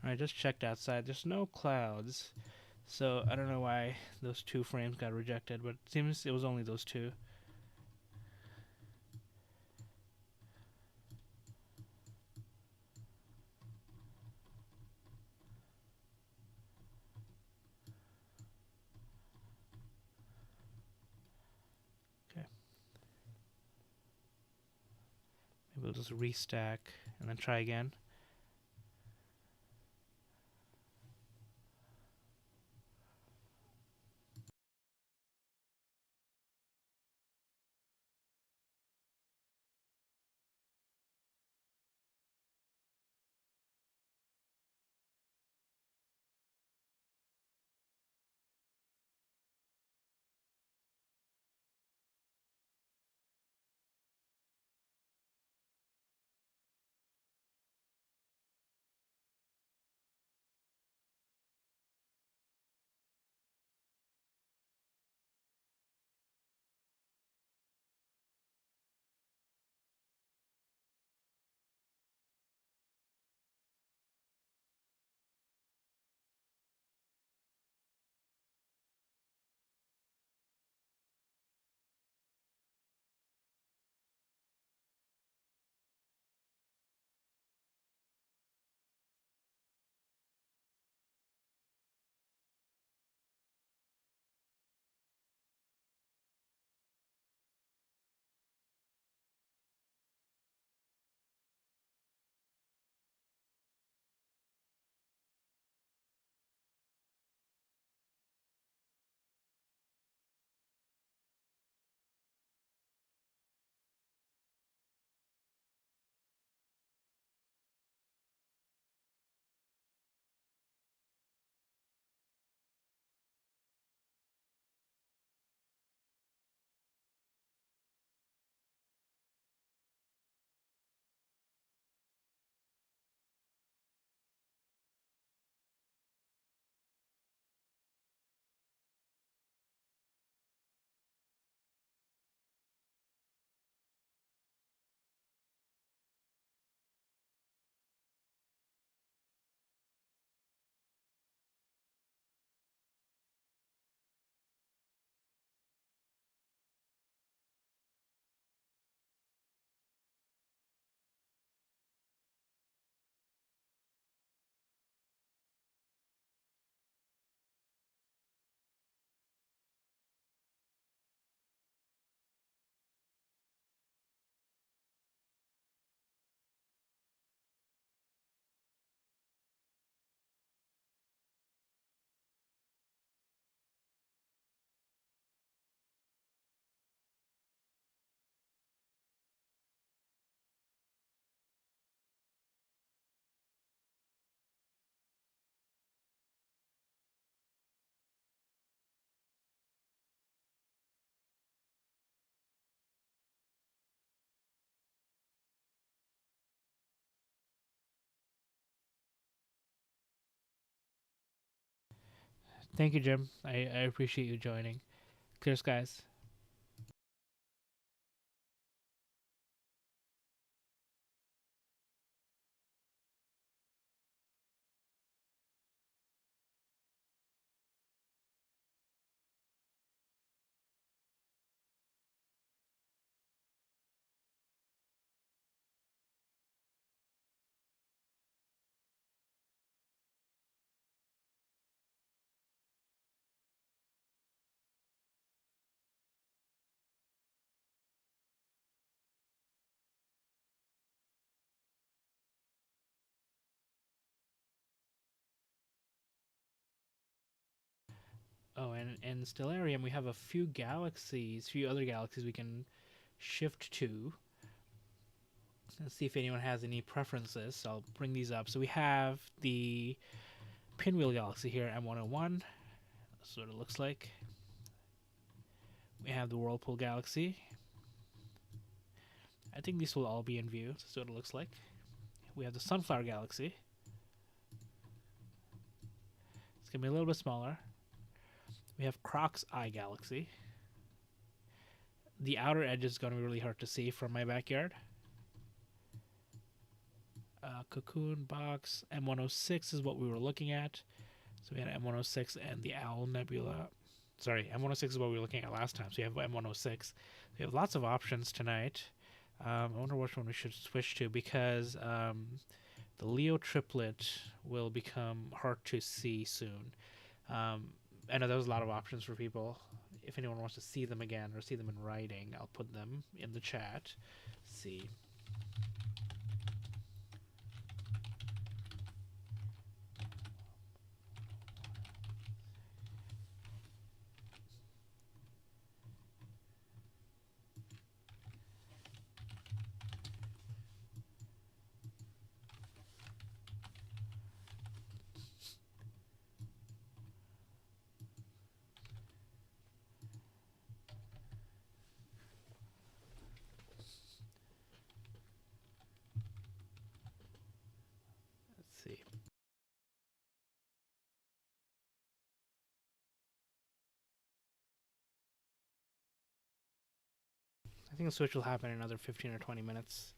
A: I just checked outside. There's no clouds. So I don't know why those two frames got rejected, but it seems it was only those two. Okay. Maybe we'll just restack and then try again. Thank you, Jim. I appreciate you joining. Clear skies. Oh, and in Stellarium, we have a few galaxies, few other galaxies we can shift to. Let's see if anyone has any preferences. So I'll bring these up. So we have the Pinwheel Galaxy here, M101. That's what it looks like. We have the Whirlpool Galaxy. I think these will all be in view. That's what it looks like. We have the Sunflower Galaxy. It's going to be a little bit smaller. We have Croc's Eye Galaxy. The outer edge is going to be really hard to see from my backyard. Cocoon box. M106 is what we were looking at. So we had M106 and the Owl Nebula. Sorry, M106 is what we were looking at last time. So you have M106. We have lots of options tonight. I wonder which one we should switch to because the Leo triplet will become hard to see soon. I know there was a lot of options for people. If anyone wants to see them again or see them in writing, I'll put them in the chat. Let's see. Let's see. I think the switch will happen in another 15 or 20 minutes.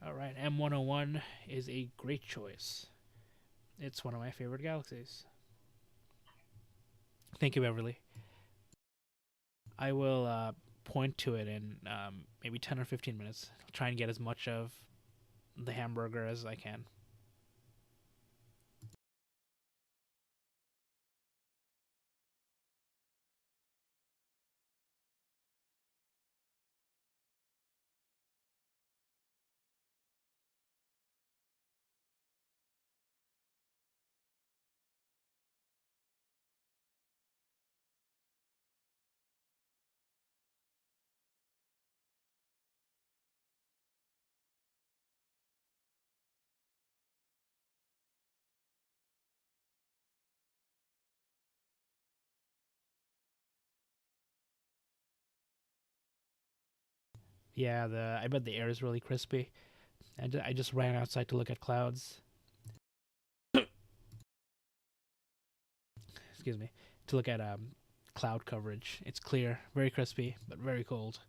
A: All right, M101 is a great choice. It's one of my favorite galaxies. Thank you, Beverly. I will point to it in maybe 10 or 15 minutes. I'll try and get as much of the hamburger as I can. Yeah, I bet the air is really crispy. I just ran outside to look at clouds. Excuse me. To look at cloud coverage. It's clear, very crispy, but very cold.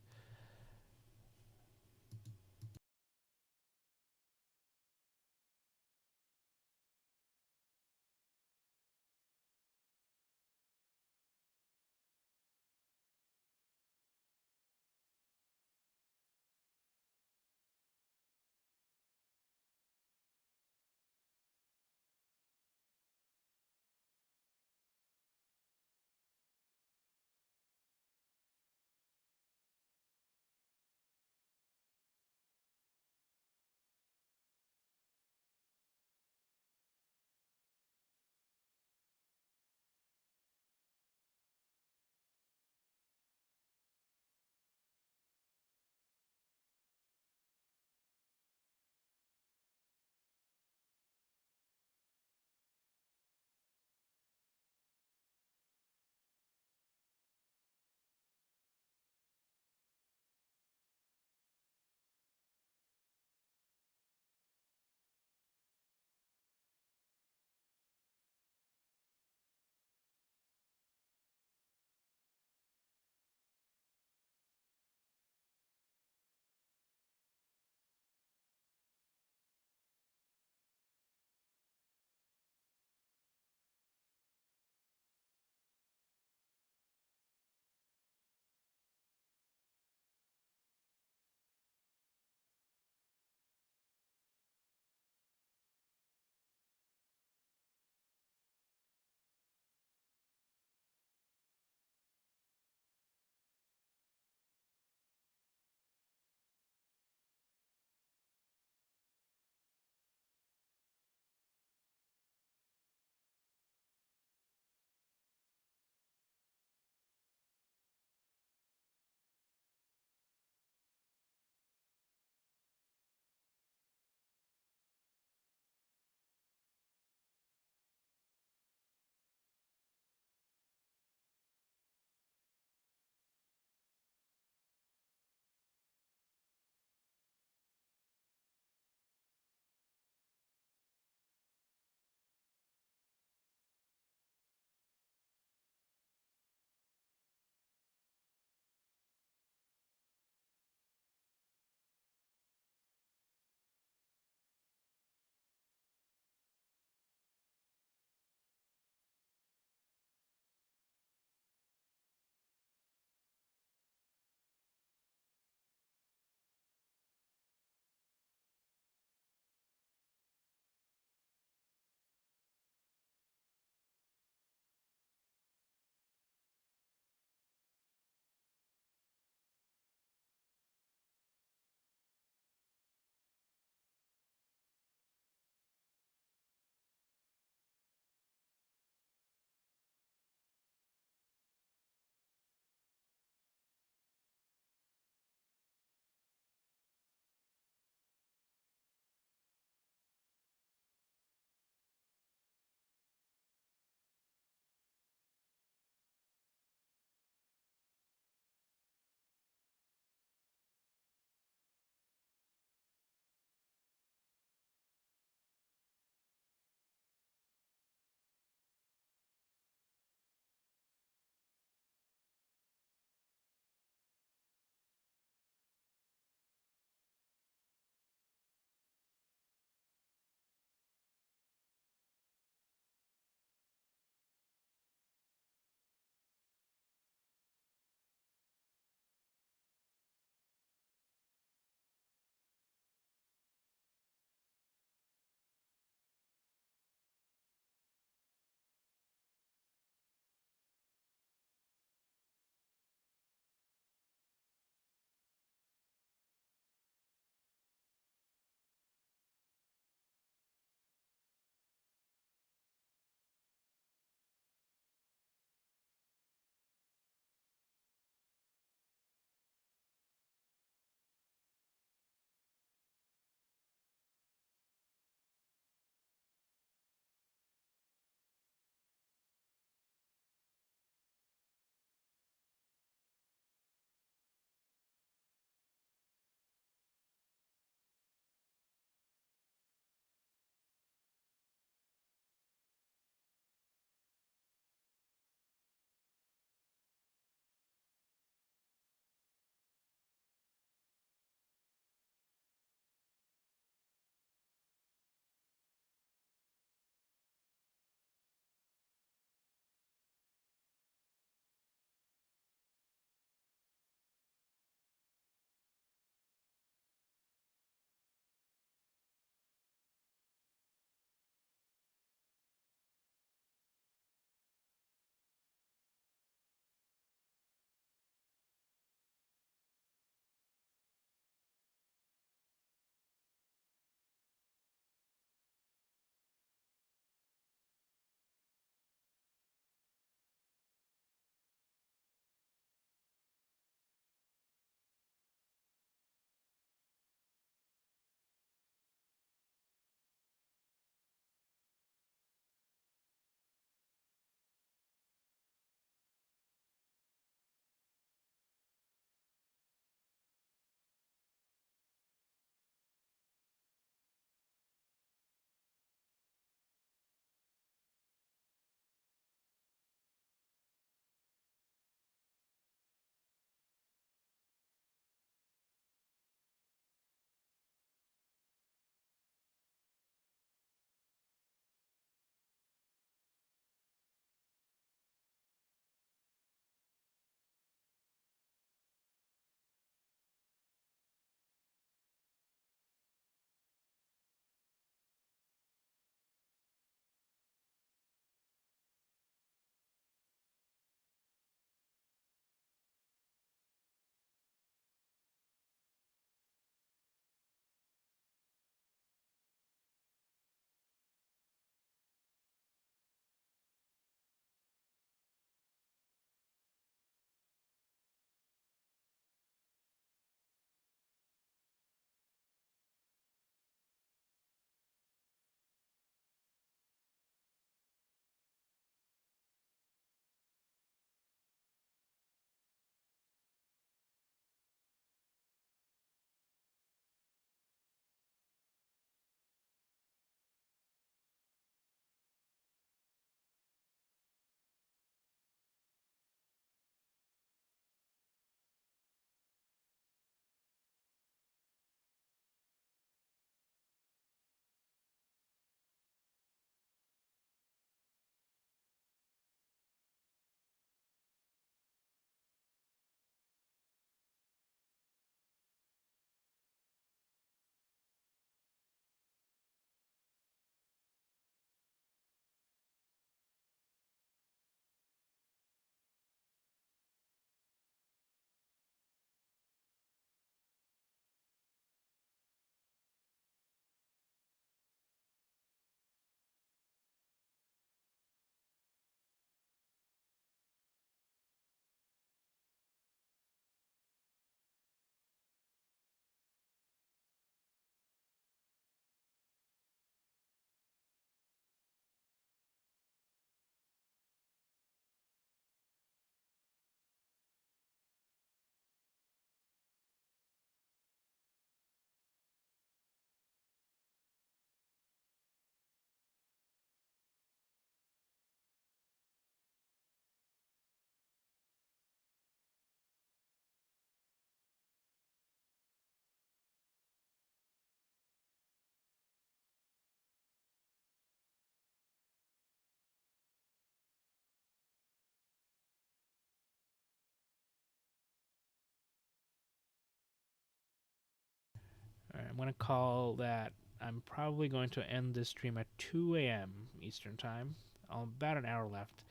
A: I'm going to call that I'm probably going to end this stream at 2 a.m. Eastern Time. About an hour left.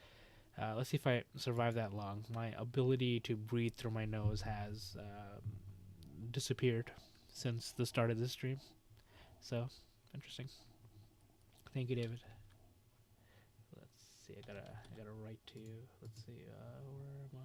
A: Let's see if I survive that long. My ability to breathe through my nose has disappeared since the start of this stream. So, interesting. Thank you, David. Let's see. I gotta write to you. Let's see. Where am I?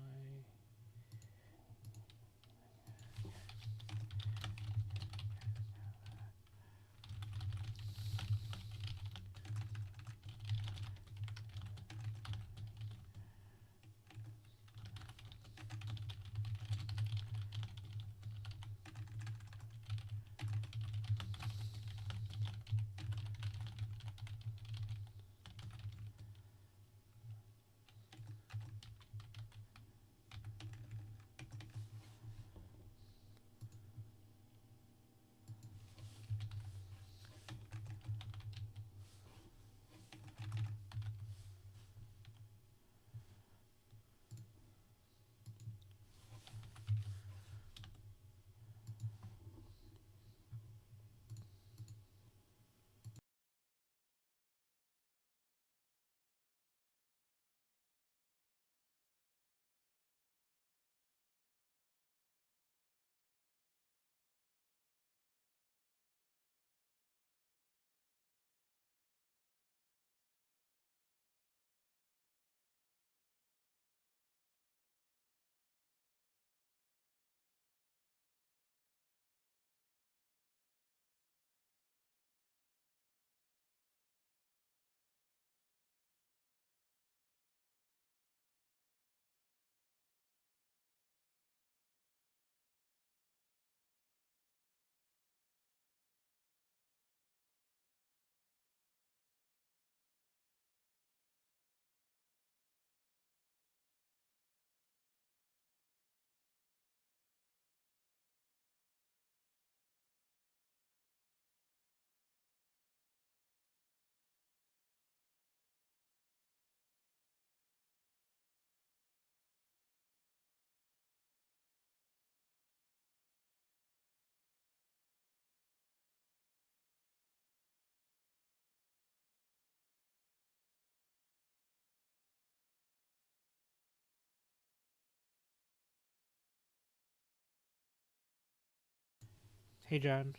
A: Hey, John.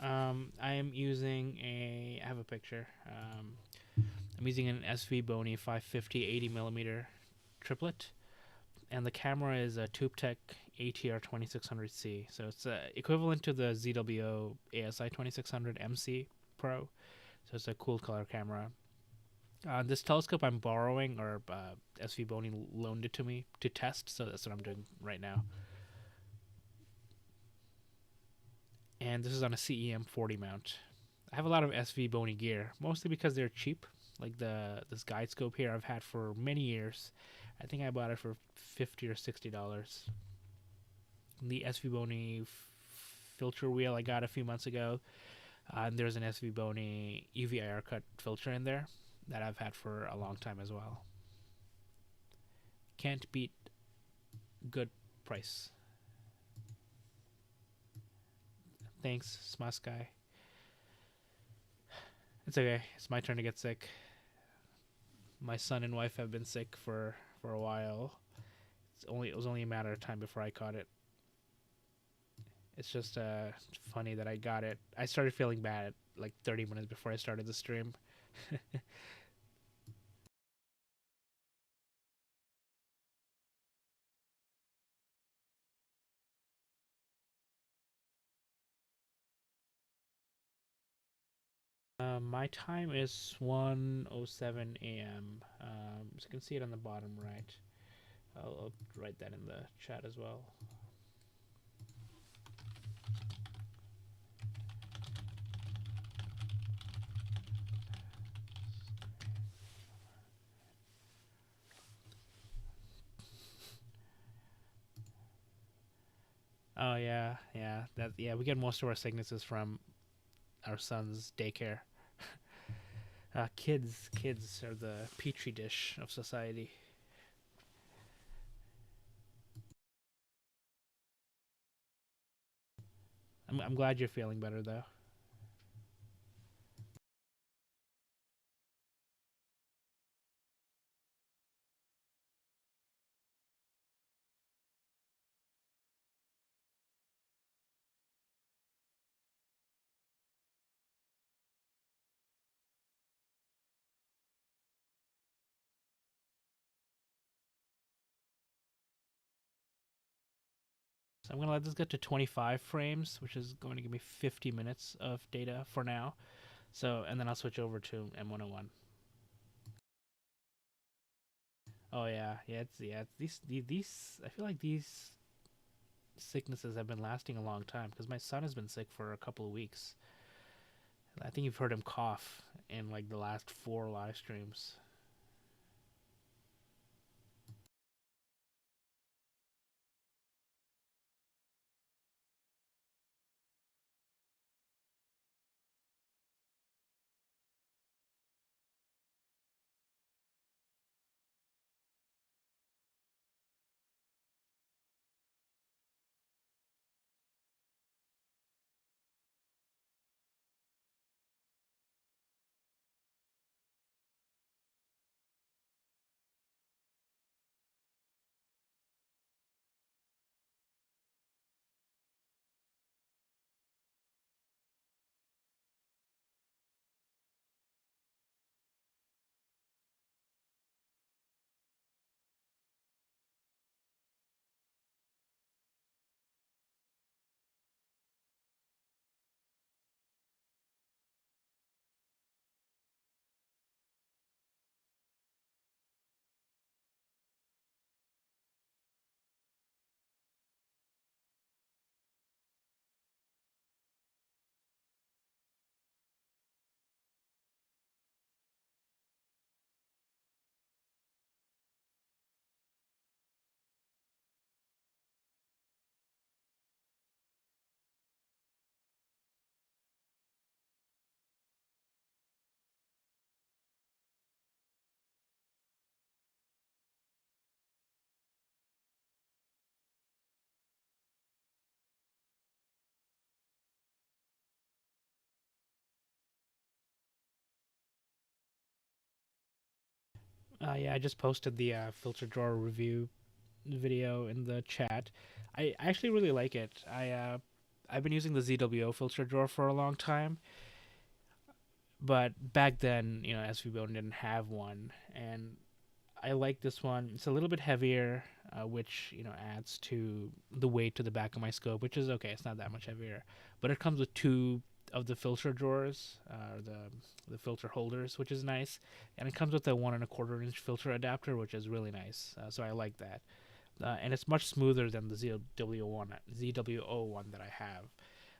A: I am using a. I have a picture. I'm using an SV Bony 550 80mm triplet, and the camera is a TubeTech ATR 2600C. So it's equivalent to the ZWO ASI 2600 MC Pro. So it's a cool color camera. This telescope I'm borrowing, or SV Bony loaned it to me to test. So that's what I'm doing right now. And this is on a CEM 40 mount. I have a lot of SV Bony gear, mostly because they're cheap. Like this guide scope here, I've had for many years. I think I bought it for $50 or $60. The SV Bony filter wheel I got a few months ago. And there's an SV Bony UV-IR cut filter in there that I've had for a long time as well. Can't beat good price. Thanks, Smas guy. It's okay. It's my turn to get sick. My son and wife have been sick for a while. It was only a matter of time before I caught it. It's just funny that I got it. I started feeling bad like 30 minutes before I started the stream. My time is 1:07 a.m. So you can see it on the bottom right. I'll write that in the chat as well. Oh yeah, we get most of our sicknesses from our son's daycare. Kids are the petri dish of society. I'm glad you're feeling better though. So I'm gonna let this get to 25 frames, which is going to give me 50 minutes of data for now. So, and then I'll switch over to M101. Oh yeah, it's these. I feel like these sicknesses have been lasting a long time because my son has been sick for a couple of weeks. I think you've heard him cough in like the last 4 live streams. Yeah, I just posted the filter drawer review video in the chat. I actually really like it. I've been using the ZWO filter drawer for a long time, but back then, SVBO didn't have one, and I like this one. It's a little bit heavier, which adds to the weight to the back of my scope, which is okay. It's not that much heavier, but it comes with two of the filter drawers, the filter holders, which is nice, and it comes with a 1.25 inch filter adapter, which is really nice. So I like that, and it's much smoother than the ZWO one that I have.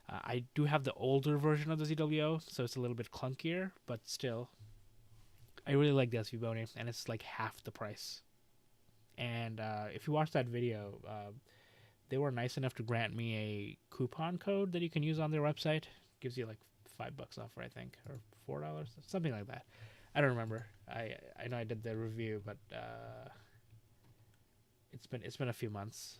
A: I do have the older version of the ZWO, so it's a little bit clunkier, but still, I really like the SV Bony, and it's like half the price. And if you watch that video, they were nice enough to grant me a coupon code that you can use on their website. Gives you like $5 off, I think, or $4, something like that. I don't remember. I know I did the review, but it's been a few months.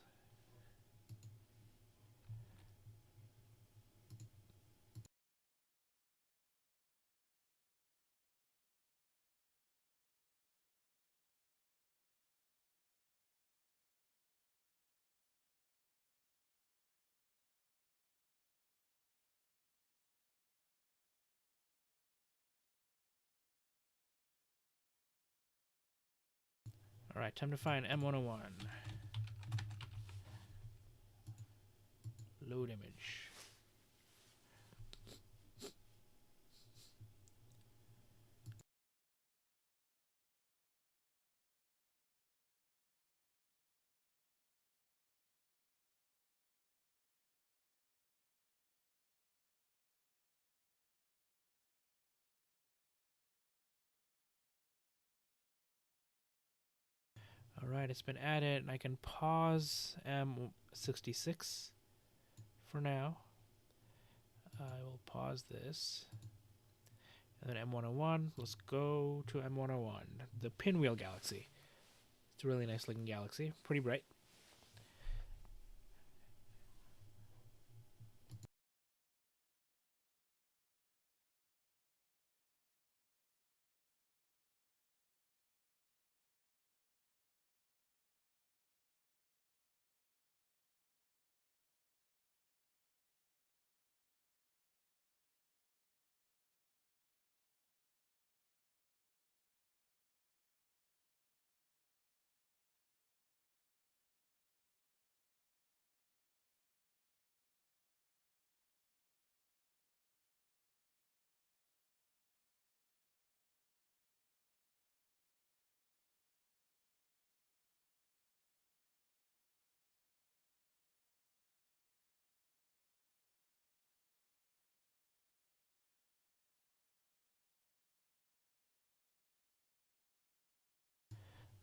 A: All right, time to find M101. Load image. All right, it's been added, and I can pause M66 for now. I will pause this. And then M101, let's go to M101, the Pinwheel Galaxy. It's a really nice looking galaxy, pretty bright.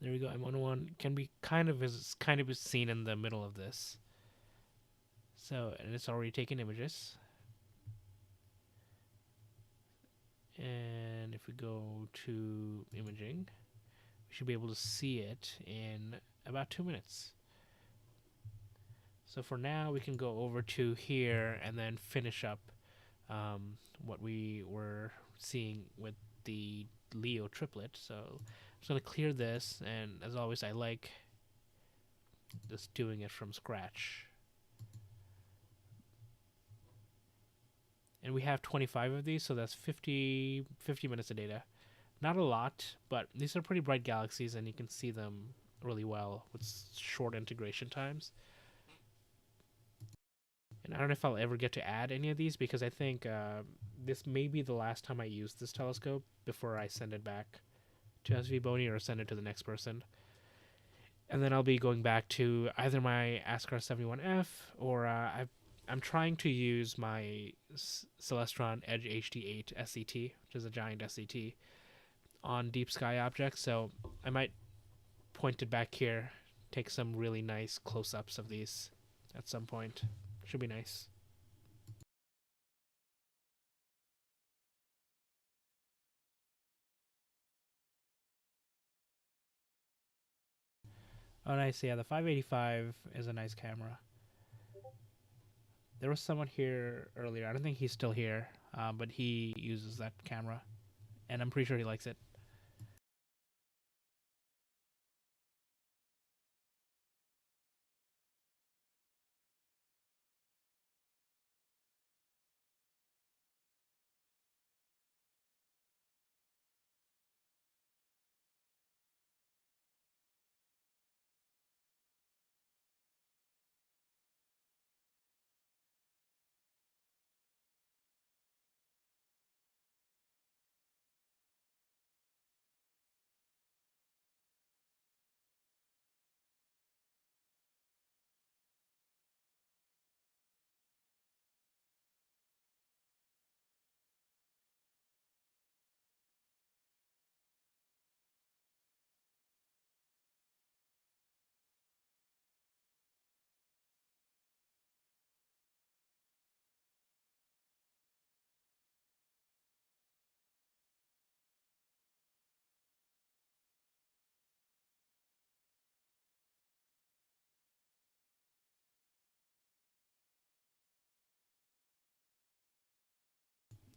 A: There we go. M101 can be kind of seen in the middle of this. So, and it's already taken images. And if we go to imaging, we should be able to see it in about 2 minutes. So for now, we can go over to here and then finish up what we were seeing with the Leo triplet. So I'm just going to clear this, and as always, I like just doing it from scratch. And we have 25 of these, so that's 50 minutes of data. Not a lot, but these are pretty bright galaxies, and you can see them really well with short integration times. And I don't know if I'll ever get to add any of these, because I think this may be the last time I use this telescope before I send it back to SV Boney or send it to the next person. And then I'll be going back to either my ASCAR 71F or I'm trying to use my Celestron Edge HD8 SCT, which is a giant SCT, on deep sky objects. So I might point it back here, take some really nice close-ups of these at some point. Should be nice. Oh, nice. Yeah, the 585 is a nice camera. There was someone here earlier. I don't think he's still here, but he uses that camera, and I'm pretty sure he likes it.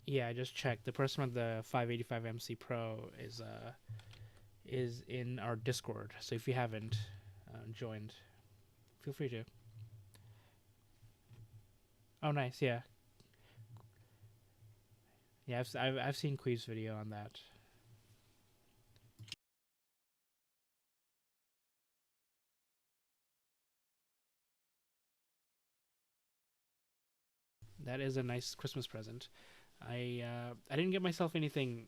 A: Yeah, I just checked. The person with the 585 MC Pro is in our Discord. So if you haven't joined, feel free to. Oh, nice. Yeah, yeah. I've seen Quee's video on that. That is a nice Christmas present. I didn't get myself anything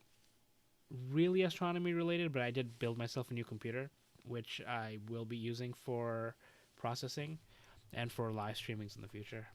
A: really astronomy related, but I did build myself a new computer, which I will be using for processing and for live streamings in the future.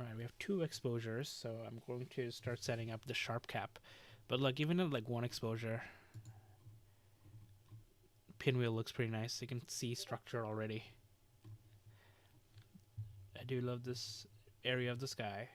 A: Alright, we have 2 exposures, so I'm going to start setting up the sharp cap. But look, even at like 1 exposure, pinwheel looks pretty nice. You can see structure already. I do love this area of the sky.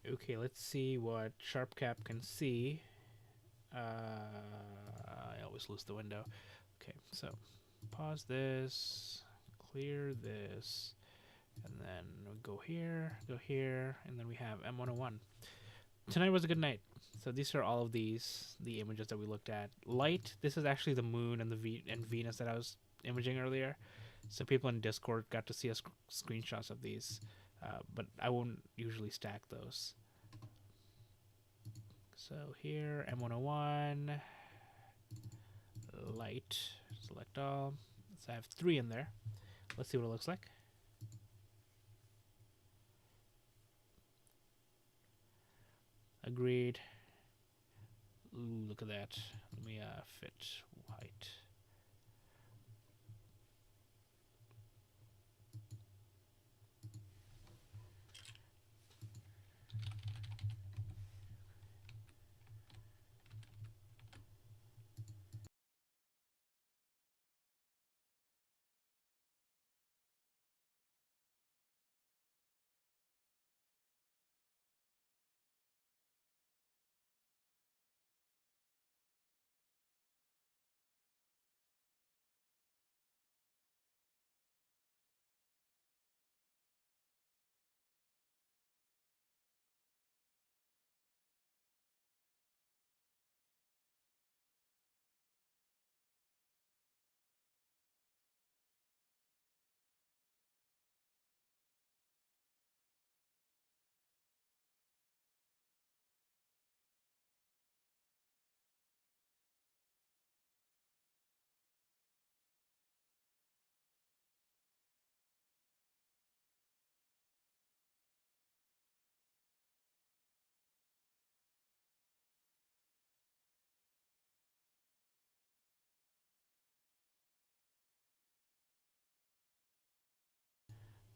A: Okay, let's see what sharp cap can see. I always lose the window. Okay, so pause this, clear this, and then we go here, and then we have M101. Tonight was a good night. So these are all of the images that we looked at. Light, this is actually the moon and and Venus that I was imaging earlier. So people in Discord got to see screenshots of these, but I won't usually stack those. So here, M101, light, select all. So I have 3 in there. Let's see what it looks like. Agreed. Ooh, look at that. Let me fit white.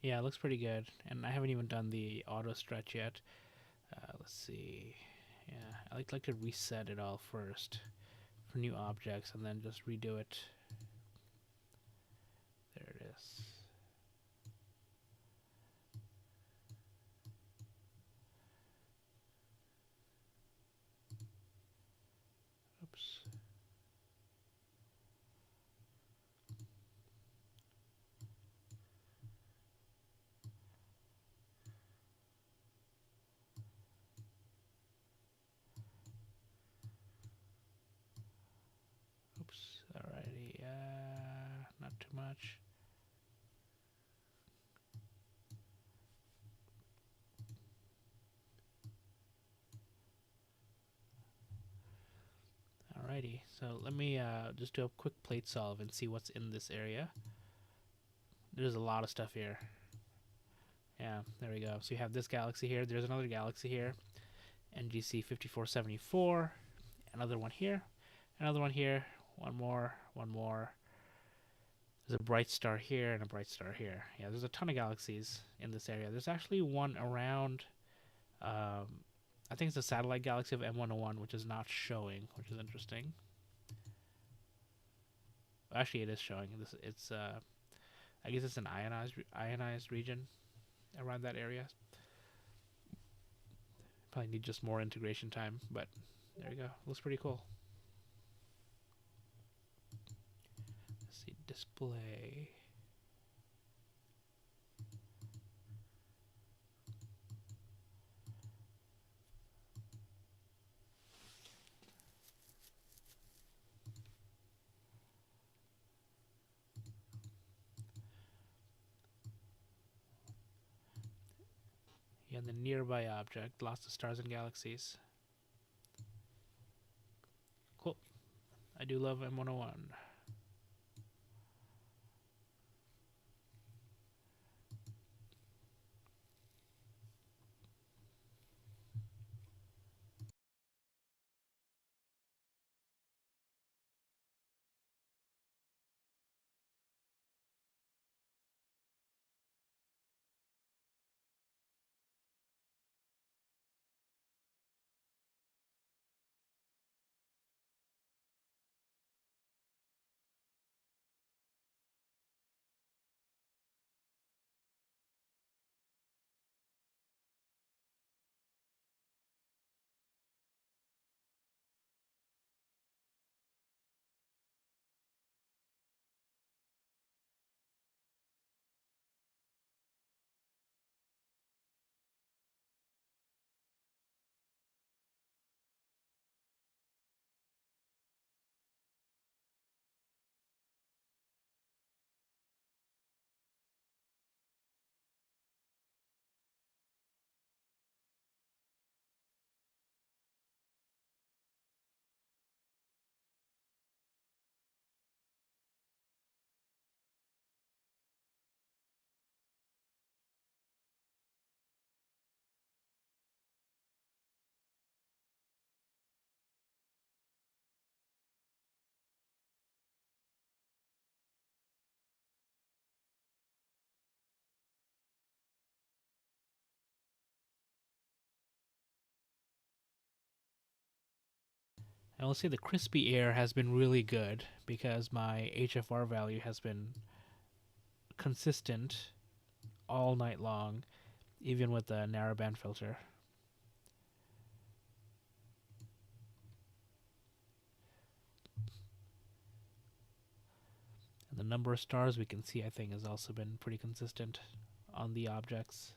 A: Yeah, it looks pretty good. And I haven't even done the auto stretch yet. Let's see. Yeah, I like to reset it all first for new objects and then just redo it. There it is. Oops. Oops. Alrighty. Not too much. Alrighty, so let me just do a quick plate solve and see what's in this area. There's a lot of stuff here. Yeah, there we go. So you have this galaxy here. There's another galaxy here. NGC 5474. Another one here. Another one here. One more. One more. There's a bright star here and a bright star here. Yeah, there's a ton of galaxies in this area. There's actually one around, I think it's a satellite galaxy of M101, which is not showing, which is interesting. Actually, it is showing. It's I guess it's an ionized region around that area. Probably need just more integration time, but there you go. Looks pretty cool. Let's see, display. Yeah, the nearby object, lots of stars and galaxies. Cool. I do love M101. I will say the crispy air has been really good because my HFR value has been consistent all night long, even with the narrowband filter. And the number of stars we can see, I think, has also been pretty consistent on the objects.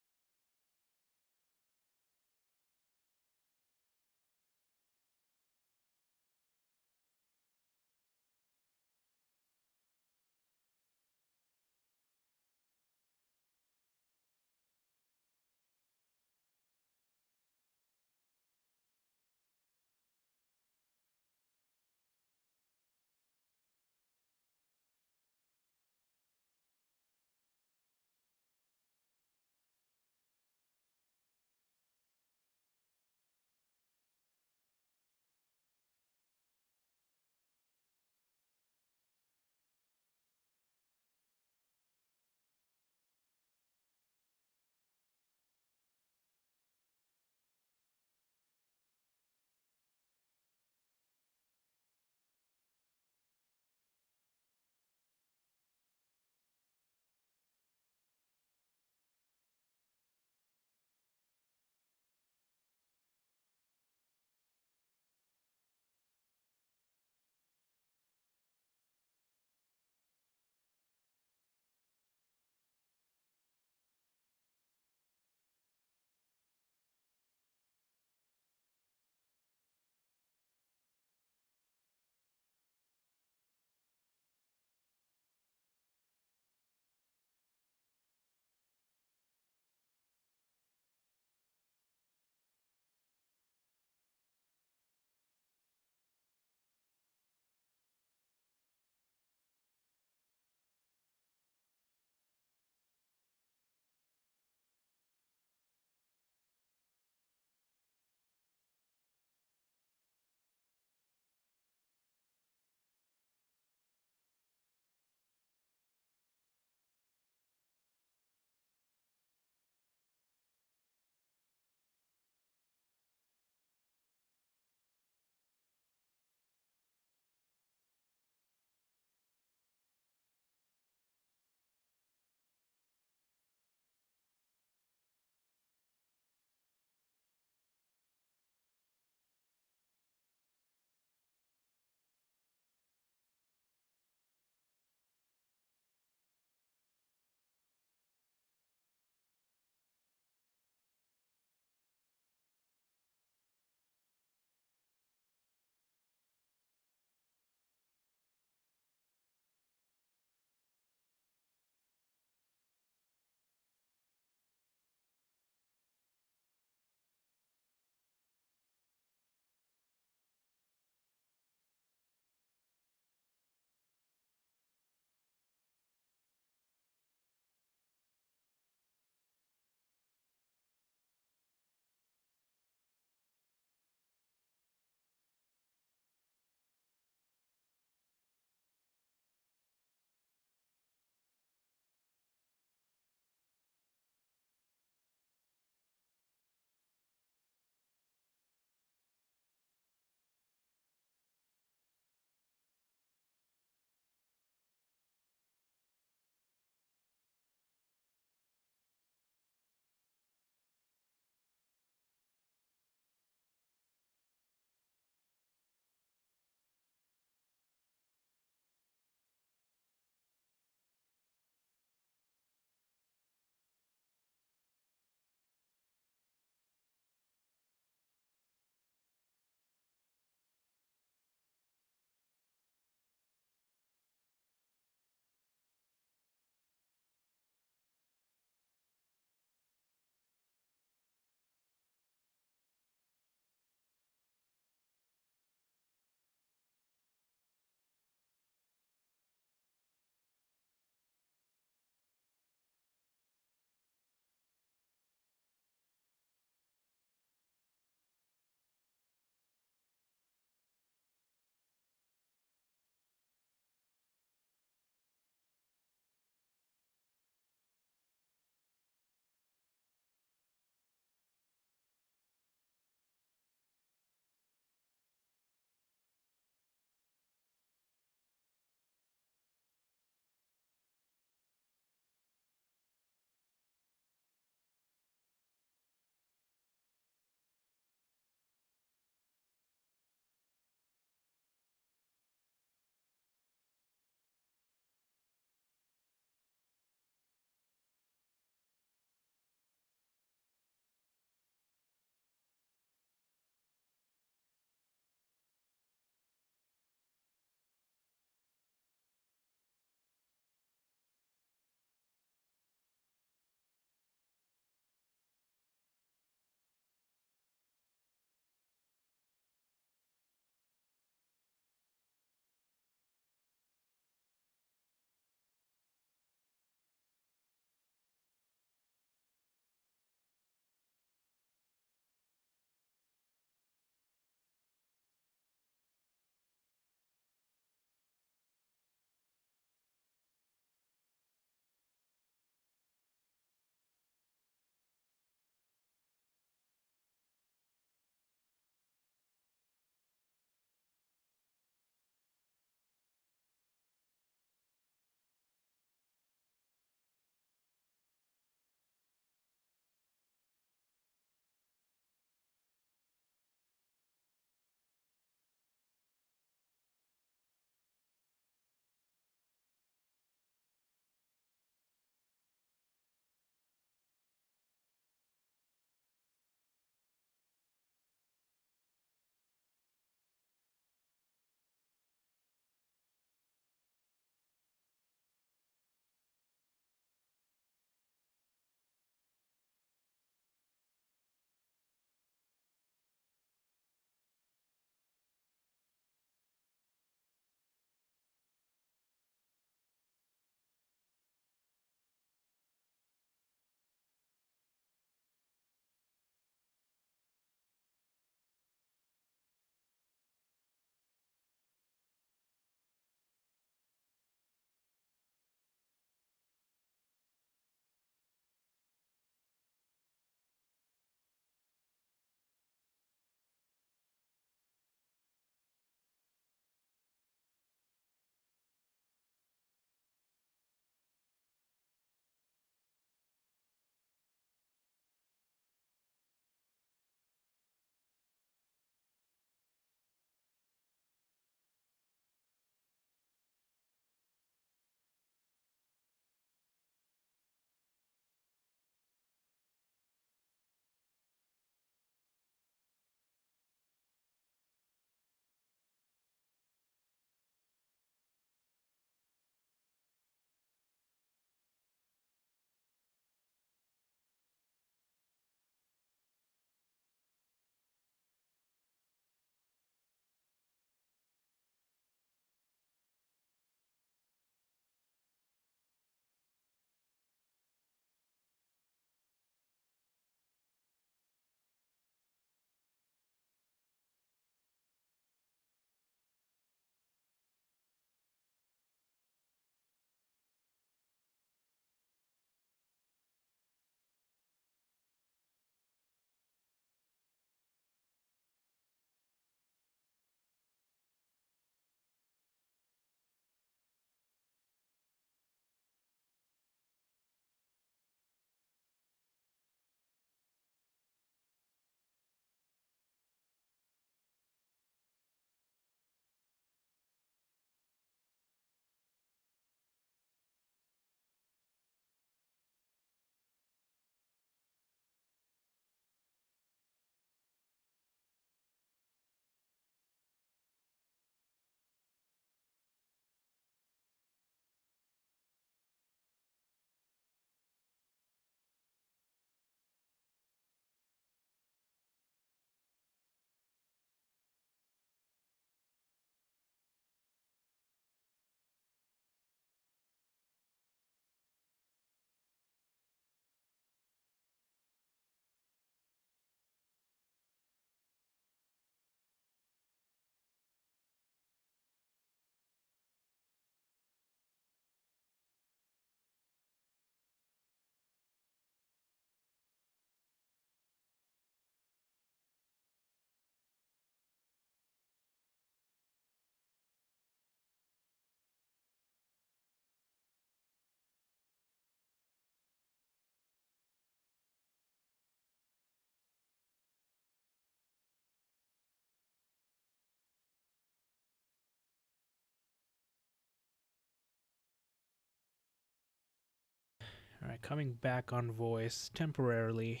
A: All right, coming back on voice temporarily.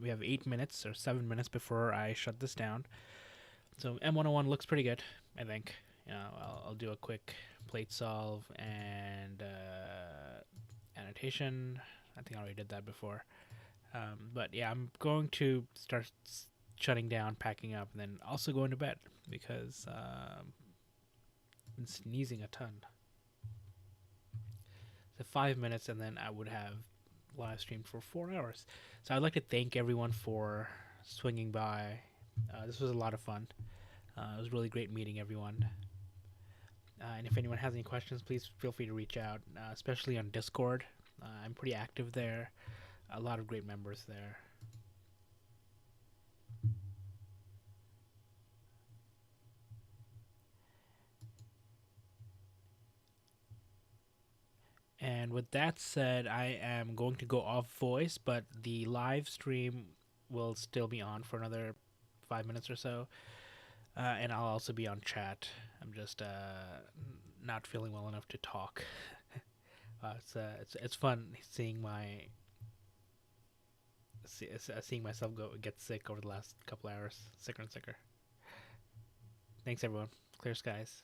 A: We have 8 minutes or 7 minutes before I shut this down. So M101 looks pretty good, I think. I'll do a quick plate solve and annotation. I think I already did that before. But yeah, I'm going to start shutting down, packing up, and then also going to bed because I've been sneezing a ton. So 5 minutes, and then I would have live streamed for 4 hours. So I'd like to thank everyone for swinging by. This was a lot of fun. It was really great meeting everyone. And if anyone has any questions, please feel free to reach out, especially on Discord. I'm pretty active there. A lot of great members there. And with that said, I am going to go off voice, but the live stream will still be on for another 5 minutes or so. And I'll also be on chat. I'm just not feeling well enough to talk. It's fun seeing seeing myself get sick over the last couple hours, sicker and sicker. Thanks everyone. Clear skies.